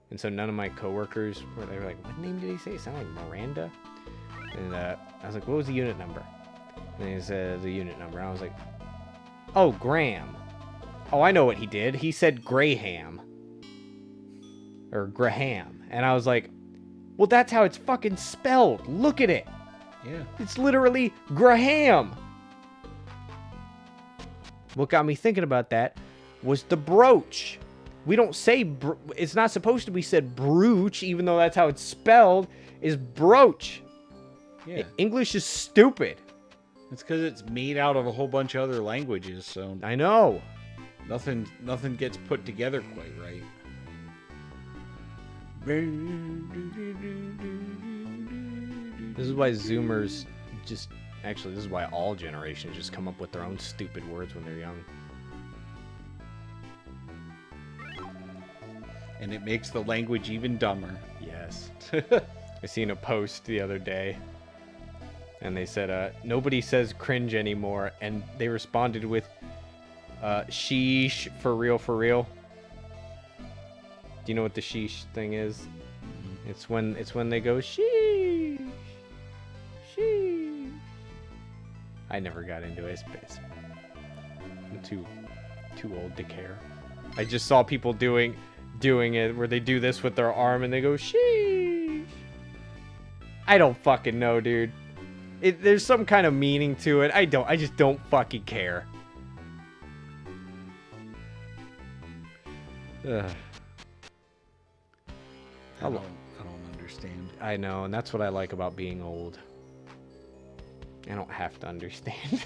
and so none of my coworkers they were like, "What name did he say? It sounded like Miranda." And I was like, "What was the unit number?" And he said the unit number. And I was like, "Oh, Graham. Oh, I know what he did. He said Graham or Graham," and I was like, "Well, that's how it's fucking spelled. Look at it. Yeah. It's literally Graham." What got me thinking about that was the brooch. We don't say, it's not supposed to be said brooch, even though that's how it's spelled, is brooch. Yeah. English is stupid. It's because it's made out of a whole bunch of other languages, so I know. nothing gets put together quite right. This is why Zoomers just... Actually, this is why all generations just come up with their own stupid words when they're young. And it makes the language even dumber. Yes. I seen a post the other day, and they said, nobody says cringe anymore, and they responded with, sheesh, for real, for real. Do you know what the sheesh thing is? Mm-hmm. It's when they go, sheesh, sheesh. I never got into it. I'm too old to care. I just saw people doing it where they do this with their arm and they go sheesh. I don't fucking know, dude. There's some kind of meaning to it. I just don't fucking care. Ugh. I don't understand. I know, and that's what I like about being old. I don't have to understand.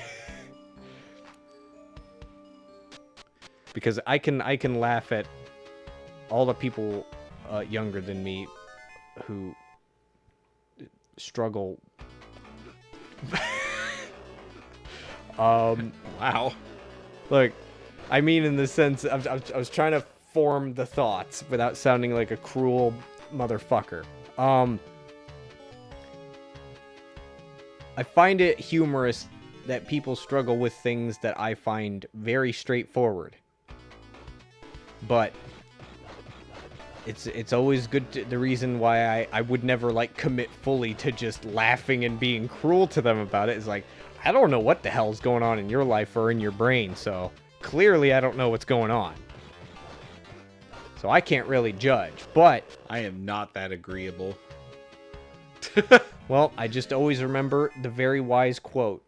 Because I can laugh at all the people younger than me who struggle. Wow. Look, I mean in the sense I was trying to form the thoughts without sounding like a cruel motherfucker. I find it humorous that people struggle with things that I find very straightforward. But it's always good the reason why I would never like commit fully to just laughing and being cruel to them about it is like, I don't know what the hell's going on in your life or in your brain, so clearly I don't know what's going on. So I can't really judge, but I am not that agreeable. well, I just always remember the very wise quote.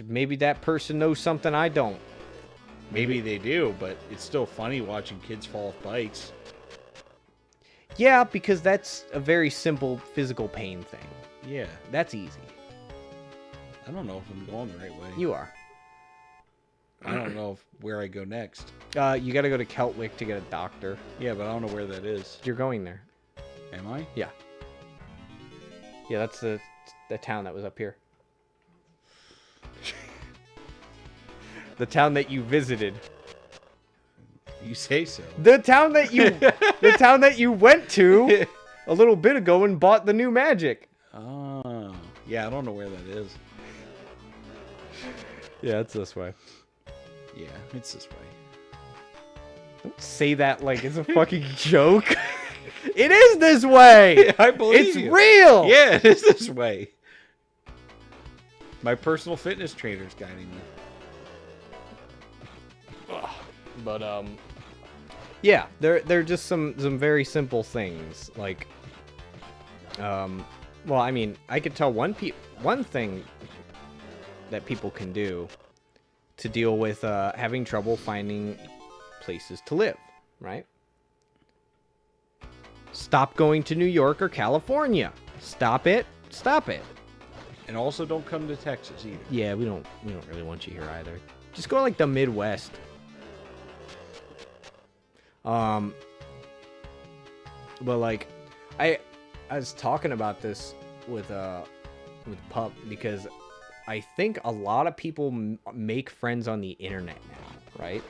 Maybe that person knows something I don't. Maybe they do, but it's still funny watching kids fall off bikes. Yeah, because that's a very simple physical pain thing. Yeah. That's easy. I don't know if I'm going the right way. You are. I don't know where I go next. You gotta go to Keltwick to get a doctor. Yeah, but I don't know where that is. You're going there. Am I? Yeah. Yeah, that's the town that was up here. The town that you visited. You say so. The town that you went to a little bit ago and bought the new magic. Oh. Yeah, I don't know where that is. Yeah, it's this way. Yeah, it's this way. Don't say that like it's a fucking joke. It is this way. I believe it's you. real. Yeah, it is this way. My personal fitness trainer's guiding me. But yeah, they're just some very simple things like well, I mean, I could tell one thing that people can do to deal with having trouble finding places to live, right? Stop going to New York or California. Stop it. Stop it. And also don't come to Texas either. Yeah, we don't really want you here either. Just go like the Midwest. But like, I was talking about this with Pup because I think a lot of people make friends on the internet now, right?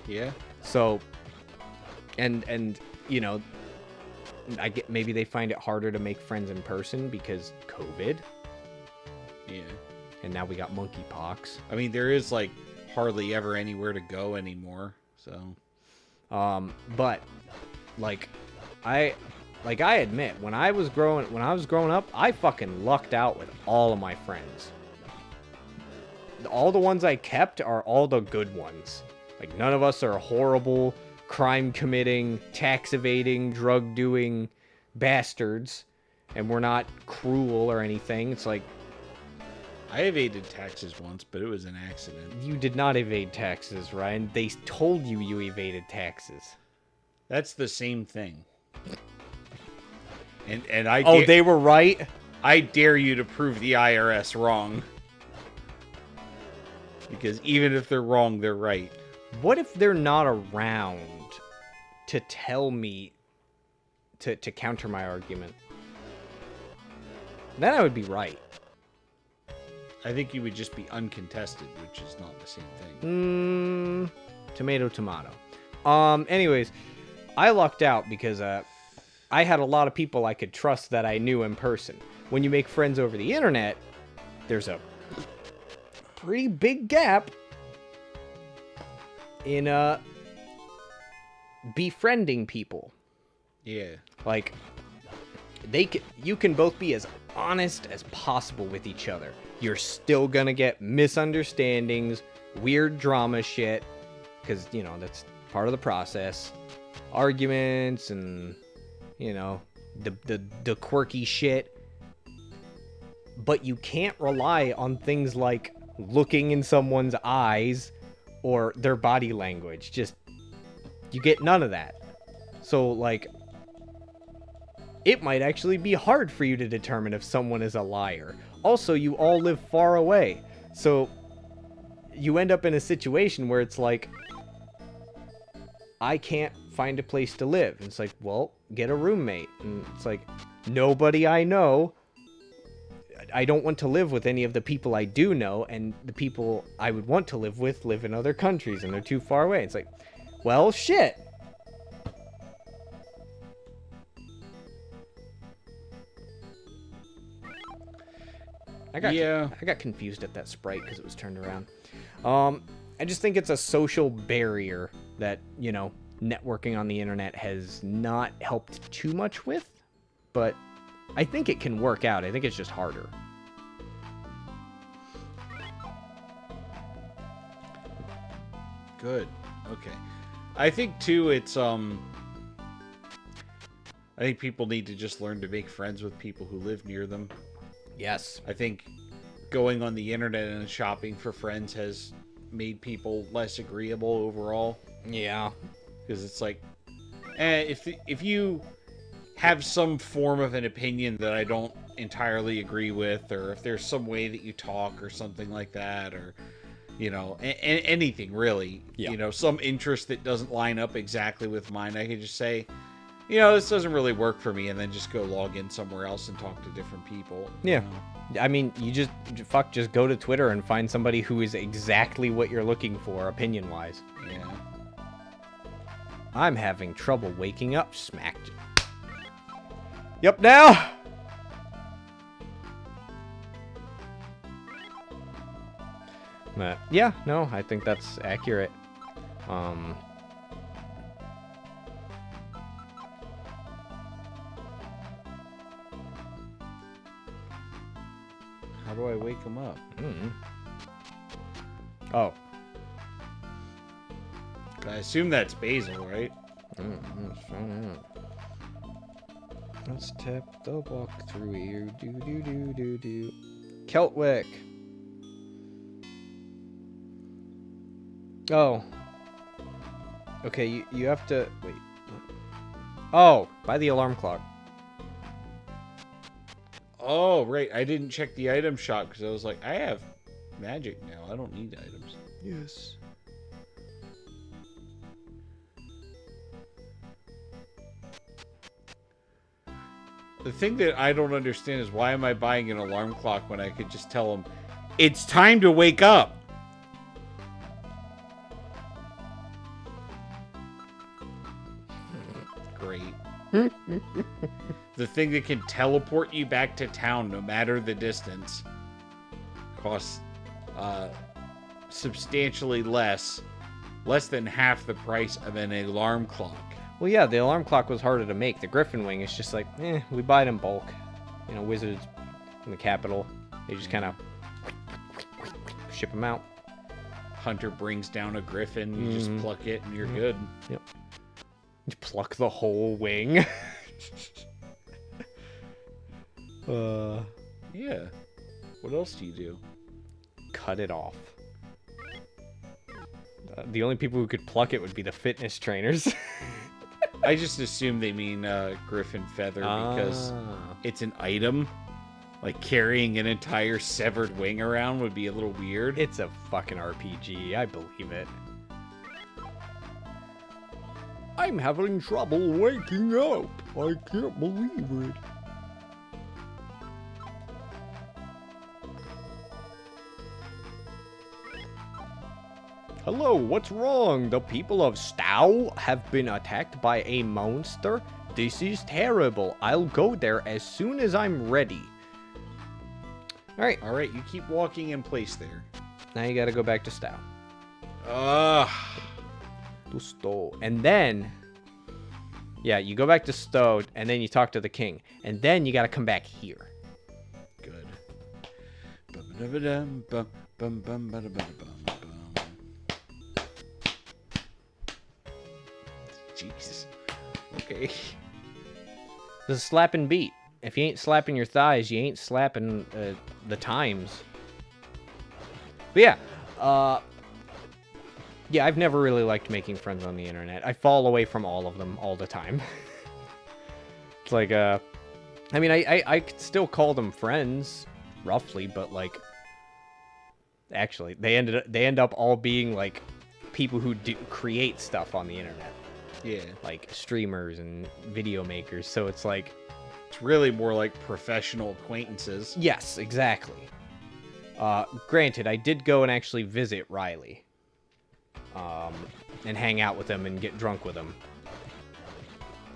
Yeah. So, and you know, I get maybe they find it harder to make friends in person because COVID, Yeah. and now we got monkeypox. I mean, there is like hardly ever anywhere to go anymore. So, But like, I admit when I was growing up, I fucking lucked out with all of my friends. All the ones I kept are all the good ones. Like, none of us are horrible, crime committing, tax evading, drug doing bastards, and we're not cruel or anything. It's like, I evaded taxes once, but it was an accident. you did not evade taxes, Ryan. They told you you evaded taxes. That's the same thing. And I Oh, they were right? I dare you to prove the IRS wrong. Because even if they're wrong, they're right. What if they're not around to tell me to counter my argument? Then I would be right. I think you would just be uncontested, which is not the same thing. Tomato, tomato. Anyways, I lucked out because I had a lot of people I could trust that I knew in person. When you make friends over the internet, there's a pretty big gap in befriending people. Yeah. Like, you can both be as honest as possible with each other. You're still gonna get misunderstandings, weird drama shit, because, you know, that's part of the process. Arguments and, you know, the quirky shit. But you can't rely on things like looking in someone's eyes or their body language. Just, you get none of that. So, like, it might actually be hard for you to determine if someone is a liar. Also, you all live far away. So, you end up in a situation where it's like, I can't find a place to live. And it's like, well, get a roommate. And it's like, nobody I know. I don't want to live with any of the people I do know, and the people I would want to live with live in other countries, and they're too far away. It's like, well, shit. I got confused at that sprite because it was turned around. I just think it's a social barrier that, you know, networking on the internet has not helped too much with, but I think it can work out. I think it's just harder. Good. Okay. I think too it's I think people need to just learn to make friends with people who live near them. Yes. I think going on the internet and shopping for friends has made people less agreeable overall. Yeah. Because it's like, if you have some form of an opinion that I don't entirely agree with, or if there's some way that you talk or something like that, or, you know, anything really, Yeah. you know, some interest that doesn't line up exactly with mine, I can just say, you know, this doesn't really work for me, and then just go log in somewhere else and talk to different people. Yeah. You know? I mean, you just go to Twitter and find somebody who is exactly what you're looking for, opinion-wise. Yeah. I'm having trouble waking up, smacked. Yup, now! Yeah, no, I think that's accurate. How do I wake them up? Oh. I assume that's Basil, right? Let's tap the walkthrough here. Do. Keltwick. Oh. Okay, you have to... Wait. Oh, by the alarm clock. Oh, right. I didn't check the item shop because I was like, I have magic now. I don't need items. Yes. The thing that I don't understand is why am I buying an alarm clock when I could just tell them, it's time to wake up? Great. The thing that can teleport you back to town no matter the distance costs substantially less than half the price of an alarm clock. Well, yeah, the alarm clock was harder to make. The Griffin Wing is just like, we buy it in bulk. You know, Wizards in the capital, they just kind of ship them out. Hunter brings down a griffin, you just pluck it, and you're good. Yep. You pluck the whole wing. Yeah. What else do you do? Cut it off. The only people who could pluck it would be the fitness trainers. I just assume they mean griffin feather because it's an item. Like carrying an entire severed wing around would be a little weird. It's a fucking RPG. I believe it. I'm having trouble waking up. I can't believe it. Hello, what's wrong? The people of Stow have been attacked by a monster? This is terrible. I'll go there as soon as I'm ready. Alright, you keep walking in place there. now you gotta go back to Stow. To Stow. And then... yeah, you go back to Stow, and then you talk to the king. And then you gotta come back here. Good. Jesus. Okay. This is slap and beat. If you ain't slapping your thighs, you ain't slapping the times. But yeah, yeah, I've never really liked making friends on the internet. I fall away from all of them all the time. It's like, I mean, I could still call them friends, roughly, but like, actually, they end up all being like people who do create stuff on the internet. Yeah. Like streamers and video makers. So it's like, it's really more like professional acquaintances. yes, exactly. Granted, I did go and actually visit Riley. And hang out with him and get drunk with him.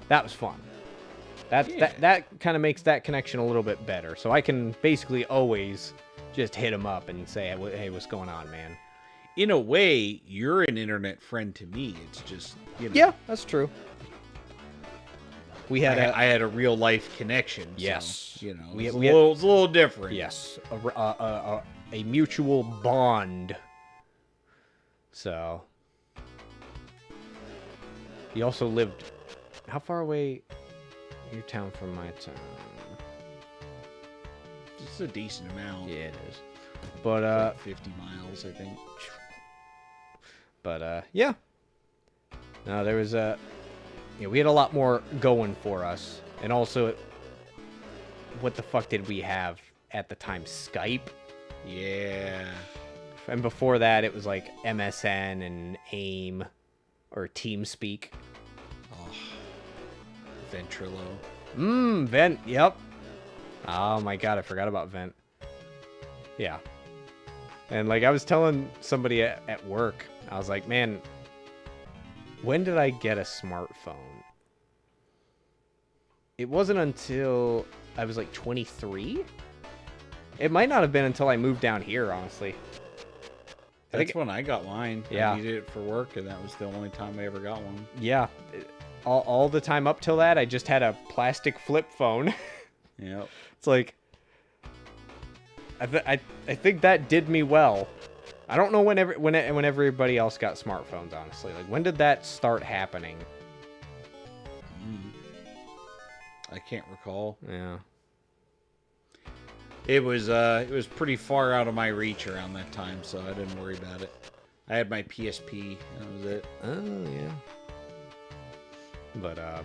That was fun. That kind of makes that connection a little bit better. So I can basically always just hit him up and say, hey, what's going on, man? In a way, you're an internet friend to me. It's just, you know. Yeah, that's true. We had I had a real life connection. Yes. So, you know, It's a little different. yes, a mutual bond. So, you also lived. How far away your town from my town? It's a decent amount. Yeah, it is. But Like 50 miles, I think. But yeah. No, there was we had a lot more going for us, and also, what the fuck did we have at the time? Skype. Yeah. And before that, it was like MSN and AIM or TeamSpeak. Oh, Ventrilo. Vent. Yep. Oh my god, I forgot about Vent. Yeah. And like I was telling somebody at work, I was like, man, when did I get a smartphone? It wasn't until I was like 23. It might not have been until I moved down here, honestly. That's when I got mine. Yeah. I needed it for work, and that was the only time I ever got one. Yeah. All the time up till that, I just had a plastic flip phone. Yep. It's like, I think that did me well. I don't know when everybody else got smartphones, honestly. Like, when did that start happening? I can't recall. Yeah. It was pretty far out of my reach around that time, so I didn't worry about it. I had my PSP, and that was it. Oh, yeah. But,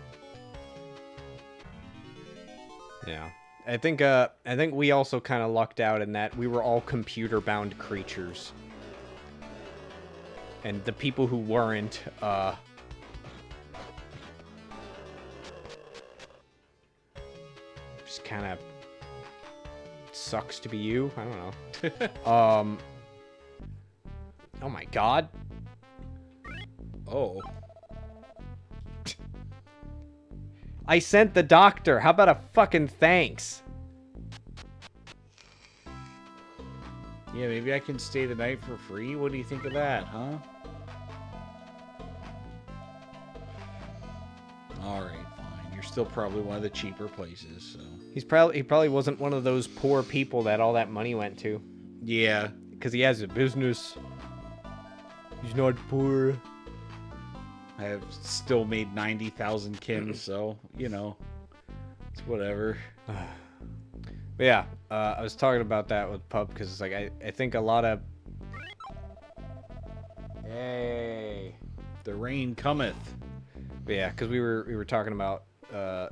yeah. I think we also kind of lucked out in that we were all computer-bound creatures. And the people who weren't, kind of sucks to be you. I don't know. Oh my god. Oh. I sent the doctor. How about a fucking thanks? Yeah, maybe I can stay the night for free. What do you think of that, huh? All right, fine. You're still probably one of the cheaper places, so. He probably wasn't one of those poor people that all that money went to. Yeah. Because he has a business. He's not poor. I have still made 90,000 Kims, so, you know, it's whatever. But yeah, I was talking about that with Pup because it's like I think a lot of. Hey. The rain cometh. But yeah, because we were talking about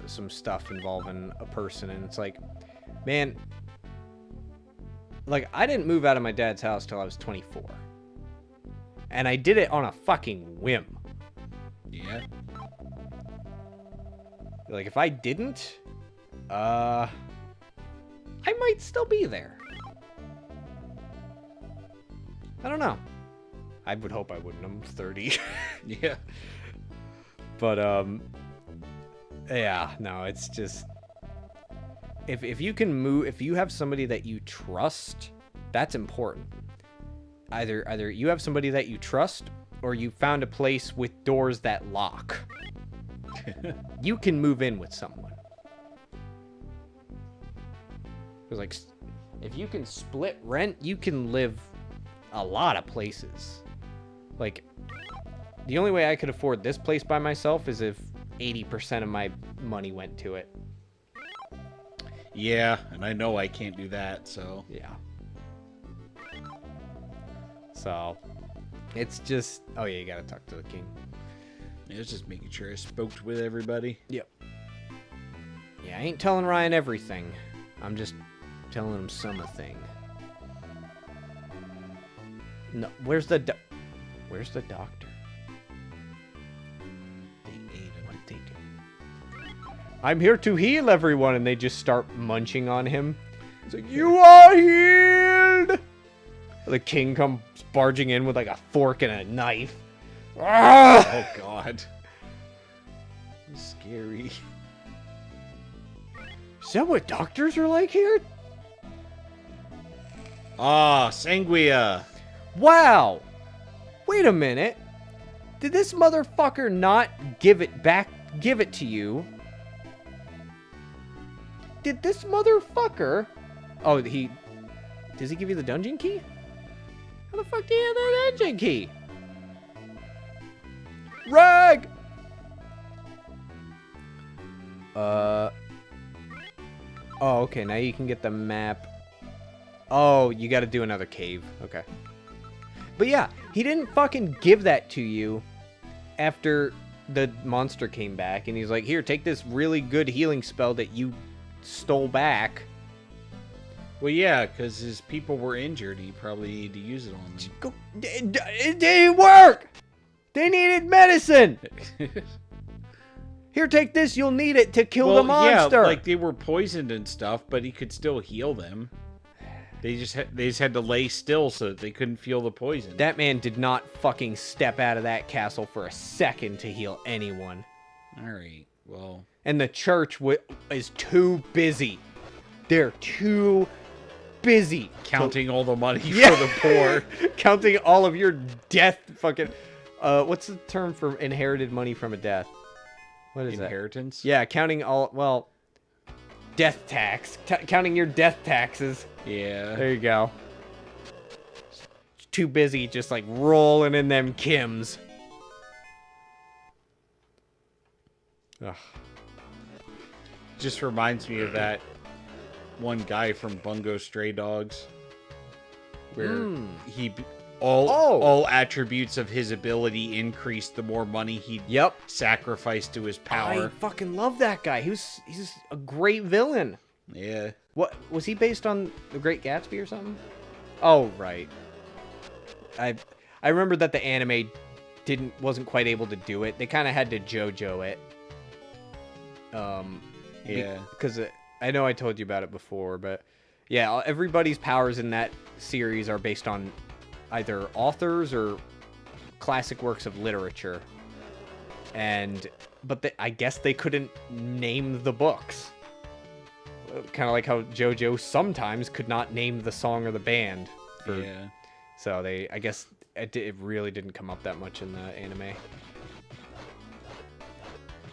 some stuff involving a person, and it's like, man, like I didn't move out of my dad's house till I was 24, and I did it on a fucking whim. Yeah. Like if I didn't, I might still be there. I don't know. I would hope I wouldn't. I'm 30. Yeah. But yeah, no, it's just if you can move, if you have somebody that you trust, that's important. Either you have somebody that you trust, or you found a place with doors that lock. You can move in with someone. Because like, if you can split rent, you can live a lot of places. Like, the only way I could afford this place by myself is if 80% of my money went to it. Yeah, and I know I can't do that, so. Yeah. So, it's just... Oh, yeah, you gotta talk to the king. Yeah, it's just making sure I spoke with everybody. Yep. Yeah, I ain't telling Ryan everything. I'm just telling him some thing. No, where's the doctor? They ate him. What did they do? I'm here to heal everyone, and they just start munching on him. It's like, you are healed! The king comes barging in with like a fork and a knife. Ah! Oh, God. Scary. Is that what doctors are like here? Ah, Sanguia. Wow! Wait a minute. Did this motherfucker not give it to you? Did this motherfucker... Oh, does he give you the dungeon key? How the fuck do you have the dungeon key? Rag! Oh, okay, now you can get the map. Oh, you gotta do another cave. Okay. But yeah, he didn't fucking give that to you after the monster came back, and he's like, here, take this really good healing spell that you stole back. Well, yeah, because his people were injured. He probably needed to use it on them. Go, it didn't work! They needed medicine! Here, take this, you'll need it to kill the monster! Yeah, like they were poisoned and stuff, but he could still heal them. They just had to lay still so that they couldn't feel the poison. That man did not fucking step out of that castle for a second to heal anyone. Alright, well... And the church is too busy. They're too busy. Counting all the money for the poor. Counting all of your death fucking... what's the term for inherited money from a death? What is Inheritance? that? Yeah, counting all... Well, death tax. Counting your death taxes. Yeah. There you go. Too busy just like rolling in them Kims. Ugh. Just reminds me of that one guy from Bungo Stray Dogs, where he all attributes of his ability increased the more money he sacrificed to his power. I fucking love that guy. He's a great villain. Yeah. What was he based on? The Great Gatsby or something? Oh right. I remember that the anime wasn't quite able to do it. They kind of had to JoJo it. Yeah. Because I know I told you about it before, but yeah, everybody's powers in that series are based on either authors or classic works of literature. But I guess they couldn't name the books. Kind of like how JoJo sometimes could not name the song or the band. Yeah. So I guess it really didn't come up that much in the anime.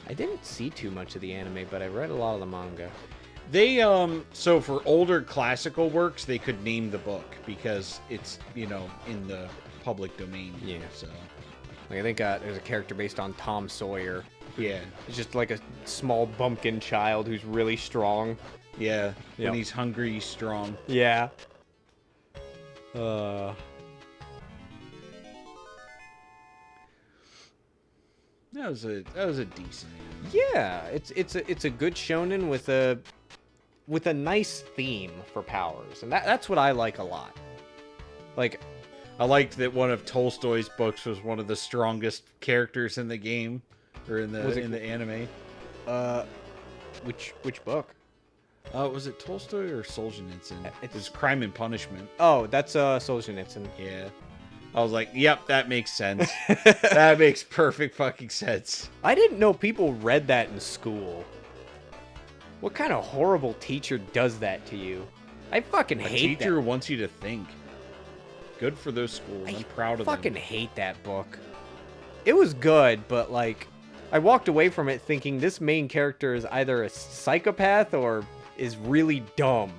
I didn't see too much of the anime, but I read a lot of the manga. They so for older classical works, they could name the book because it's, in the public domain. Yeah. So Like I think there's a character based on Tom Sawyer. yeah. He's just like a small bumpkin child who's really strong. Yeah. Yep. When he's hungry, he's strong. Yeah. That was a decent anime. Yeah, it's a good shonen with a nice theme for powers, and that's what I like a lot. Like, I liked that one of Tolstoy's books was one of the strongest characters in the game, or in the anime. which book? Was it Tolstoy or Solzhenitsyn? It was Crime and Punishment. Oh, that's Solzhenitsyn. Yeah. I was like, yep, that makes sense. That makes perfect fucking sense. I didn't know people read that in school. What kind of horrible teacher does that to you? I fucking A hate teacher that. wants you to think. Good for those schools. I'm proud of them. I fucking hate that book. It was good, but like, I walked away from it thinking this main character is either a psychopath or is really dumb.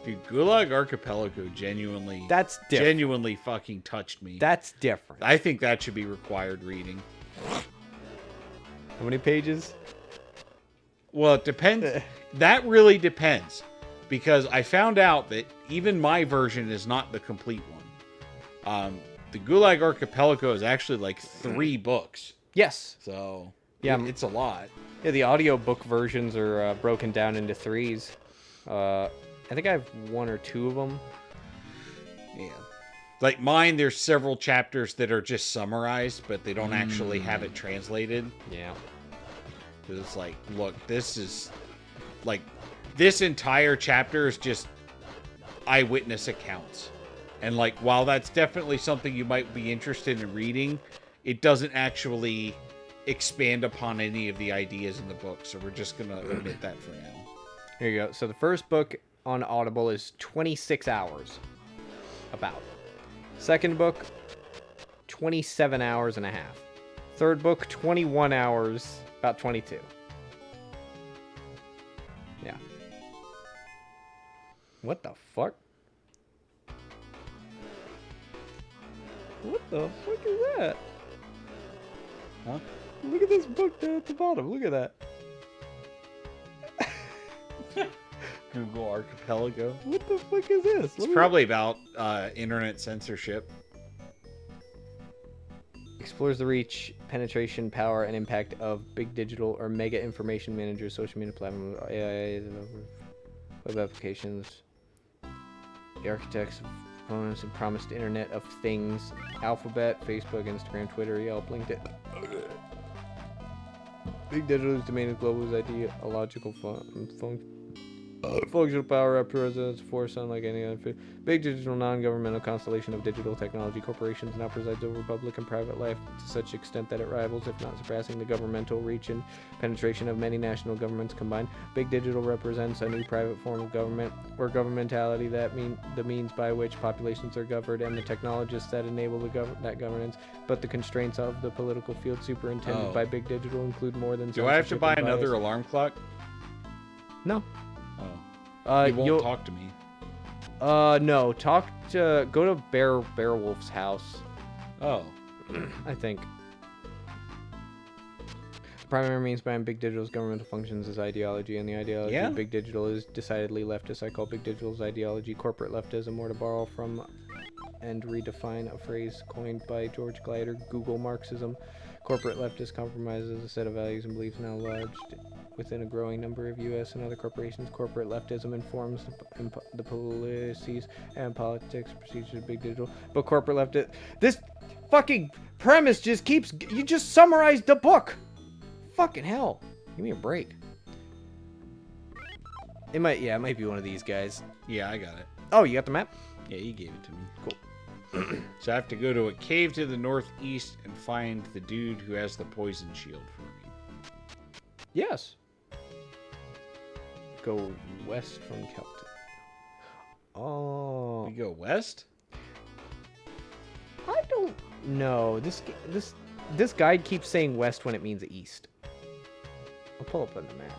Dude, Gulag Archipelago genuinely fucking touched me. That's different. I think that should be required reading. How many pages? Well, it depends. That really depends. Because I found out that even my version is not the complete one. The Gulag Archipelago is actually like 3 books. Yes. So, yeah, it's a lot. Yeah, the audiobook versions are broken down into 3s. I think I have 1 or 2 of them. Yeah. Like mine, there's several chapters that are just summarized, but they don't actually have it translated. Yeah. Because it's like, look, this is like, this entire chapter is just eyewitness accounts. And like, while that's definitely something you might be interested in reading, it doesn't actually expand upon any of the ideas in the book. So we're just going to omit that for now. Here you go. So the first book on Audible is 26 hours. About. Second book, 27 hours and a half. Third book, 21 hours, about 22. Yeah. What the fuck? What the fuck is that? Huh? Look at this book down at the bottom. Look at that. Google Archipelago. What the fuck is this? It's probably about internet censorship. Explores the reach, penetration, power, and impact of big digital or mega information managers, social media platforms, AI, web applications, the architects of components and promised Internet of Things, Alphabet, Facebook, Instagram, Twitter, Yelp, LinkedIn. Big digital is domain of global ideological functional power represents force unlike any other. Big digital non-governmental constellation of digital technology corporations now presides over public and private life to such extent that it rivals, if not surpassing, the governmental reach and penetration of many national governments combined. Big digital represents a new private form of government or governmentality that the means by which populations are governed and the technologists that enable that governance. But the constraints of the political field superintended by big digital include more than. Do I have to buy another alarm clock? No. Oh. He won't talk to me. No. Go to Beowulf's house. Oh. I think. The primary means behind big digital's governmental functions is ideology, and the ideology of big digital is decidedly leftist. I call big digital's ideology corporate leftism, or to borrow from and redefine a phrase coined by George Glider, Google Marxism. Corporate leftist compromises a set of values and beliefs now lodged within a growing number of U.S. and other corporations. Corporate leftism informs the policies and politics procedures of big digital. But corporate leftist... This fucking premise just keeps... You just summarized the book! Fucking hell. Give me a break. It might be one of these guys. Yeah, I got it. Oh, you got the map? Yeah, you gave it to me. Cool. So I have to go to a cave to the northeast and find the dude who has the poison shield for me. Yes. Go west from Celtic. Oh. We go west? I don't know. This guide keeps saying west when it means east. I'll pull up on the map.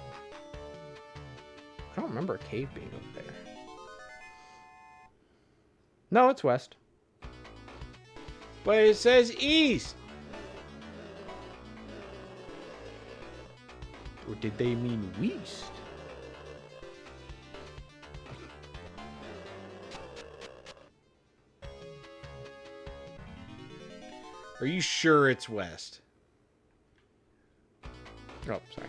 I don't remember a cave being up there. No, it's west. But it says east! Or did they mean west? Are you sure it's west? Oh, sorry.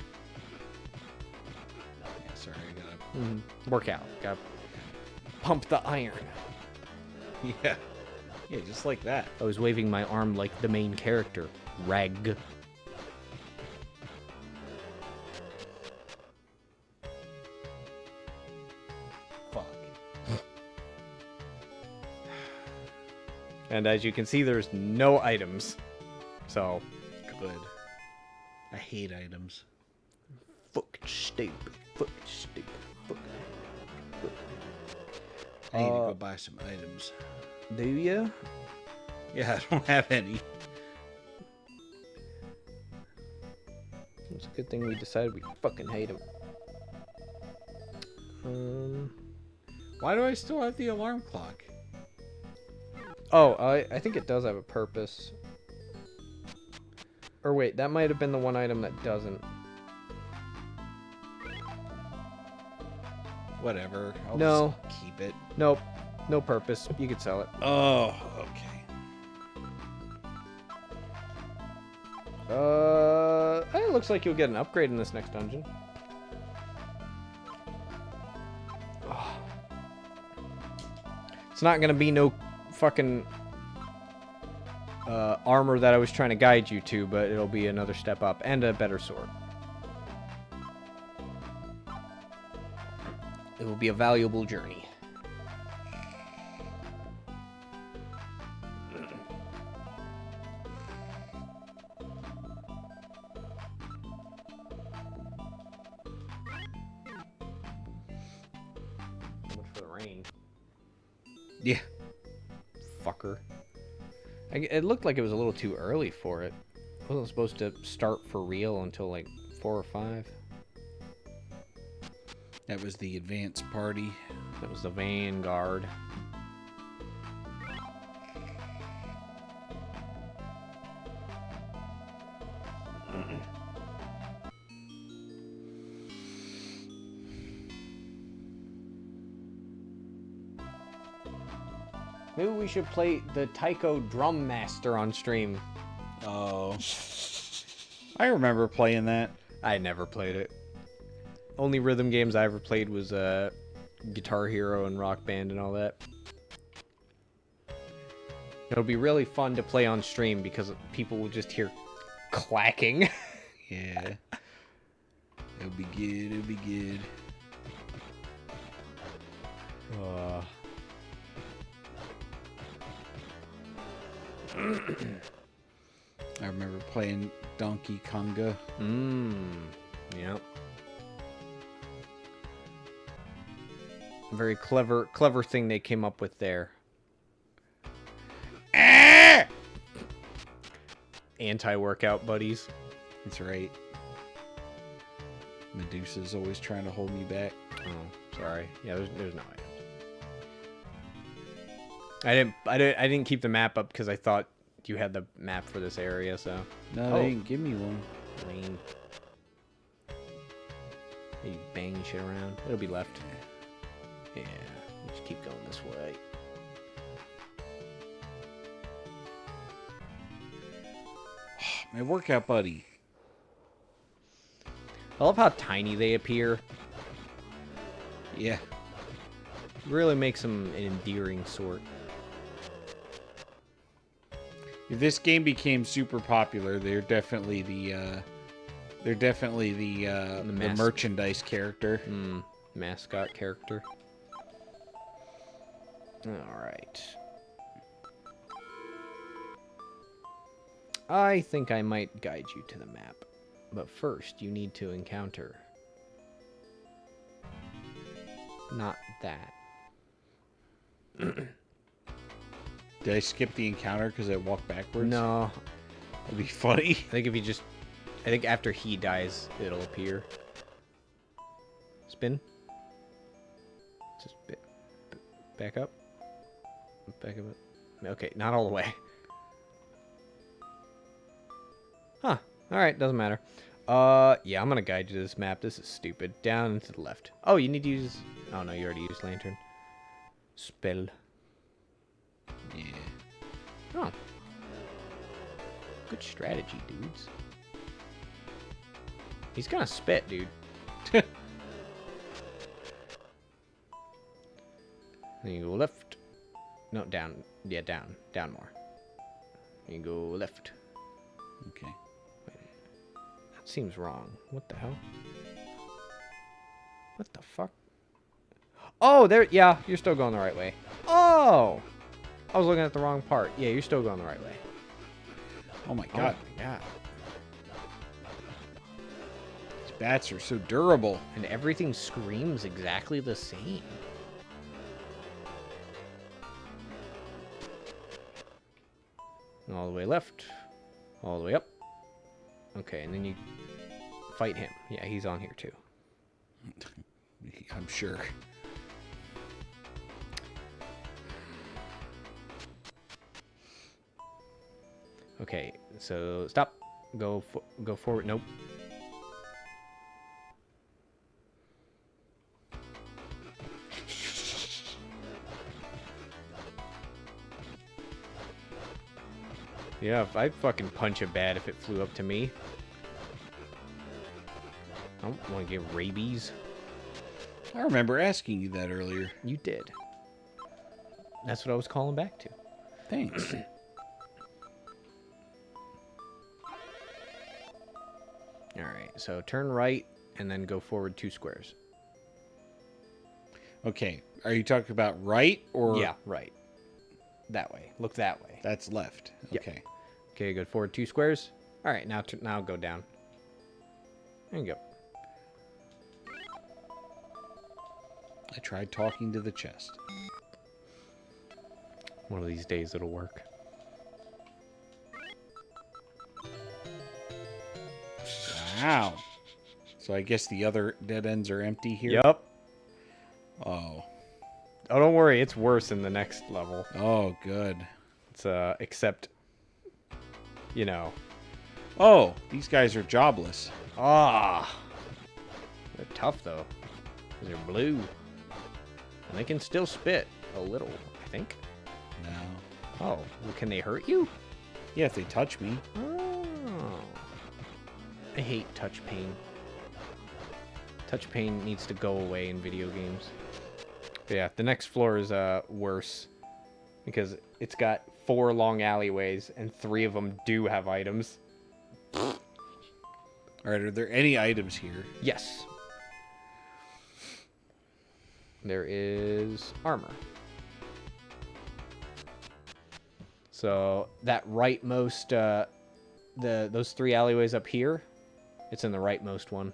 Yeah, sorry, I gotta... Work out. Gotta pump the iron. Yeah. Yeah, just like that. I was waving my arm like the main character. Rag. Fuck. And as you can see, there's no items. So, Good. I hate items. fucking stupid. Fucking stupid. Fucking. I need to go buy some items. Do ya? Yeah, I don't have any. It's a good thing we decided we fucking hate him. Why do I still have the alarm clock? Oh, I think it does have a purpose. Or wait, that might have been the one item that doesn't. Whatever. I'll No. just keep it. Nope. No purpose. You could sell it. Oh, okay. It looks like you'll get an upgrade in this next dungeon. Oh. It's not gonna be no fucking armor that I was trying to guide you to, but it'll be another step up and a better sword. It will be a valuable journey. So much for the rain. Yeah. Fucker. It looked like it was a little too early for it. It wasn't supposed to start for real until like 4 or 5. That was the advanced party. That was the Vanguard. Maybe we should play the Taiko Drum Master on stream. Oh. I remember playing that. I never played it. Only rhythm games I ever played was Guitar Hero and Rock Band and all that. It'll be really fun to play on stream because people will just hear clacking. Yeah. It'll be good. It'll be good. I remember playing Donkey Konga. Yep. Very clever thing they came up with there. Anti-workout buddies. That's right. Medusa's always trying to hold me back. Oh, sorry. Yeah, there's no items. I didn't keep the map up because I thought you had the map for this area, so. No, they didn't give me one. Lame. You banging shit around. It'll be left. Yeah, just keep going this way. My workout buddy. I love how tiny they appear. Yeah. Really makes them an endearing sort. If this game became super popular, they're definitely the The mask. merchandise character. mascot character. Alright. I think I might guide you to the map. But first, you need to encounter... not that. Did I skip the encounter because I walked backwards? No. That'd be funny. I think if you just... I think after he dies, it'll appear. Spin. Just back up. Back up. Okay, not all the way. Huh. Alright, doesn't matter. Yeah, I'm gonna guide you to this map. This is stupid. Down and to the left. Oh, you need to use... Oh, no, you already used lantern. Spell. Yeah. Oh. Good strategy, dudes. He's gonna spit, dude. Then you go left. No, down. Yeah, down. Down more. You go left. Okay. That seems wrong. What the hell? What the fuck? Oh, there. Yeah, you're still going the right way. Oh! I was looking at the wrong part. Yeah, you're still going the right way. Oh my god. Oh my god. These bats are so durable. And everything screams exactly the same. All the way left. All the way up. Okay, and then you fight him. Yeah, he's on here too. I'm sure. Okay, so stop. Go forward. Nope. Yeah, I'd fucking punch a bat if it flew up to me. I don't want to get rabies. I remember asking you that earlier. You did. That's what I was calling back to. Thanks. Alright, so turn right and then go forward 2 squares. Okay, are you talking about right or... Yeah, right. That way. Look that way. That's left. Yeah. Okay. Okay, go forward 2 squares. Alright, now go down. There you go. I tried talking to the chest. One of these days it'll work. Wow. So I guess the other dead ends are empty here? Yep. Oh. Oh, don't worry, it's worse in the next level. Oh, good. It's except, you know. Oh, these guys are jobless. Ah. They're tough though. 'Cause they're blue. And they can still spit a little, I think. No. Oh, well, can they hurt you? Yeah, if they touch me. Oh. I hate touch pain. Touch pain needs to go away in video games. But yeah, the next floor is worse because it's got 4 long alleyways and 3 of them do have items. All right, are there any items here? Yes. There is armor. So that rightmost, those 3 alleyways up here, it's in the rightmost one.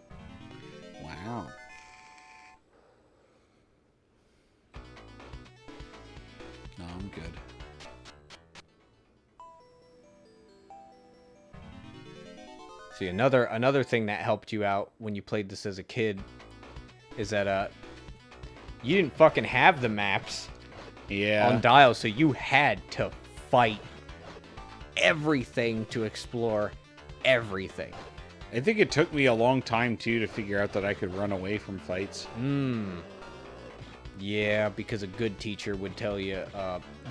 Wow. No, I'm good. See, another thing that helped you out when you played this as a kid is that you didn't fucking have the maps Yeah. on dial, so you had to fight everything to explore everything. I think it took me a long time, too, to figure out that I could run away from fights. Yeah, because a good teacher would tell you,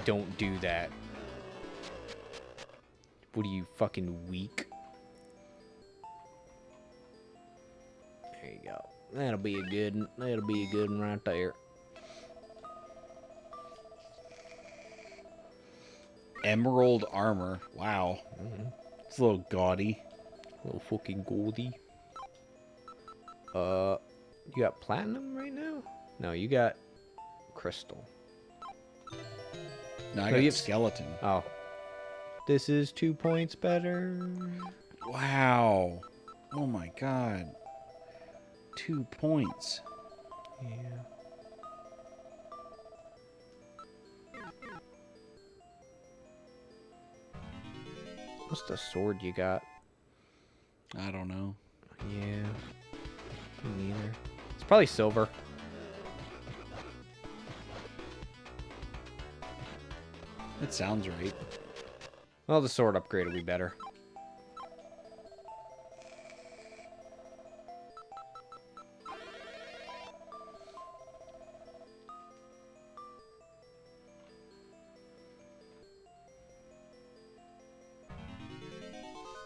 don't do that. What are you, fucking weak? There you go. That'll be a good one. That'll be a good one right there. Emerald armor. Wow. It's a little gaudy. A little fucking goldy. You got platinum right now? No, you got crystal. No, I No, got you- skeleton. Oh. This is 2 points better. Wow. Oh my god. 2 points. Yeah. What's the sword you got? I don't know. Yeah. Me neither. It's probably silver. That sounds right. Well, the sword upgrade will be better.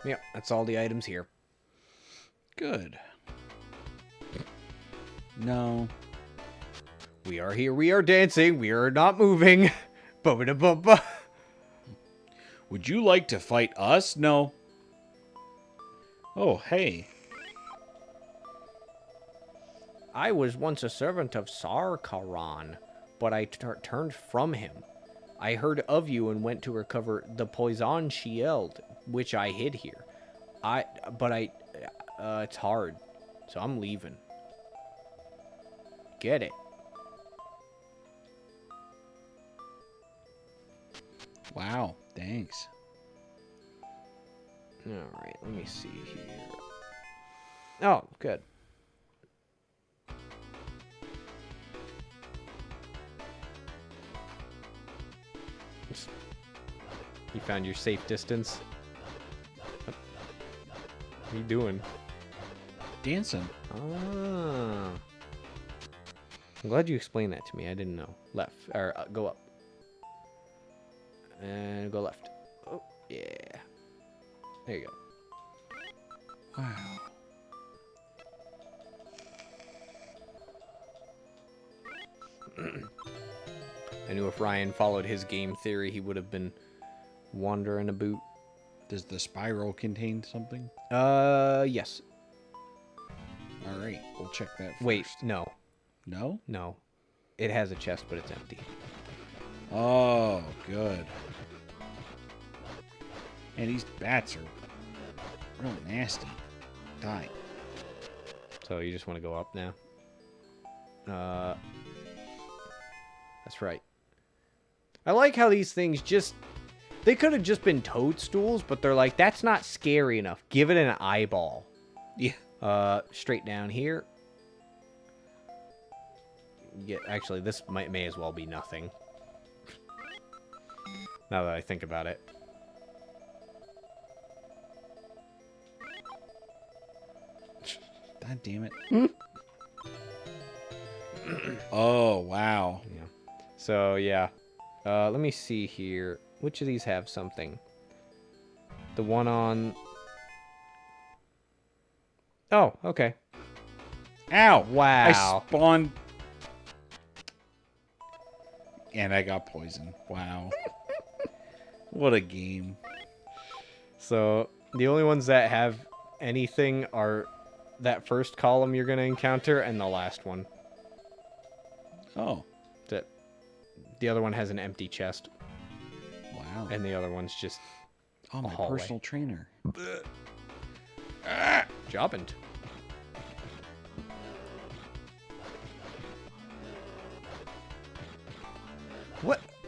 Yep, that's all the items here. Good. No. We are here. We are dancing. We are not moving. Ba-ba-da-ba-ba. Would you like to fight us? No. Oh, hey. I was once a servant of Sarkaran, but I turned from him. I heard of you and went to recover the Poison Shield, which I hid here. It's hard, so I'm leaving. Get it? Wow. Thanks. All right, let me see here. Oh, good. You found your safe distance. What are you doing? Dancing. Ah. I'm glad you explained that to me. I didn't know. Left. Or go up. And go left. Oh, yeah. There you go. Wow. I knew if Ryan followed his game theory, he would have been wandering a boot. Does the spiral contain something? Yes. All right. We'll check that first. Wait, no. No? No. It has a chest, but it's empty. Oh, good. And these bats are real nasty. Die. So you just want to go up now? That's right. I like how these things just... They could have just been toadstools, but they're like, that's not scary enough. Give it an eyeball. Yeah. Straight down here. Yeah, actually, this may as well be nothing. Now that I think about it. God damn it. Oh, wow. Yeah. So, yeah. Let me see here. Which of these have something? The one on... Oh, okay. Ow! Wow. I spawned... And I got poisoned. Wow. What a game. So, the only ones that have anything are that first column you're going to encounter and the last one. Oh. That the other one has an empty chest, Wow. and the other one's just Oh, my hallway. personal trainer. jobbing.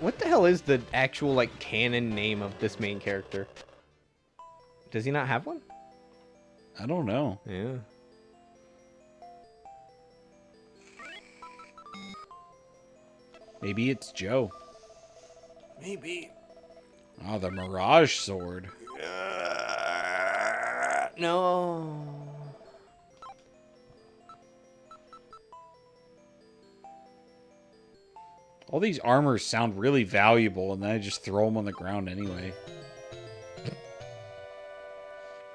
What the hell is the actual, like, canon name of this main character? Does he not have one? I don't know. Yeah. Maybe it's Joe. Maybe. Oh, the Mirage Sword. No. All these armors sound really valuable, and then I just throw them on the ground anyway.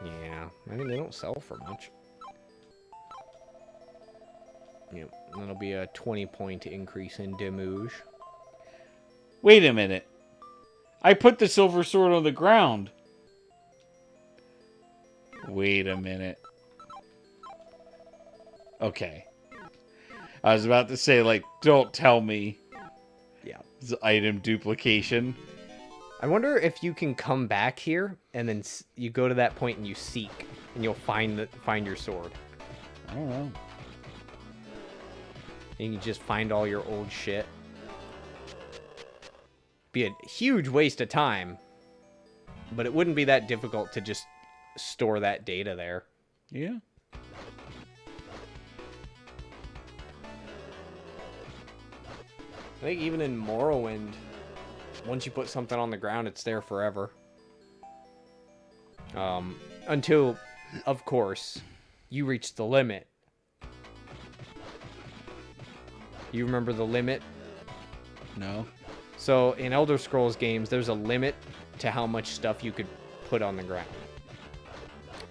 Yeah, I mean, they don't sell for much. Yep, that'll be a 20-point increase in damage. Wait a minute. I put the silver sword on the ground. Wait a minute. Okay. I was about to say, like, don't tell me Yeah. it's item duplication. I wonder if you can come back here and then you go to that point and you seek and you'll find your sword. I don't know. And you just find all your old shit. Be a huge waste of time, but it wouldn't be that difficult to just store that data there. Yeah. I think even in Morrowind, once you put something on the ground, it's there forever. Until, of course, you reach the limit. You remember the limit? No. So in Elder Scrolls games, there's a limit to how much stuff you could put on the ground.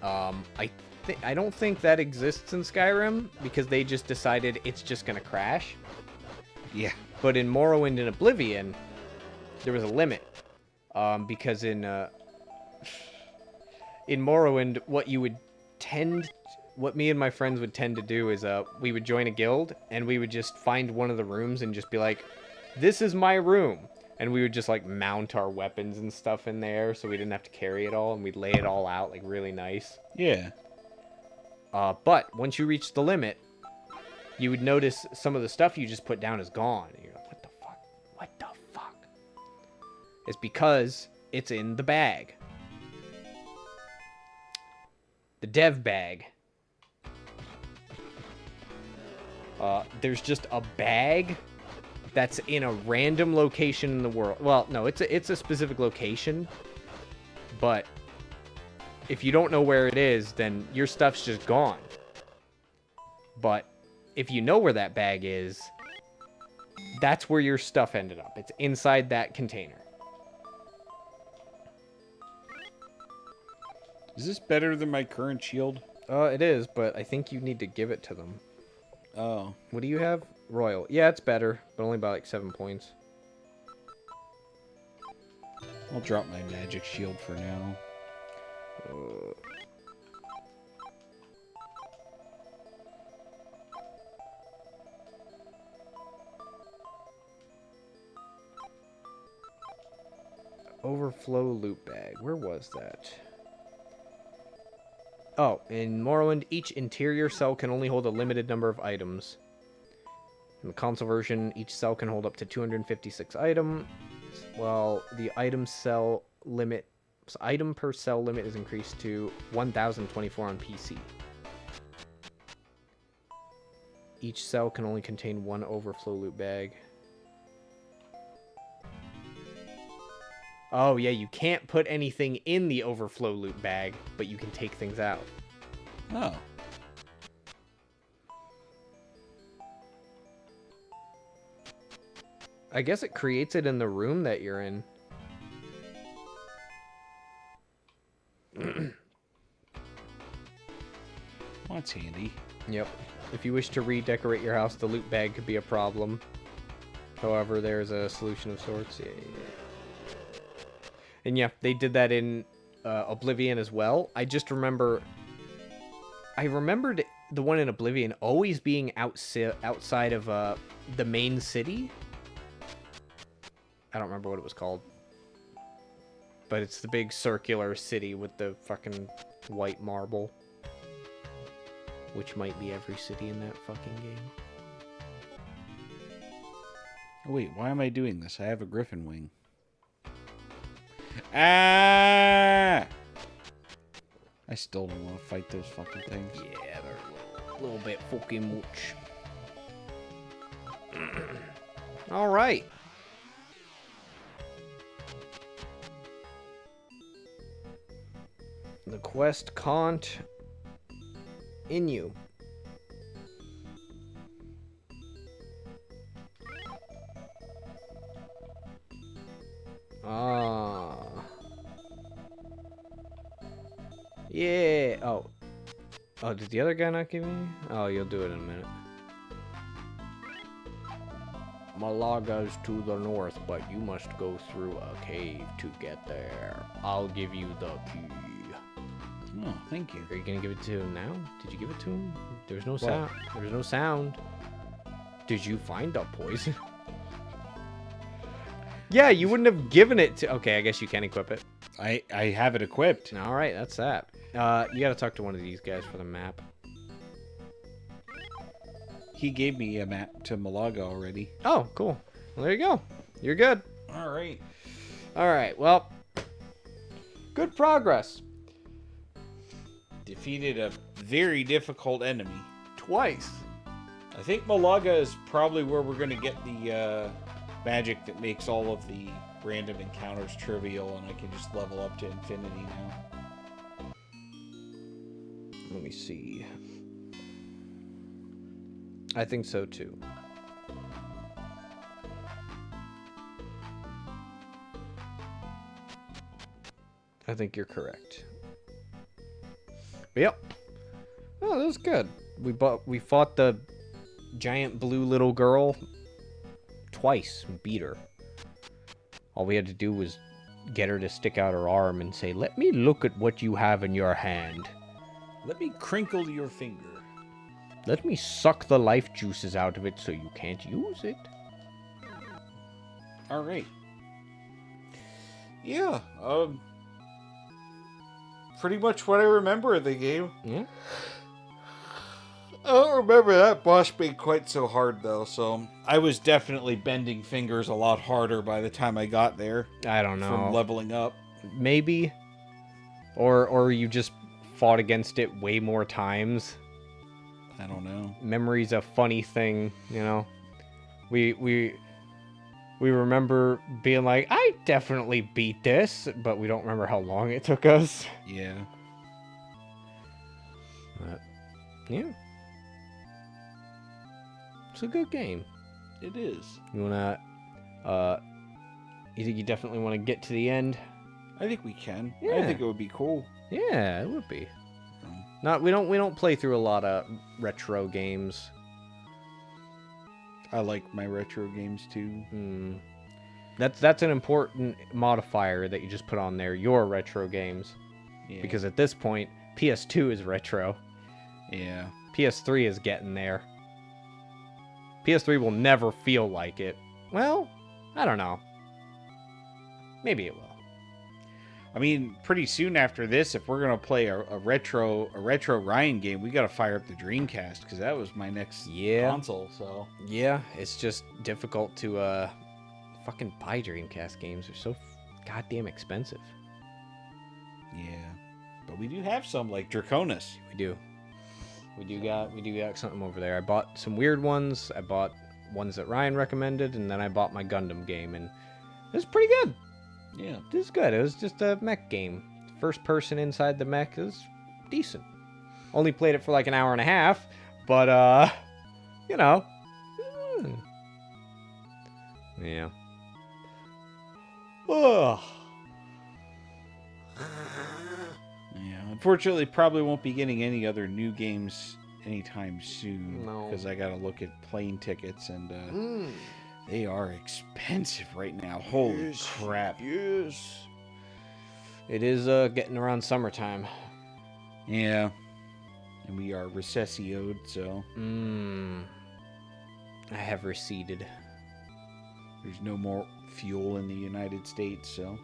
I don't think that exists in Skyrim because they just decided it's just gonna crash. Yeah. But in Morrowind and Oblivion, there was a limit. Because in Morrowind, what me and my friends would tend to do is we would join a guild and we would just find one of the rooms and just be like, this is my room. And we would just like mount our weapons and stuff in there so we didn't have to carry it all, and we'd lay it all out like really nice. Yeah. But once you reach the limit, you would notice some of the stuff you just put down is gone. And you're like, what the fuck? What the fuck? It's because it's in the bag. The dev bag. There's just a bag that's in a random location in the world. Well, no, it's a specific location. But if you don't know where it is, then your stuff's just gone. But if you know where that bag is, that's where your stuff ended up. It's inside that container. Is this better than my current shield? It is, but I think you need to give it to them. Oh. What do you have? Royal. Yeah, it's better, but only by like 7 points. I'll drop my magic shield for now. Overflow loot bag. Where was that? Oh, in Morrowind, each interior cell can only hold a limited number of items. In the console version, each cell can hold up to 256 items, while the item per cell limit is increased to 1,024 on PC. Each cell can only contain one overflow loot bag. Oh, yeah, you can't put anything in the overflow loot bag, but you can take things out. Oh. I guess it creates it in the room that you're in. Well, that's handy. Yep. If you wish to redecorate your house, the loot bag could be a problem. However, there's a solution of sorts. Yeah. And yeah, they did that in Oblivion as well. I remembered the one in Oblivion always being outside of the main city. I don't remember what it was called. But it's the big circular city with the fucking white marble. Which might be every city in that fucking game. Oh, wait, why am I doing this? I have a griffin wing. Ah! I still don't want to fight those fucking things. Yeah, they're a little bit fucking much. Alright. The quest can't in you. Ah. Yeah. Oh. Oh, did the other guy not give me? Oh, you'll do it in a minute. Malaga's to the north, but you must go through a cave to get there. I'll give you the key. Oh, thank you. Are you gonna give it to him now? Did you give it to him? There's no sound. There's no sound. Did you find the poison? Yeah, you wouldn't have given it to... Okay, I guess you can equip it. I have it equipped. All right, that's that. You gotta talk to one of these guys for the map. He gave me a map to Malaga already. Oh, cool. Well, there you go. You're good. All right. All right, well, good progress. Defeated a very difficult enemy. Twice. I think Malaga is probably where we're going to get the magic that makes all of the random encounters trivial, and I can just level up to infinity now. Let me see. I think so too. I think you're correct. But yep. Oh, that was good. We fought the giant blue little girl twice and beat her. All we had to do was get her to stick out her arm and say, "Let me look at what you have in your hand. Let me crinkle your finger. Let me suck the life juices out of it so you can't use it." All right. Yeah. Pretty much what I remember of the game. Yeah. I don't remember that boss being quite so hard, though, so... I was definitely bending fingers a lot harder by the time I got there. I don't know. From leveling up. Maybe. Or you just fought against it way more times. I don't know. Memory's a funny thing, you know. We remember being like, I definitely beat this, but we don't remember how long it took us. Yeah. But, yeah. It's a good game. It is. You wanna, you think you definitely want to get to the end? I think we can. Yeah. I think it would be cool. Yeah, it would be. We don't play through a lot of retro games. I like my retro games too. That's an important modifier that you just put on there. Your retro games, Yeah. because at this point, PS2 is retro. Yeah. PS3 is getting there. PS3 will never feel like it. Well, I don't know. Maybe it will. I mean, pretty soon after this, if we're gonna play a retro Ryan game, we gotta fire up the Dreamcast because that was my next console. So yeah, it's just difficult to fucking buy Dreamcast games. They're so goddamn expensive. yeah, but we do have some like Draconis. We do. We do got something over there. I bought some weird ones. I bought ones that Ryan recommended, and then I bought my Gundam game, and it was pretty good. Yeah. It was good. It was just a mech game. First person inside the mech. It was decent. Only played it for like an hour and a half, but you know. Yeah. Ugh. Yeah. Unfortunately, probably won't be getting any other new games anytime soon. No. Because I gotta look at plane tickets and they are expensive right now. Holy crap. Yes. It is getting around summertime. Yeah. And we are recessioed, so I have receded. there's no more fuel in the United States, so.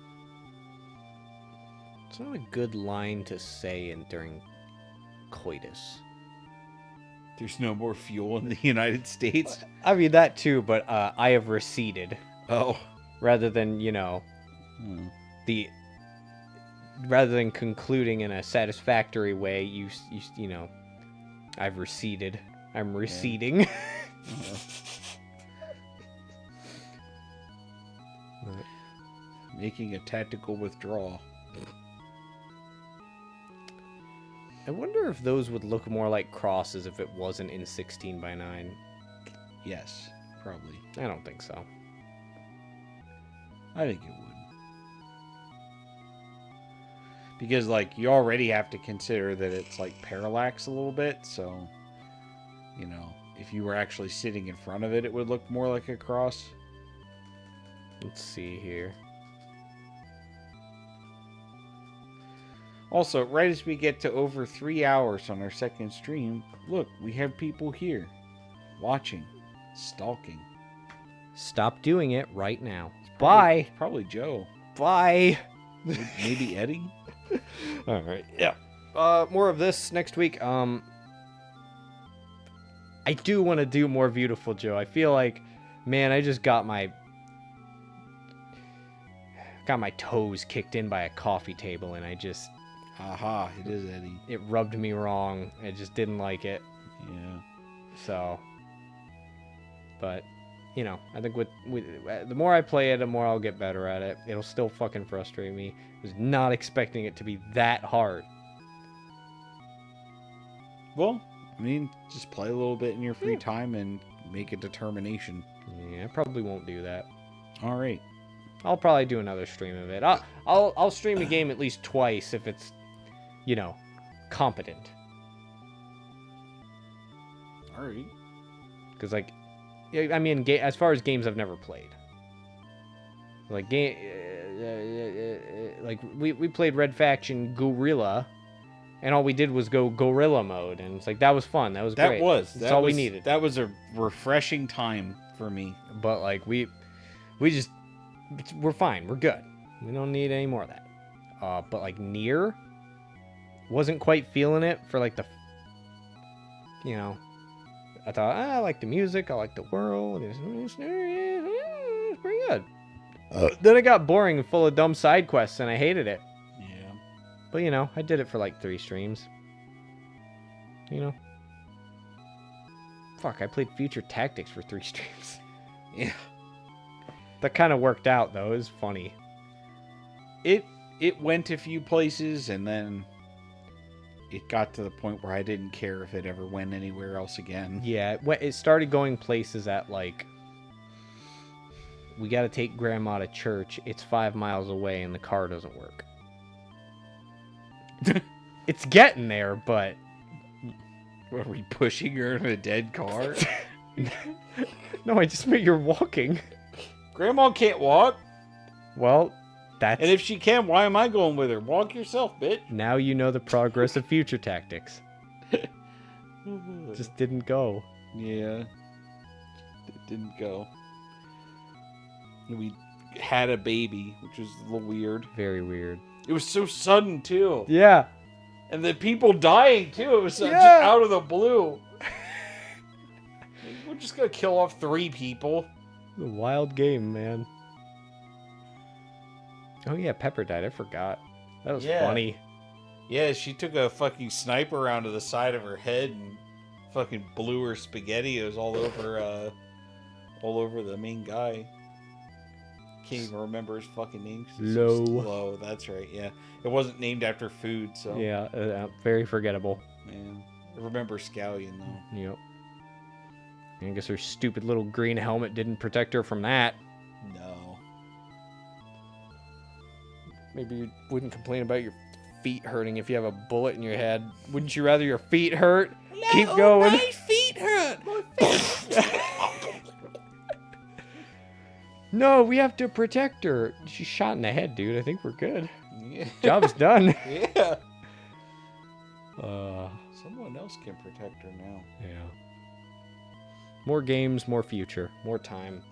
It's not a good line to say during coitus. There's no more fuel in the United States? I mean, that too, but I have receded. Oh. Rather than, rather than concluding in a satisfactory way, you know, I've receded. I'm receding. Making a tactical withdrawal. I wonder if those would look more like crosses if it wasn't in 16:9. Yes, probably. I don't think so. I think it would. Because, like, you already have to consider that it's, like, parallax a little bit, so, if you were actually sitting in front of it, it would look more like a cross. Let's see here. Also, right as we get to over 3 hours on our second stream, look, we have people here watching. Stalking. Stop doing it right now. Bye. Probably Joe. Bye. Maybe Eddie. All right. Yeah. More of this next week. I do want to do more Beautiful Joe. I feel like, man, I just got my toes kicked in by a coffee table, and Aha, it is Eddie. it rubbed me wrong. I just didn't like it. Yeah. So, but I think with the more I play it, the more I'll get better at it. It'll still fucking frustrate me. I was not expecting it to be that hard. Well, I mean, just play a little bit in your free time and make a determination. Yeah, I probably won't do that. All right. I'll probably do another stream of it. I'll stream a game at least twice if it's, competent. All right. Because as far as games I've never played, like we played Red Faction Guerrilla, and all we did was go Gorilla mode, and it's like that was fun. That was great. That's all we needed. That was a refreshing time for me. But like we're fine. We're good. We don't need any more of that. But like Nier, wasn't quite feeling it for like the, I thought I like the music, I like the world. It's pretty good. Then it got boring and full of dumb side quests, and I hated it. Yeah. But I did it for like 3 streams. Fuck, I played Future Tactics for 3 streams. Yeah. That kind of worked out though. It was funny. It went a few places, and then it got to the point where I didn't care if it ever went anywhere else again. Yeah, it started going places at like, we got to take grandma to church. It's 5 miles away and the car doesn't work. It's getting there, but... Are we pushing her in a dead car? No, I just meant you're walking. Grandma can't walk. Well, that's... And if she can, why am I going with her? Walk yourself, bitch. Now you know the progress of Future Tactics. Just didn't go. Yeah. It didn't go. We had a baby, which was a little weird. Very weird. It was so sudden, too. Yeah. And the people dying, too. It was just out of the blue. We're just going to kill off 3 people. A wild game, man. Oh, yeah, Pepper died. I forgot. That was funny. Yeah, she took a fucking sniper round to the side of her head and fucking blew her SpaghettiOs all over the main guy. Can't even remember his fucking name. Low, that's right, yeah. It wasn't named after food, so... Yeah, very forgettable. Yeah. I remember Scallion, though. Yep. I guess her stupid little green helmet didn't protect her from that. No. Maybe you wouldn't complain about your feet hurting if you have a bullet in your head. Wouldn't you rather your feet hurt? No, keep going. My feet hurt. My feet. No, we have to protect her. She's shot in the head, dude. I think we're good. Yeah. Job's done. Yeah. Someone else can protect her now. Yeah. More games, more future, more time.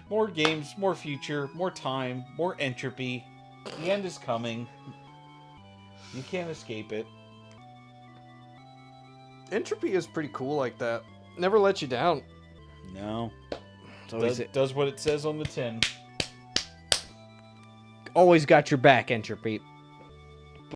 More games, more future, more time, more entropy. The end is coming. You can't escape it. Entropy is pretty cool like that. Never let you down. No. Does what it says on the tin. Always got your back, Entropy.